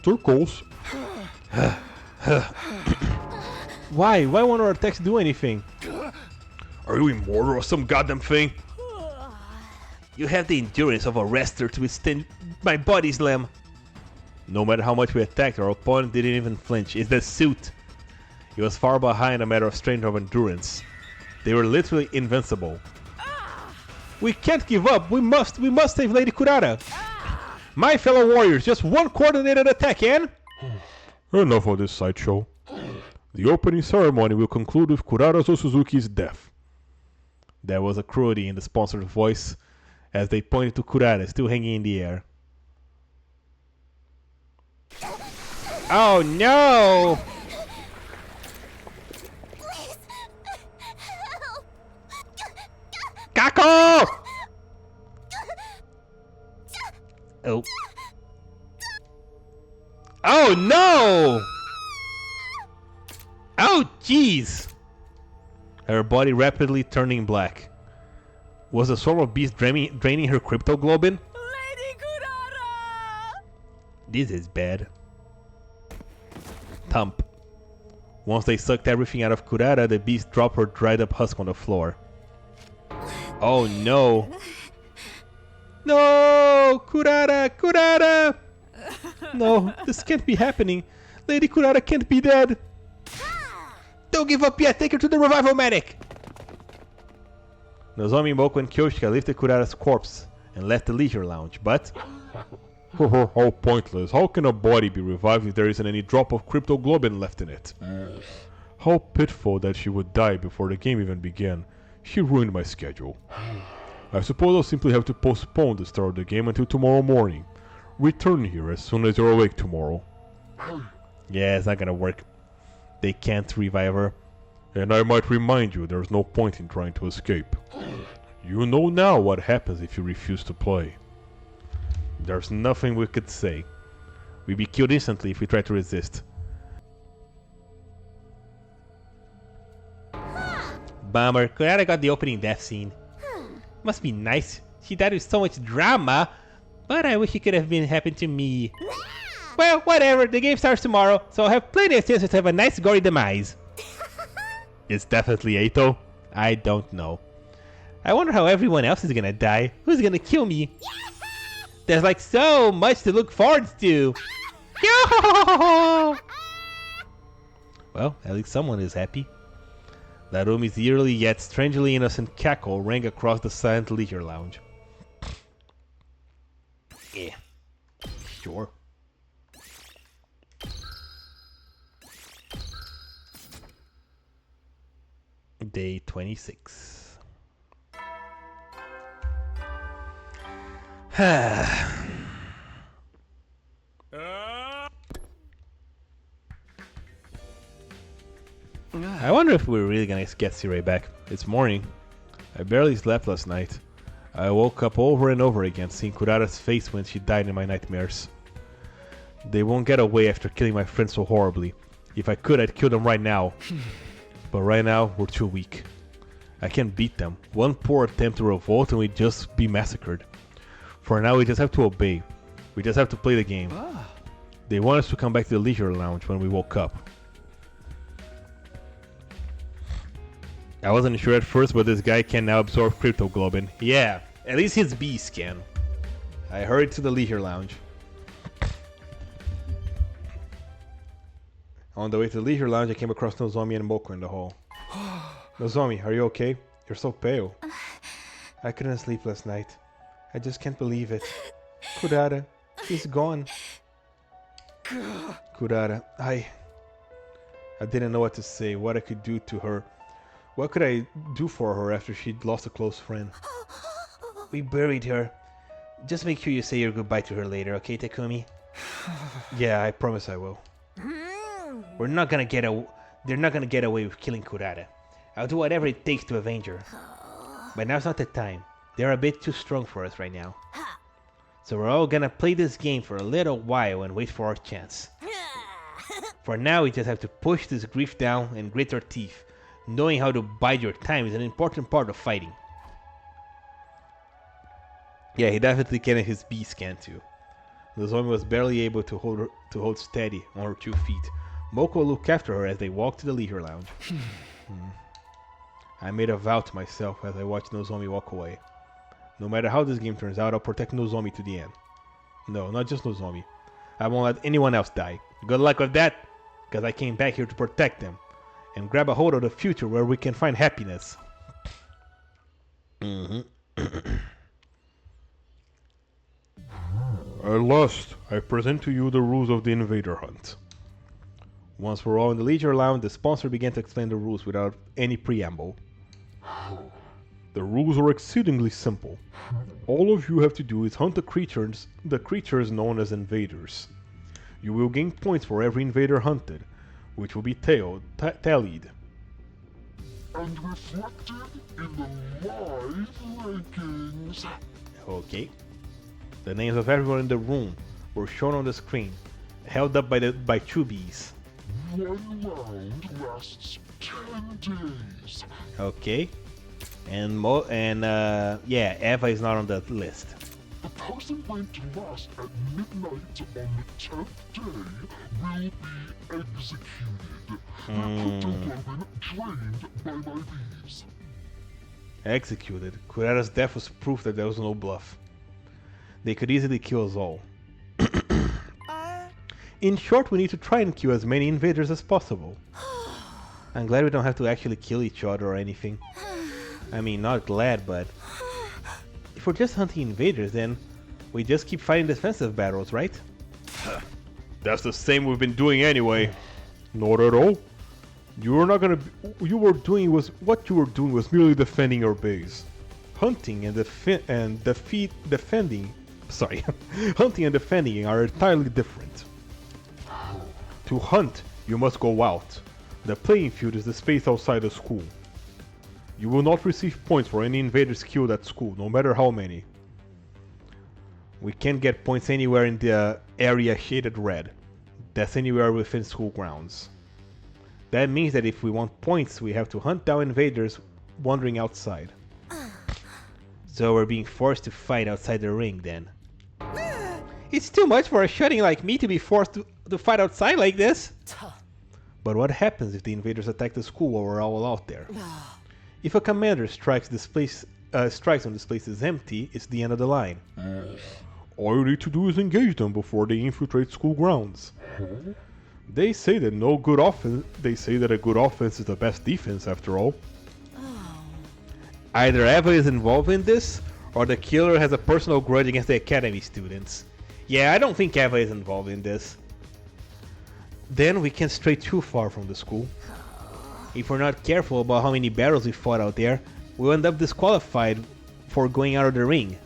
Turtles. Why? Why won't our attacks do anything? Are you immortal or some goddamn thing? You have the endurance of a wrestler to withstand my body slam. No matter how much we attacked, our opponent didn't even flinch. It's the suit. He was far behind a matter of strength or endurance. They were literally invincible. We can't give up. We must save Lady Kurata. My fellow warriors, just one coordinated attack, and... Enough of this sideshow. The opening ceremony will conclude with Kurata Osuzuki's death. There was a cruelty in the sponsor's voice as they pointed to Kurata, still hanging in the air. Oh no! Kako! Oh. Oh no! Oh jeez! Her body rapidly turning black. Was the swarm of beasts draining her cryptoglobin? Lady Kurata! This is bad. Thump. Once they sucked everything out of Kurata, the beast dropped her dried up husk on the floor. Oh no! No! Kurata! Kurata! No, this can't be happening. Lady Kurata can't be dead. Don't give up yet. Take her to the revival medic. Nozomi, Moko, and Kyoshika lifted Kurata's corpse and left the leisure lounge, but... How pointless. How can a body be revived if there isn't any drop of cryptoglobin left in it? How pitiful that she would die before the game even began. She ruined my schedule. I suppose I'll simply have to postpone the start of the game until tomorrow morning. Return here as soon as you're awake tomorrow. Yeah, it's not gonna work. They can't revive her. And I might remind you, there's no point in trying to escape. You know now what happens if you refuse to play. There's nothing we could say. We'd be killed instantly if we try to resist. Bummer, Kurata got the opening death scene. Must be nice. She died with so much drama. But I wish it could have been happened to me. Well, whatever. The game starts tomorrow, so I'll have plenty of chances to have a nice gory demise. It's definitely Eito. I don't know. I wonder how everyone else is gonna die. Who's gonna kill me? There's like so much to look forward to. Well, at least someone is happy. Narumi's eerily yet strangely innocent cackle rang across the silent leisure lounge. Yeah. Sure. Day 26. I wonder if we're really gonna get Sirei back. It's morning. I barely slept last night. I woke up over and over again seeing Kurata's face when she died in my nightmares. They won't get away after killing my friend so horribly. If I could, I'd kill them right now. But right now, we're too weak. I can't beat them. One poor attempt to revolt and we'd just be massacred. For now, we just have to obey. We just have to play the game. They want us to come back to the leisure lounge when we woke up. I wasn't sure at first, but this guy can now absorb cryptoglobin. Yeah, at least his beast can. I hurried to the leisure lounge. On the way to the leisure lounge, I came across Nozomi and Moko in the hall. Nozomi, are you okay? You're so pale. I couldn't sleep last night. I just can't believe it. Kurata, he's gone. Kurata, I didn't know what to say, what I could do to her. What could I do for her after she'd lost a close friend? We buried her. Just make sure you say your goodbye to her later, okay, Takumi? Yeah, I promise I will. They're not gonna get away with killing Kurata. I'll do whatever it takes to avenge her. But now's not the time. They're a bit too strong for us right now. So we're all gonna play this game for a little while and wait for our chance. For now, we just have to push this grief down and grit our teeth. Knowing how to bide your time is an important part of fighting. Yeah, he definitely can his beast can too. Nozomi was barely able to hold steady on her 2 feet. Moko looked after her as they walked to the leisure lounge. I made a vow to myself as I watched Nozomi walk away. No matter how this game turns out, I'll protect Nozomi to the end. No, not just Nozomi. I won't let anyone else die. Good luck with that, because I came back here to protect them. And grab a hold of the future where we can find happiness. At last, I present to you the rules of the invader hunt. Once we're all in the leisure lounge, the sponsor began to explain the rules without any preamble. The rules are exceedingly simple. All of you have to do is hunt the creatures known as invaders. You will gain points for every invader hunted, which will be tallied. And reflected in the live rankings. Okay. The names of everyone in the room were shown on the screen, held up by 2 bees. One round lasts 10 days. Okay. And yeah, Eva is not on the list. The person named last at midnight on the 10th day will be executed. Cryptoglobin drained by my bees. Executed. Kurata's death was proof that there was no bluff. They could easily kill us all. In short, we need to try and kill as many invaders as possible. I'm glad we don't have to actually kill each other or anything. I mean, not glad, but... If we're just hunting invaders, then we just keep fighting defensive battles, right? That's the same we've been doing anyway. Not at all. What you were doing was merely defending your base. Hunting and defending are entirely different. To hunt, you must go out. The playing field is the space outside the school. You will not receive points for any invaders killed at school, no matter how many. We can't get points anywhere in the area shaded red. That's anywhere within school grounds. That means that if we want points, we have to hunt down invaders wandering outside. So we're being forced to fight outside the ring then. It's too much for a shutting like me to be forced to fight outside like this. But what happens if the invaders attack the school while we're all out there? If a commander strikes when this place is empty, it's the end of the line. All you need to do is engage them before they infiltrate school grounds. They say that no good offense. They say that a good offense is the best defense, after all. Either Eva is involved in this, or the killer has a personal grudge against the academy students. Yeah, I don't think Eva is involved in this. Then we can't stray too far from the school. If we're not careful about how many battles we fought out there, we'll end up disqualified for going out of the ring.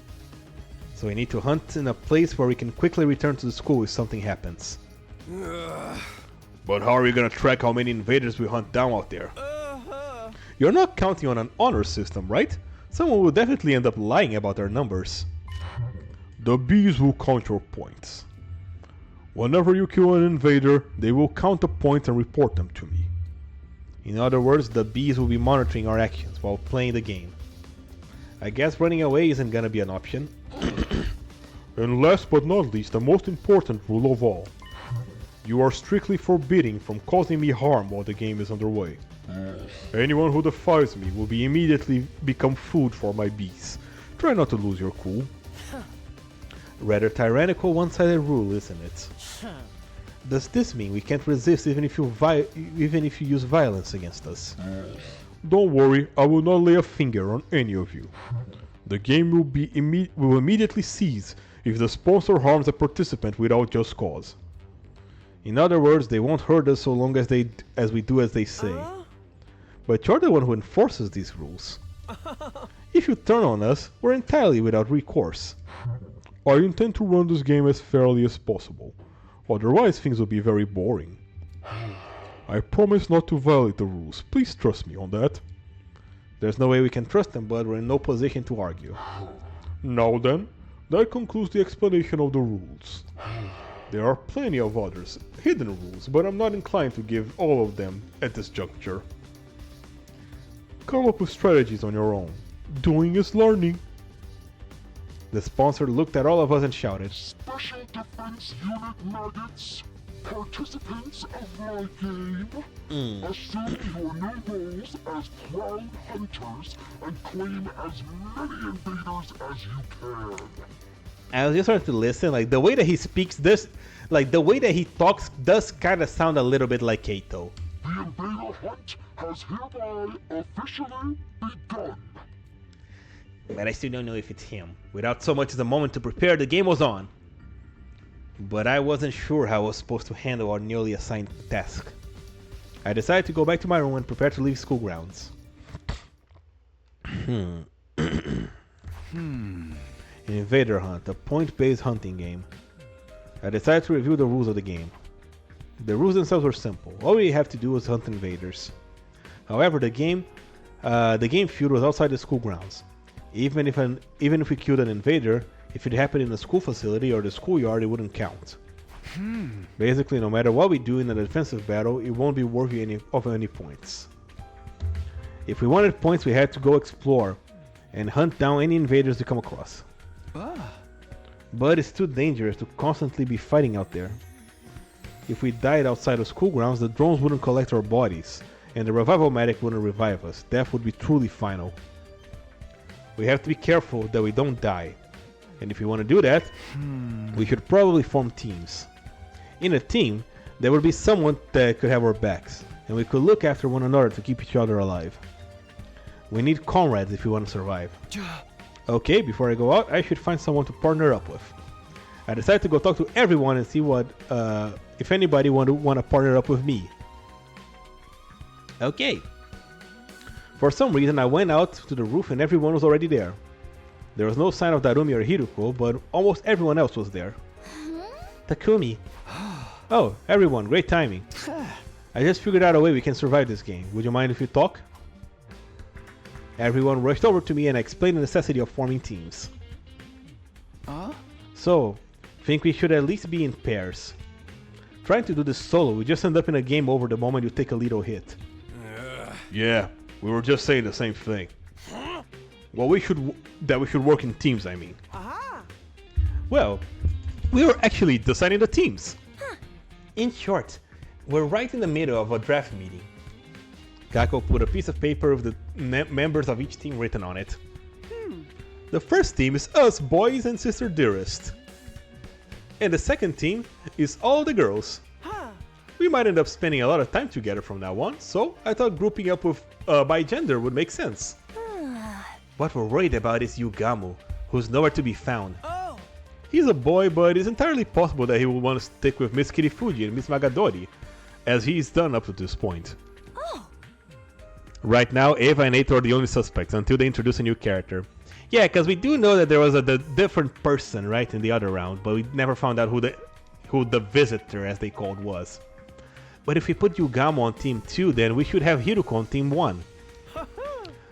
So we need to hunt in a place where we can quickly return to the school if something happens. But how are we gonna track how many invaders we hunt down out there? You're not counting on an honor system, right? Someone will definitely end up lying about their numbers. The bees will count your points. Whenever you kill an invader, they will count the points and report them to me. In other words, the bees will be monitoring our actions while playing the game. I guess running away isn't gonna be an option. And last but not least, the most important rule of all. You are strictly forbidden from causing me harm while the game is underway. Anyone who defies me will be immediately become food for my bees. Try not to lose your cool. Rather tyrannical one-sided rule, isn't it? Does this mean we can't resist even if you use violence against us? Don't worry, I will not lay a finger on any of you. The game will immediately cease if the sponsor harms a participant without just cause. In other words, they won't hurt us so long as we do as they say. But you're the one who enforces these rules. If you turn on us, we're entirely without recourse. I intend to run this game as fairly as possible. Otherwise, things will be very boring. I promise not to violate the rules. Please trust me on that. There's no way we can trust them, but we're in no position to argue. Now then, that concludes the explanation of the rules. There are plenty of others, hidden rules, but I'm not inclined to give all of them at this juncture. Come up with strategies on your own. Doing is learning. The sponsor looked at all of us and shouted, Special Defense Unit maggots, participants of my game, assume your new roles as proud hunters and claim as many invaders as you can. I was just starting to listen, like the way that he speaks this, like the way that he talks does kind of sound a little bit like Kaito. The invader hunt has hereby officially begun. But I still don't know if it's him. Without so much as a moment to prepare, the game was on. But I wasn't sure how I was supposed to handle our newly assigned task. I decided to go back to my room and prepare to leave school grounds. Invader Hunt, a point-based hunting game. I decided to review the rules of the game. The rules themselves were simple. All we have to do is hunt invaders. However, the game field was outside the school grounds. Even if we killed an invader, if it happened in a school facility or the schoolyard, it wouldn't count. Basically, no matter what we do in a defensive battle, it won't be worthy of any points. If we wanted points, we had to go explore and hunt down any invaders we come across. But it's too dangerous to constantly be fighting out there. If we died outside of school grounds, the drones wouldn't collect our bodies, and the revival medic wouldn't revive us. Death would be truly final. We have to be careful that we don't die. And if we want to do that, we should probably form teams. In a team, there would be someone that could have our backs, and we could look after one another to keep each other alive. We need comrades if we want to survive. Okay, before I go out, I should find someone to partner up with. I decided to go talk to everyone and see what, if anybody want to partner up with me. Okay. For some reason, I went out to the roof and everyone was already there. There was no sign of Darumi or Hiruko, but almost everyone else was there. Takumi. Oh, everyone, great timing. I just figured out a way we can survive this game. Would you mind if you talk? Everyone rushed over to me and I explained the necessity of forming teams. So, think we should at least be in pairs. Trying to do this solo, we just end up in a game over the moment you take a little hit. Yeah, we were just saying the same thing. Well, we should work in teams, I mean. Well, we were actually deciding the teams. In short, we're right in the middle of a draft meeting. Kako put a piece of paper with the members of each team written on it. The first team is us, boys and Sister Dearest. And the second team is all the girls. We We might end up spending a lot of time together from now on, so I thought grouping up with by gender would make sense. What we're worried about is Yugamu, who's nowhere to be found. Oh! He's a boy, but it's entirely possible that he will want to stick with Miss Kirifuji and Miss Magadori, as he's done up to this point. Oh. Right now, Eva and Eito are the only suspects until they introduce a new character. Yeah, because we do know that there was a different person, right, in the other round, but we never found out who the visitor, as they called, was. But if we put Yugamu on Team 2, then we should have Hiruko on Team 1.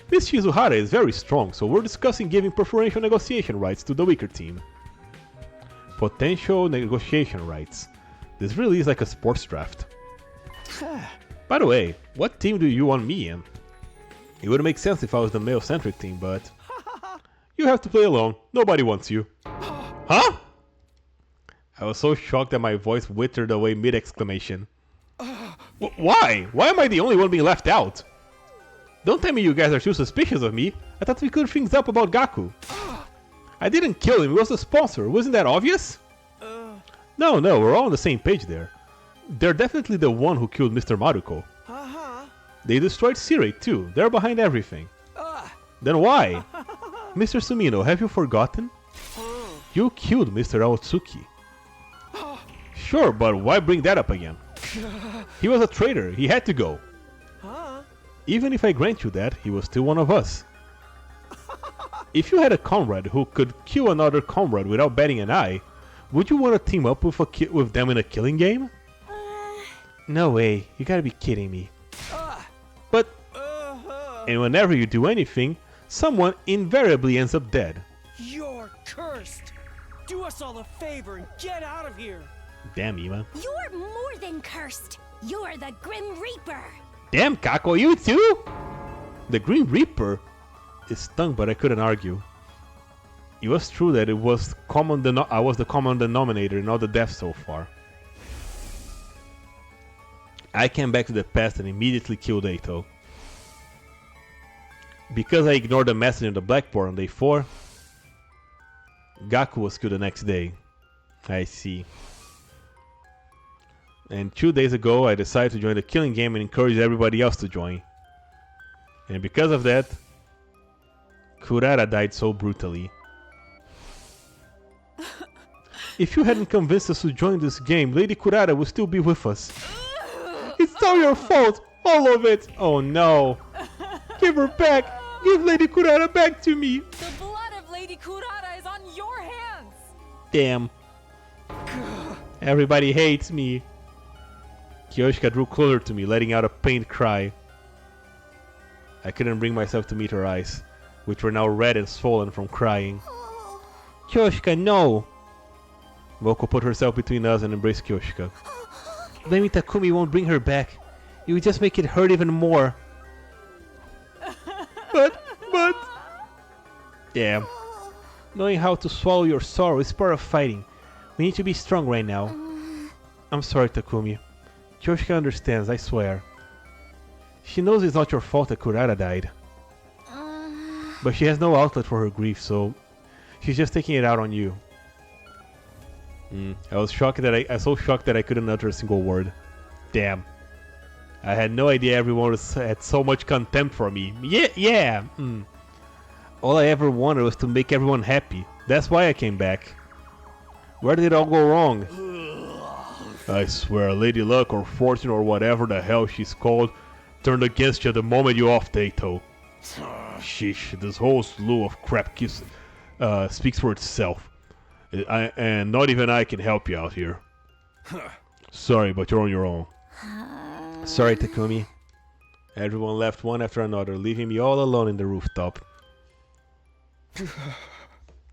Miss Shizuhara is very strong, so we're discussing giving preferential negotiation rights to the weaker team. Potential negotiation rights. This really is like a sports draft. By the way, what team do you want me in? It would make sense if I was the male-centric team, but... You have to play alone. Nobody wants you. Huh? I was so shocked that my voice withered away mid-exclamation. Why? Why am I the only one being left out? Don't tell me you guys are too suspicious of me. I thought we cleared things up about Gaku. I didn't kill him, he was the sponsor. Wasn't that obvious? No, we're all on the same page there. They're definitely the one who killed Mr. Maruko. They destroyed Sirei too. They're behind everything. Then why? Mr. Sumino, have you forgotten? You killed Mr. Aotsuki. Sure, but why bring that up again? He was a traitor. He had to go. Even if I grant you that, he was still one of us. If you had a comrade who could kill another comrade without batting an eye, would you want to team up with them in a killing game? No way. You gotta be kidding me. But... And whenever you do anything, someone invariably ends up dead. You're cursed! Do us all a favor and get out of here! Damn, Ima. You're more than cursed. You're the Grim Reaper. Damn, Kako, you too? The Green Reaper? It stung, but I couldn't argue. It was true that I was the common denominator in all the deaths so far. I came back to the past and immediately killed Eito. Because I ignored the message in the blackboard on day 4, Gaku was killed the next day. I see. And 2 days ago I decided to join the killing game and encourage everybody else to join. And because of that, Kurara died so brutally. If you hadn't convinced us to join this game, Lady Kurara would still be with us. It's all your fault! All of it! Oh no! Give her back! Give Lady Kurara back to me! The blood of Lady Kurara is on your hands! Damn. Everybody hates me. Kyoshika drew closer to me, letting out a pained cry. I couldn't bring myself to meet her eyes, which were now red and swollen from crying. Kyoshika, no! Moko put herself between us and embraced Kyoshika. Blaming Takumi won't bring her back. You would just make it hurt even more. But... Damn. Knowing how to swallow your sorrow is part of fighting. We need to be strong right now. I'm sorry, Takumi. Kyoshika understands, I swear. She knows it's not your fault that Kurara died. But she has no outlet for her grief, so she's just taking it out on you. I was shocked that I was so shocked that I couldn't utter a single word. Damn. I had no idea everyone had so much contempt for me. Yeah. All I ever wanted was to make everyone happy. That's why I came back. Where did it all go wrong? I swear, Lady Luck or Fortune or whatever the hell she's called turned against you the moment you offed Eito. Sheesh, this whole slew of crap speaks for itself. And not even I can help you out here. Sorry, but you're on your own. Sorry, Takumi. Everyone left one after another, leaving me all alone in the rooftop.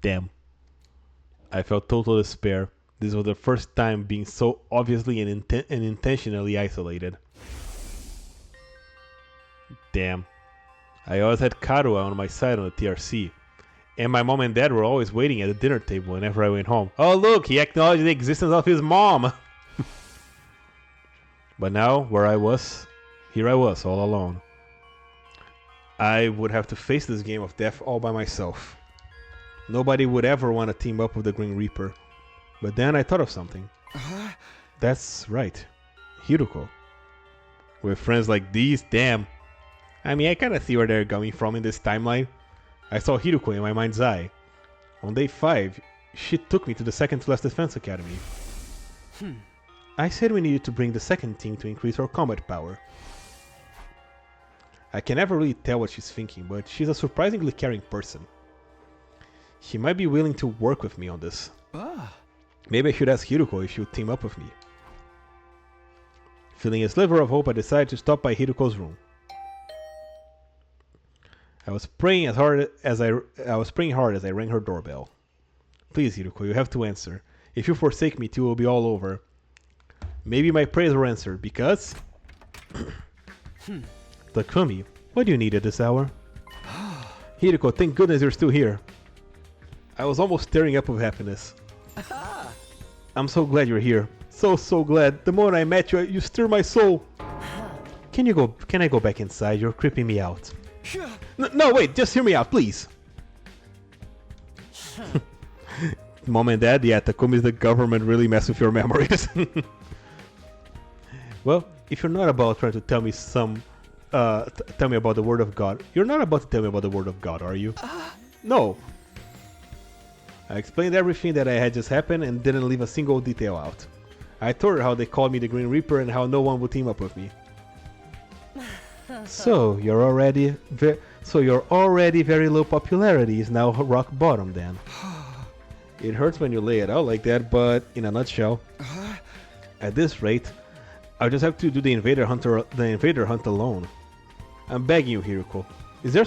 Damn. I felt total despair. This was the first time being so obviously and intentionally isolated. Damn. I always had Karuha on my side on the TRC. And my mom and dad were always waiting at the dinner table whenever I went home. Oh look, he acknowledged the existence of his mom! But now, here I was, all alone. I would have to face this game of death all by myself. Nobody would ever want to team up with the Green Reaper. But then I thought of something. That's right. Hiruko. With friends like these, damn. I mean, I kinda see where they're coming from in this timeline. I saw Hiruko in my mind's eye. On day 5, she took me to the second to last defense academy. I said we needed to bring the second team to increase our combat power. I can never really tell what she's thinking, but she's a surprisingly caring person. She might be willing to work with me on this. Maybe I should ask Hiruko if she would team up with me. Feeling a sliver of hope, I decided to stop by Hiruko's room. I was praying hard as I rang her doorbell. Please, Hiruko, you have to answer. If you forsake me too, it will be all over. Maybe my prayers were answered, because... Takumi, what do you need at this hour? Hiruko, thank goodness you're still here. I was almost tearing up with happiness. I'm so glad you're here. So glad. The moment I met you, you stir my soul. Can I go back inside? You're creeping me out. No, wait, just hear me out, please. Mom and Dad, yeah, Takumi's the government really mess with your memories. Well, if you're not about trying to tell me tell me about the Word of God, you're not about to tell me about the Word of God, are you? No. I explained everything that I had just happened and didn't leave a single detail out. I told her how they called me the Green Reaper and how no one would team up with me. So you're already very low popularity is now rock bottom then. It hurts when you lay it out like that, but in a nutshell, at this rate, I'll just have to do the invader hunt alone. I'm begging you, Hiruko. Is there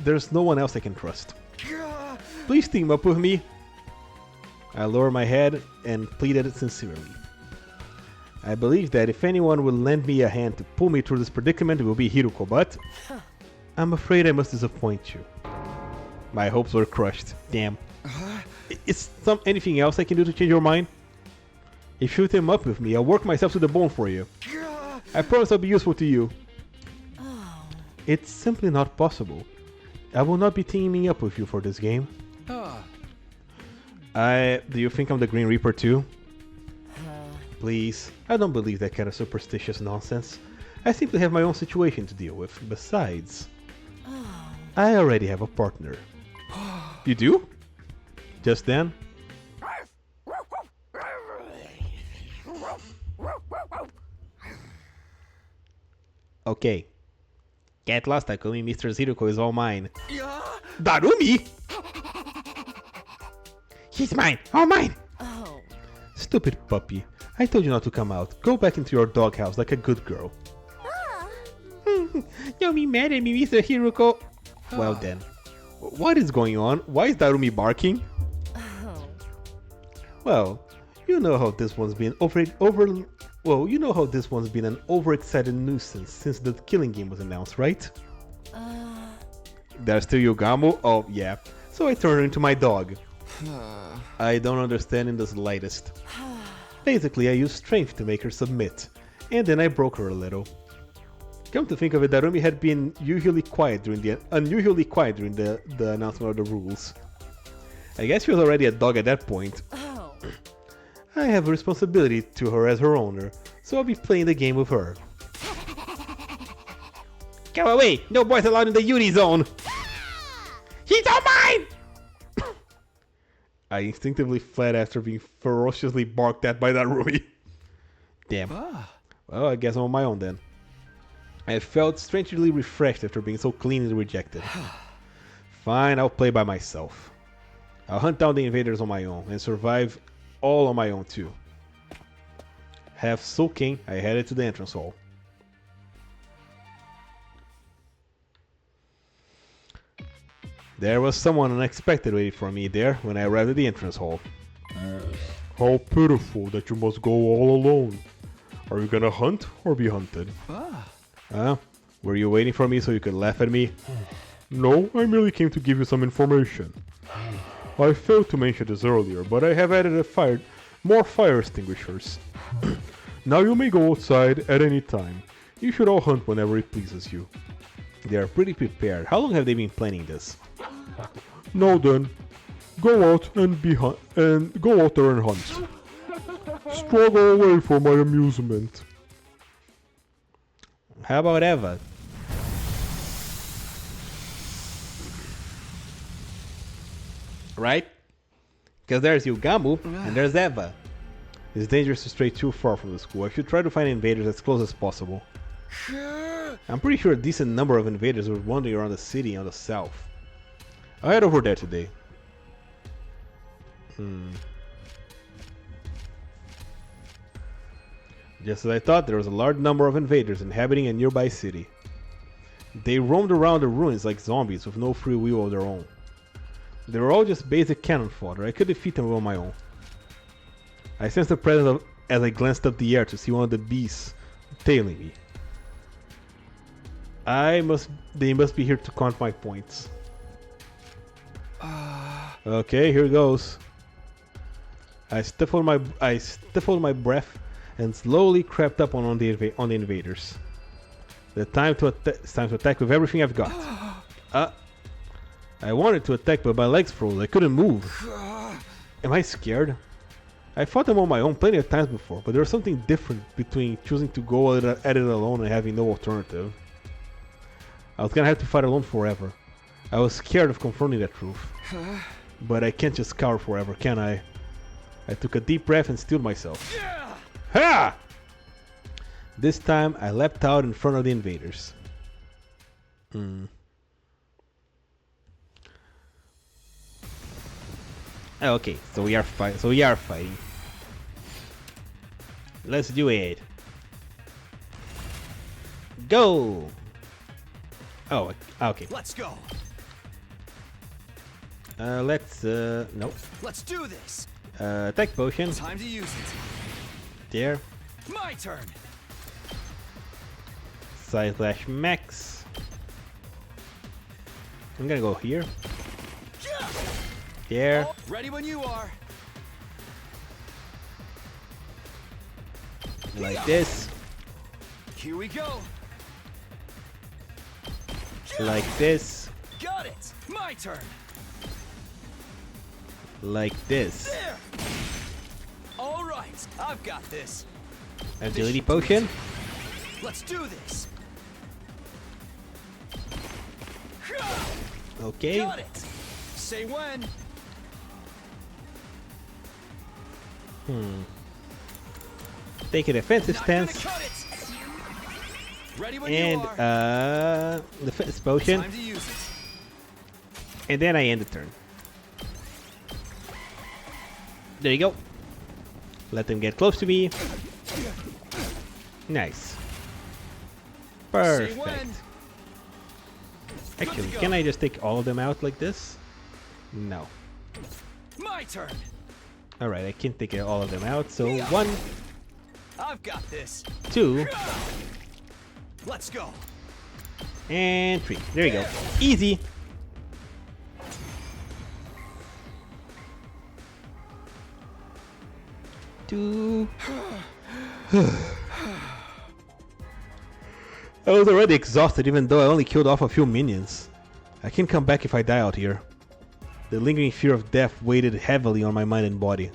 there's no one else I can trust. Please team up with me. I lowered my head and pleaded sincerely. I believe that if anyone will lend me a hand to pull me through this predicament, it will be Hiruko, but I'm afraid I must disappoint you. My hopes were crushed. Damn. Is anything else I can do to change your mind? If you team up with me, I'll work myself to the bone for you. I promise I'll be useful to you. It's simply not possible. I will not be teaming up with you for this game. Do you think I'm the Green Reaper too? Please, I don't believe that kind of superstitious nonsense. I simply have my own situation to deal with. Besides, I already have a partner. You do? Just then? Okay. Get lost, Takumi. Mr. Hiruko is all mine. Darumi! He's mine! All mine! Oh. Stupid puppy. I told you not to come out. Go back into your doghouse like a good girl. Don't be mad at me, Mr. Hiruko. Well then. What is going on? Why is Darumi barking? Well, you know how this one's been an overexcited nuisance since the killing game was announced, right? There's still Yogamo? Oh, yeah. So I turned her into my dog. I don't understand in the slightest. Basically, I used strength to make her submit, and then I broke her a little. Come to think of it, Darumi had been unusually quiet during the announcement of the rules. I guess she was already a dog at that point. I have a responsibility to her as her owner, so I'll be playing the game with her. Go away! No boys allowed in the Yuri zone! He's all mine! I instinctively fled after being ferociously barked at by Darumi. Damn. Well, I guess I'm on my own then. I felt strangely refreshed after being so cleanly rejected. Fine, I'll play by myself. I'll hunt down the invaders on my own and survive all on my own too. Half sulking, I headed to the entrance hall. There was someone unexpected waiting for me there when I arrived at the entrance hall. How pitiful that you must go all alone. Are you gonna hunt or be hunted? Were you waiting for me so you could laugh at me? No, I merely came to give you some information. I failed to mention this earlier, but I have added more fire extinguishers. Now you may go outside at any time. You should all hunt whenever it pleases you. They are pretty prepared. How long have they been planning this? Now then, go out there and hunt. Struggle away for my amusement. How about Eva? Right? Because there's Yugamu and there's Eva. It's dangerous to stray too far from the school. I should try to find invaders as close as possible. I'm pretty sure a decent number of invaders were wandering around the city on the south. I'll head over there today. Just as I thought, there was a large number of invaders inhabiting a nearby city. They roamed around the ruins like zombies with no free will of their own. They were all just basic cannon fodder. I could defeat them on my own. I sensed a presence as I glanced up the air to see one of the beasts tailing me. They must be here to count my points. Okay, here goes. I stifled my breath and slowly crept up on the invaders. It's time to attack with everything I've got. I wanted to attack, but my legs froze. I couldn't move. Am I scared? I fought them on my own plenty of times before, but there was something different between choosing to go at it alone and having no alternative. I was gonna have to fight alone forever. I was scared of confronting that truth. But I can't just cower forever, can I? I took a deep breath and steeled myself. Ha! This time, I leapt out in front of the invaders. Okay, so we are fighting. Let's do it. Go! Oh, okay. Let's go. Nope. Let's do this. Attack potion. Time to use it. There. My turn. Side slash max. I'm gonna go here. There. Oh, ready when you are. Like this. Here we go. Like this. Got it. My turn. Like this. There. All right, I've got this. Agility potion. Let's do this. Okay. Got it. Say when. Take a defensive Not stance. gonna cut it. Ready when And you are. defense potion. Time to use it. And then I end the turn. There you go. Let them get close to me. Nice. Perfect. Say when. Actually, can I just take all of them out like this? No. My turn. Alright, I can't take all of them out. So 1, I've got this. 2, Let's go. and 3. There you go. Easy. Two. I was already exhausted even though I only killed off a few minions. I can't come back if I die out here. The lingering fear of death weighed heavily on my mind and body.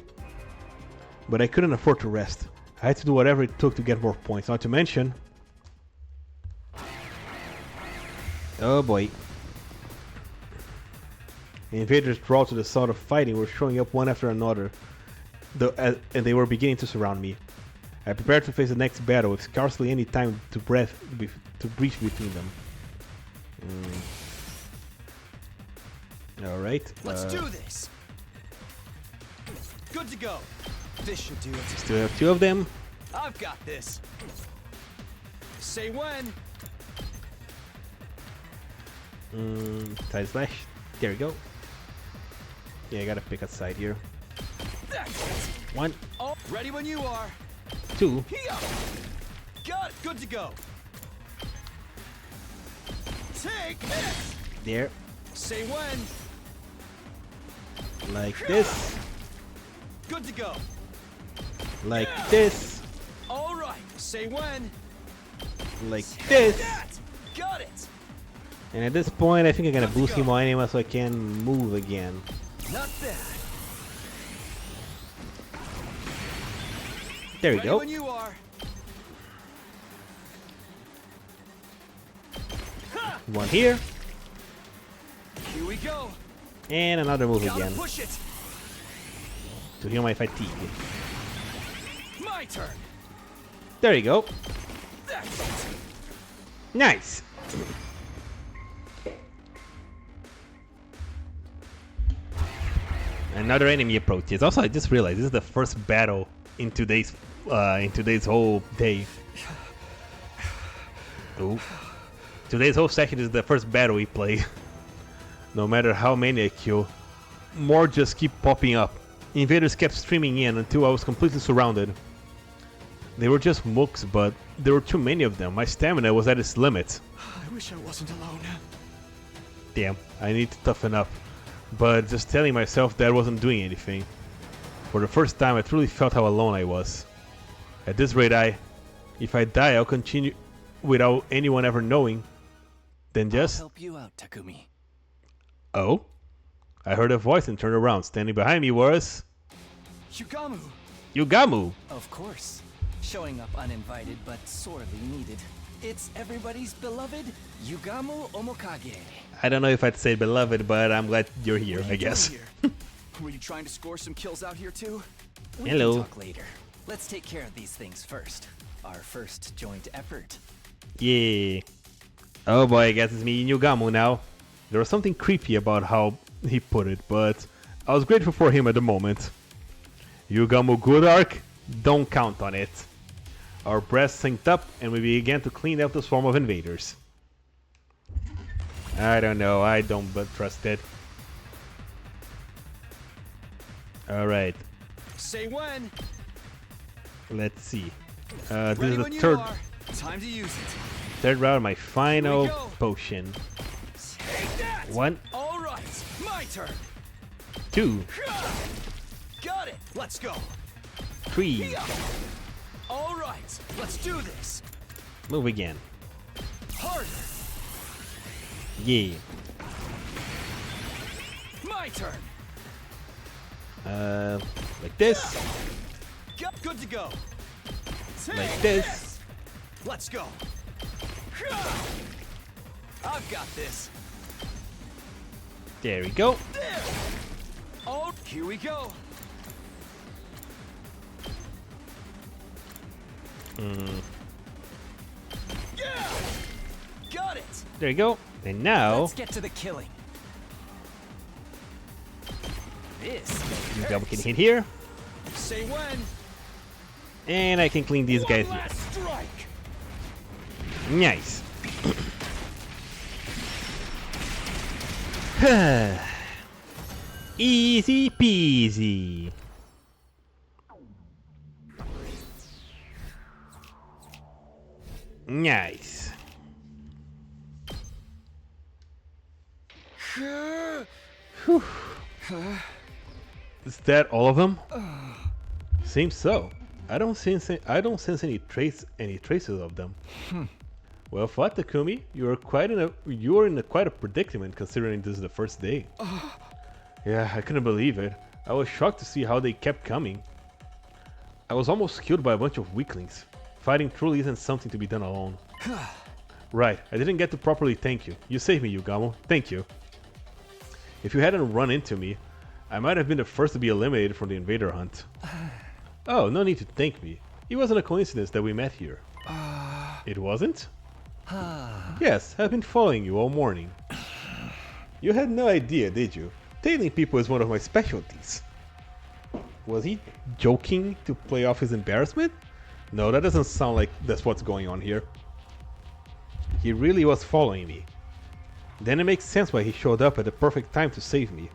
But I couldn't afford to rest. I had to do whatever it took to get more points, not to mention... Oh boy. The invaders drawn to the sound of fighting were showing up one after another, and they were beginning to surround me. I prepared to face the next battle with scarcely any time to breathe between them. Alright. Let's do this. Good to go. This should do it. Still have 2 of them. I've got this. Say when. Side slash. There we go. Yeah, I gotta pick a side here. That's it. 1, Oh, ready when you are. 2. Here. Got it. Good to go. Take this. There. Say when. Like this. Good to go. Like this. All right. Say when. Like this. That. Got it. And at this point, I think I'm gonna boost him on anima so I can move again. Not bad. There we Ready go. when you are. One here. Here we go. And another move Gotta again. push it. To heal my fatigue. My turn. There you go. That's it. Nice. Another enemy approaches. Also, I just realized this is the first battle in today's whole day. Ooh. Today's whole session is the first battle we play. No matter how many I kill, more just keep popping up. Invaders kept streaming in until I was completely surrounded. They were just mooks, but there were too many of them. My stamina was at its limit. I wish I wasn't alone. Damn, I need to toughen up. But just telling myself that wasn't doing anything. For the first time, I truly felt how alone I was. At this rate, if I die, I'll continue without anyone ever knowing. Then just... I'll help you out, Takumi. Oh? I heard a voice and turned around. Standing behind me was... Yugamu! Yugamu! Of course. Showing up uninvited, but sorely needed. It's everybody's beloved Yugamu Omokage. I don't know if I'd say beloved, but I'm glad you're here, What are I you guess. doing here? Were you trying to score some kills out here too? We Hello. can talk later. Let's take care of these things first. Our first joint effort. Yeah. Oh boy, I guess it's me and Yugamu now. There was something creepy about how he put it, but I was grateful for him at the moment. Yugamu good arc? Don't count on it. Our breaths synced up and we began to clean up the swarm of invaders. I don't know, I don't but trust it. Alright, Say when. let's see. This Ready is when the you third are. Time to use it. third round, my final go. potion. Take that. 1, All right, my turn. 2, Got it. Let's go. 3. All right, let's do this. Move again. Harder. Yeah. My turn. Like this. Good to go. Like this. Let's go. I've got this. There we go. There. Oh, here we go. Yeah. Got it. There you go. And now Let's get to the killing. This. Yugamu can hit here, Say when. and I can clean these guys One here. last strike. Nice. Easy peasy. Nice. Whew. Is that all of them? Seems so. I don't sense any traces of them. Well fought, Takumi. You are in quite a predicament considering this is the first day. Yeah, I couldn't believe it. I was shocked to see how they kept coming. I was almost killed by a bunch of weaklings. Fighting truly isn't something to be done alone. Right, I didn't get to properly thank you. You saved me, Yugamu. Thank you. If you hadn't run into me, I might have been the first to be eliminated from the invader hunt. Oh, no need to thank me. It wasn't a coincidence that we met here. It wasn't? Yes, I've been following you all morning. You had no idea, did you? Tailing people is one of my specialties. Was he joking to play off his embarrassment? No, that doesn't sound like that's what's going on here. He really was following me. Then it makes sense why he showed up at the perfect time to save me.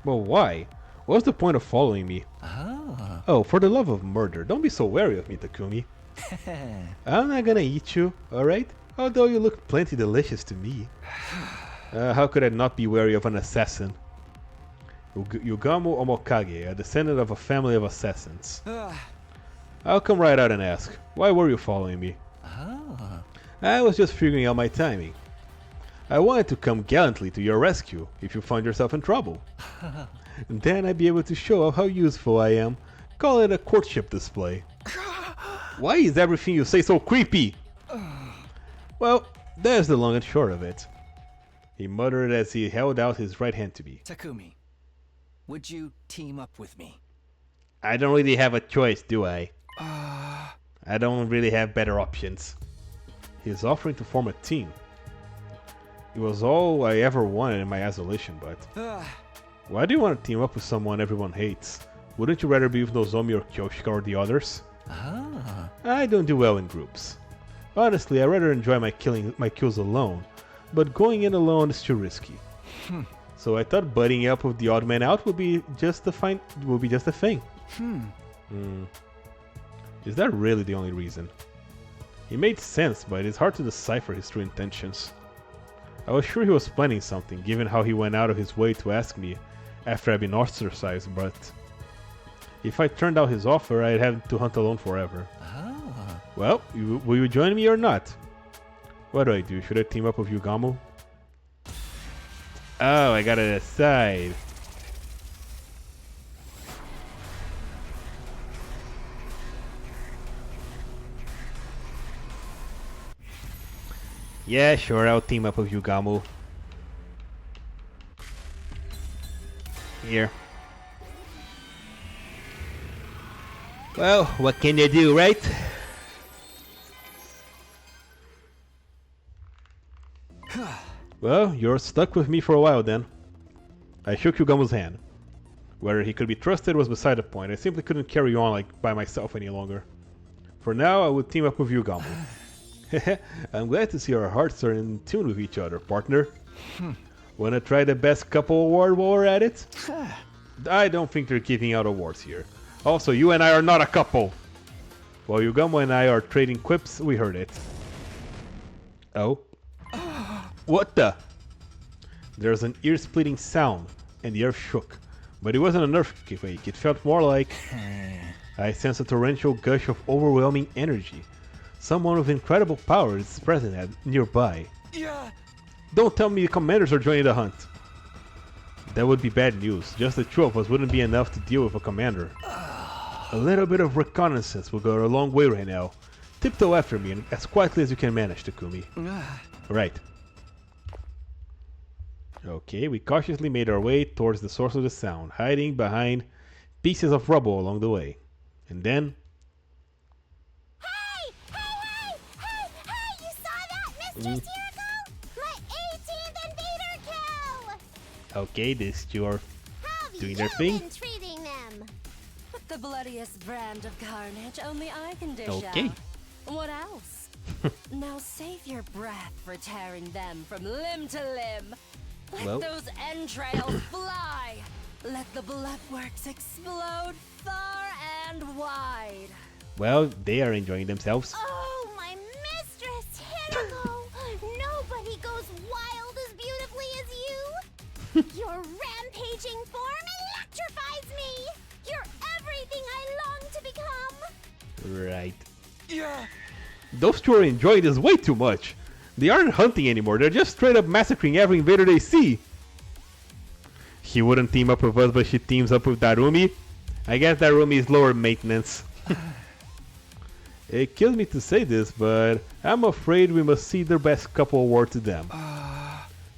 Well, why? What's the point of following me? Oh, for the love of murder, don't be so wary of me, Takumi. I'm not gonna eat you, alright? Although you look plenty delicious to me. How could I not be wary of an assassin? Yugamu Omokage, a descendant of a family of assassins. I'll come right out and ask, why were you following me? I was just figuring out my timing. I wanted to come gallantly to your rescue if you found yourself in trouble. Then I'd be able to show off how useful I am. Call it a courtship display. Why is everything you say so creepy? Well, there's the long and short of it. He muttered as he held out his right hand to me. Takumi, would you team up with me? I don't really have a choice, do I? I don't really have better options. He's offering to form a team. It was all I ever wanted in my isolation, but... Why do you want to team up with someone everyone hates? Wouldn't you rather be with Nozomi or Kyoshika or the others? I don't do well in groups. Honestly, I'd rather enjoy my kills alone, but going in alone is too risky. So I thought buddying up with the odd man out would be just a thing. Is that really the only reason? He made sense, but it's hard to decipher his true intentions. I was sure he was planning something, given how he went out of his way to ask me after I'd been ostracized, but if I turned out his offer, I'd have to hunt alone forever. Well, will you join me or not? What do I do? Should I team up with Yugamu? Oh, I gotta decide. Yeah, sure, I'll team up with Yugamu. Here. Well, what can you do, right? Well, you're stuck with me for a while then. I shook Yugamu's hand. Whether he could be trusted was beside the point. I simply couldn't carry on by myself any longer. For now, I would team up with Yugamu. I'm glad to see our hearts are in tune with each other, partner. Wanna try the best couple award while we're at it? I don't think they're giving out awards here. Also, you and I are not a couple. While Yugamu and I are trading quips, we heard it. Oh? What the? There's an ear-splitting sound, and the earth shook. But it wasn't an earthquake, it felt more like... I sensed a torrential gush of overwhelming energy. Someone with incredible power is present nearby. Yeah. Don't tell me the commanders are joining the hunt. That would be bad news. Just the two of us wouldn't be enough to deal with a commander. A little bit of reconnaissance will go a long way right now. Tiptoe after me, and as quietly as you can manage, Takumi. Right. Okay, we cautiously made our way towards the source of the sound, hiding behind pieces of rubble along the way. And then... Hey! You saw that, Mr. Circo? My 18th invader kill! Okay, these two are doing their How thing. have you been treating them? The bloodiest brand of carnage only I can dish Okay. out. What else? Now save your breath for tearing them from limb to limb. Let Well. those entrails fly. Let the bloodworks explode far and wide. Well, they are enjoying themselves. Oh, my mistress, Hiroko! Nobody goes wild as beautifully as you! Your rampaging form electrifies me! You're everything I long to become! Right. Yeah. Those two are enjoying this way too much. They aren't hunting anymore, they're just straight up massacring every invader they see. He wouldn't team up with us, but she teams up with Darumi. I guess Darumi is lower maintenance. It kills me to say this, but I'm afraid we must see their best couple award to them.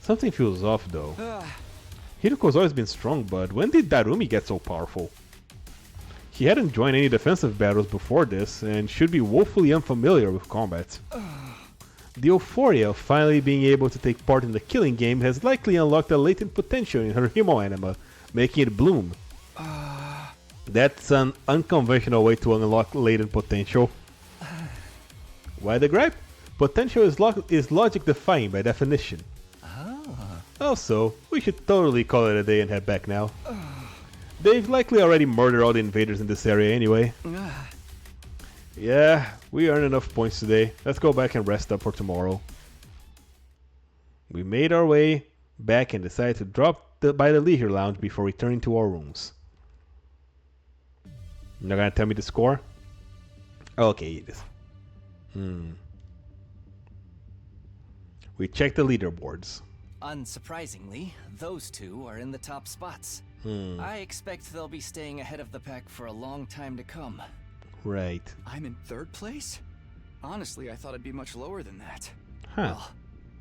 Something feels off though. Hiroko's always been strong, but when did Darumi get so powerful? He hadn't joined any defensive battles before this, and should be woefully unfamiliar with combat. The euphoria of finally being able to take part in the killing game has likely unlocked a latent potential in her Himo anima, making it bloom. That's an unconventional way to unlock latent potential. Why the gripe? Potential is logic defying by definition. Also, we should totally call it a day and head back now. They've likely already murdered all the invaders in this area anyway. Yeah, we earned enough points today. Let's go back and rest up for tomorrow. We made our way back and decided to drop by the leisure lounge before returning to our rooms. You're not gonna tell me the score? Okay, it is. We checked the leaderboards. Unsurprisingly, those two are in the top spots. I expect they'll be staying ahead of the pack for a long time to come. Right. I'm in third place? Honestly, I thought I'd be much lower than that. Well,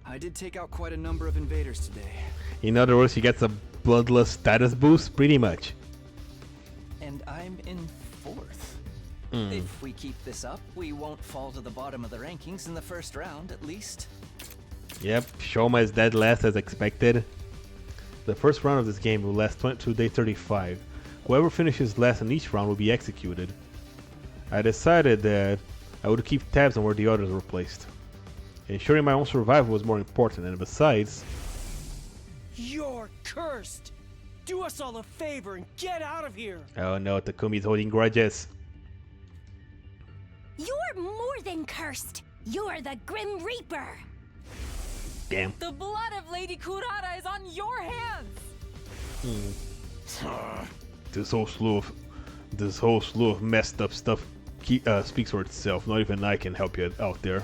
I did take out quite a number of invaders today. In other words, he gets a bloodless status boost, pretty much. And I'm in 4th. If we keep this up, we won't fall to the bottom of the rankings in the first round, at least. Yep, Shoma is dead last as expected. The first round of this game will last to day 35. Whoever finishes last in each round will be executed. I decided that I would keep tabs on where the others were placed. Ensuring my own survival was more important, and besides... You're cursed! Do us all a favor and get out of here! Oh no, Takumi's holding grudges. You're more than cursed. You're the Grim Reaper. Damn. The blood of Lady Kurata is on your hands! This whole slew of messed up stuff speaks for itself. Not even I can help you out there.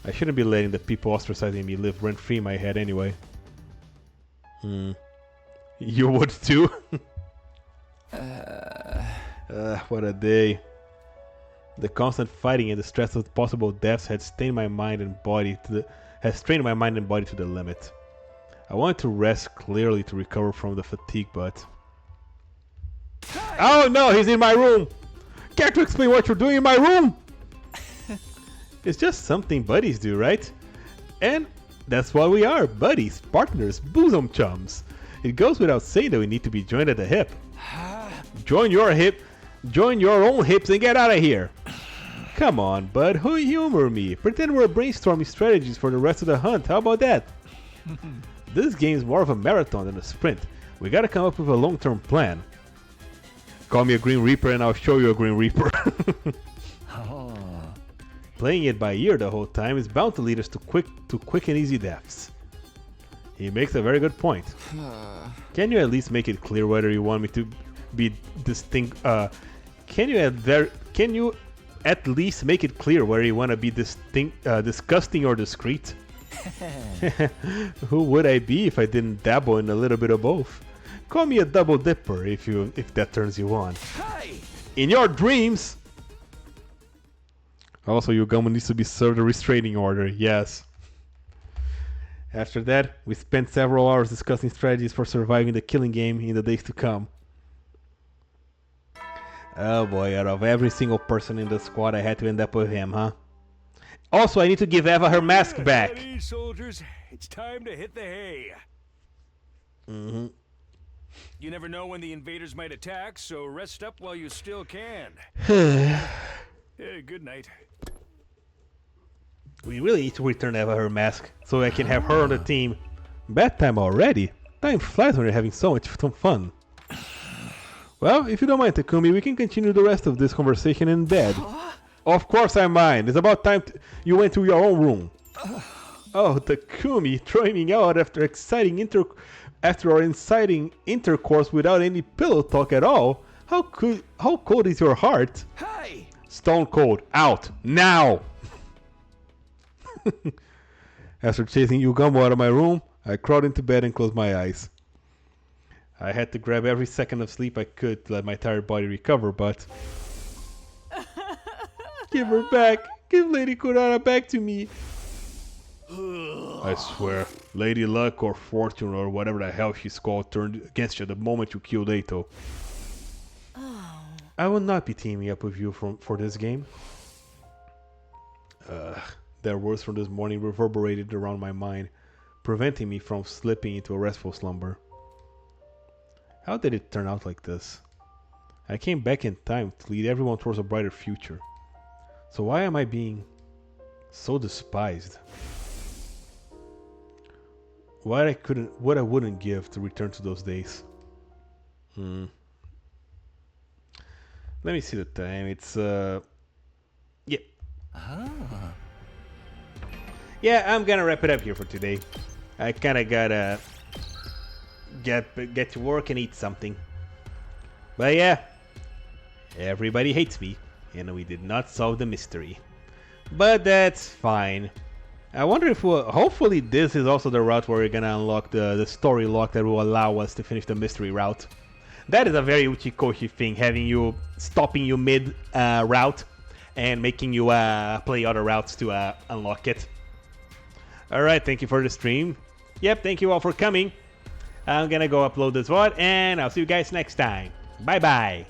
I shouldn't be letting the people ostracizing me live rent-free in my head anyway. You would too? What a day. The constant fighting and the stress of possible deaths had strained my mind and body to the limit. I wanted to rest clearly to recover from the fatigue, but... Oh no, he's in my room! Care to explain what you're doing in my room? It's just something buddies do, right? And that's what we are, buddies, partners, bosom chums. It goes without saying that we need to be joined at the hip. Join your own hips and get out of here. Come on, bud, humor me. Pretend we're brainstorming strategies for the rest of the hunt. How about that? This game's more of a marathon than a sprint. We gotta come up with a long-term plan. Call me a Green Reaper and I'll show you a Green Reaper. Playing it by ear the whole time is bound to lead us to quick and easy deaths. He makes a very good point. Can you at least make it clear whether you want me to be distinct? Can you at least make it clear whether you want to be disgusting or discreet? Who would I be if I didn't dabble in a little bit of both? Call me a double dipper if that turns you on. Hey! In your dreams! Also, Yugamo needs to be served a restraining order, yes. After that, we spent several hours discussing strategies for surviving the killing game in the days to come. Oh boy, out of every single person in the squad, I had to end up with him, huh? Also, I need to give Eva her mask back! Steady, soldiers, it's time to hit the hay. You never know when the invaders might attack, so rest up while you still can. Good night. We really need to return Eva her mask, so I can have her on the team. Bedtime already? Time flies when you're having so much fun. Well, if you don't mind, Takumi, we can continue the rest of this conversation in bed. Of course I mind. It's about time you went to your own room. Oh, Takumi, throwing me out after our inciting intercourse without any pillow talk at all. How cold is your heart? Hey! Stone cold. Out. Now! After chasing Yugamo out of my room, I crawled into bed and closed my eyes. I had to grab every second of sleep I could to let my tired body recover, but... Give her back! Give Lady Kurata back to me! I swear, Lady Luck or Fortune or whatever the hell she's called turned against you the moment you killed Ato. I will not be teaming up with you for this game. Their words from this morning reverberated around my mind, preventing me from slipping into a restful slumber. How did it turn out like this? I came back in time to lead everyone towards a brighter future. So why am I being so despised? What I wouldn't give to return to those days. Let me see the time. It's yeah. Yeah, I'm gonna wrap it up here for today. I kinda gotta get to work and eat something. But yeah, everybody hates me, and we did not solve the mystery. But that's fine. I wonder if hopefully this is also the route where we're gonna unlock the story lock that will allow us to finish the mystery route. That is a very Uchikoshi thing, stopping you mid route and making you play other routes to unlock it. Alright, thank you for the stream. Yep, thank you all for coming. I'm gonna go upload this VOD, and I'll see you guys next time. Bye bye.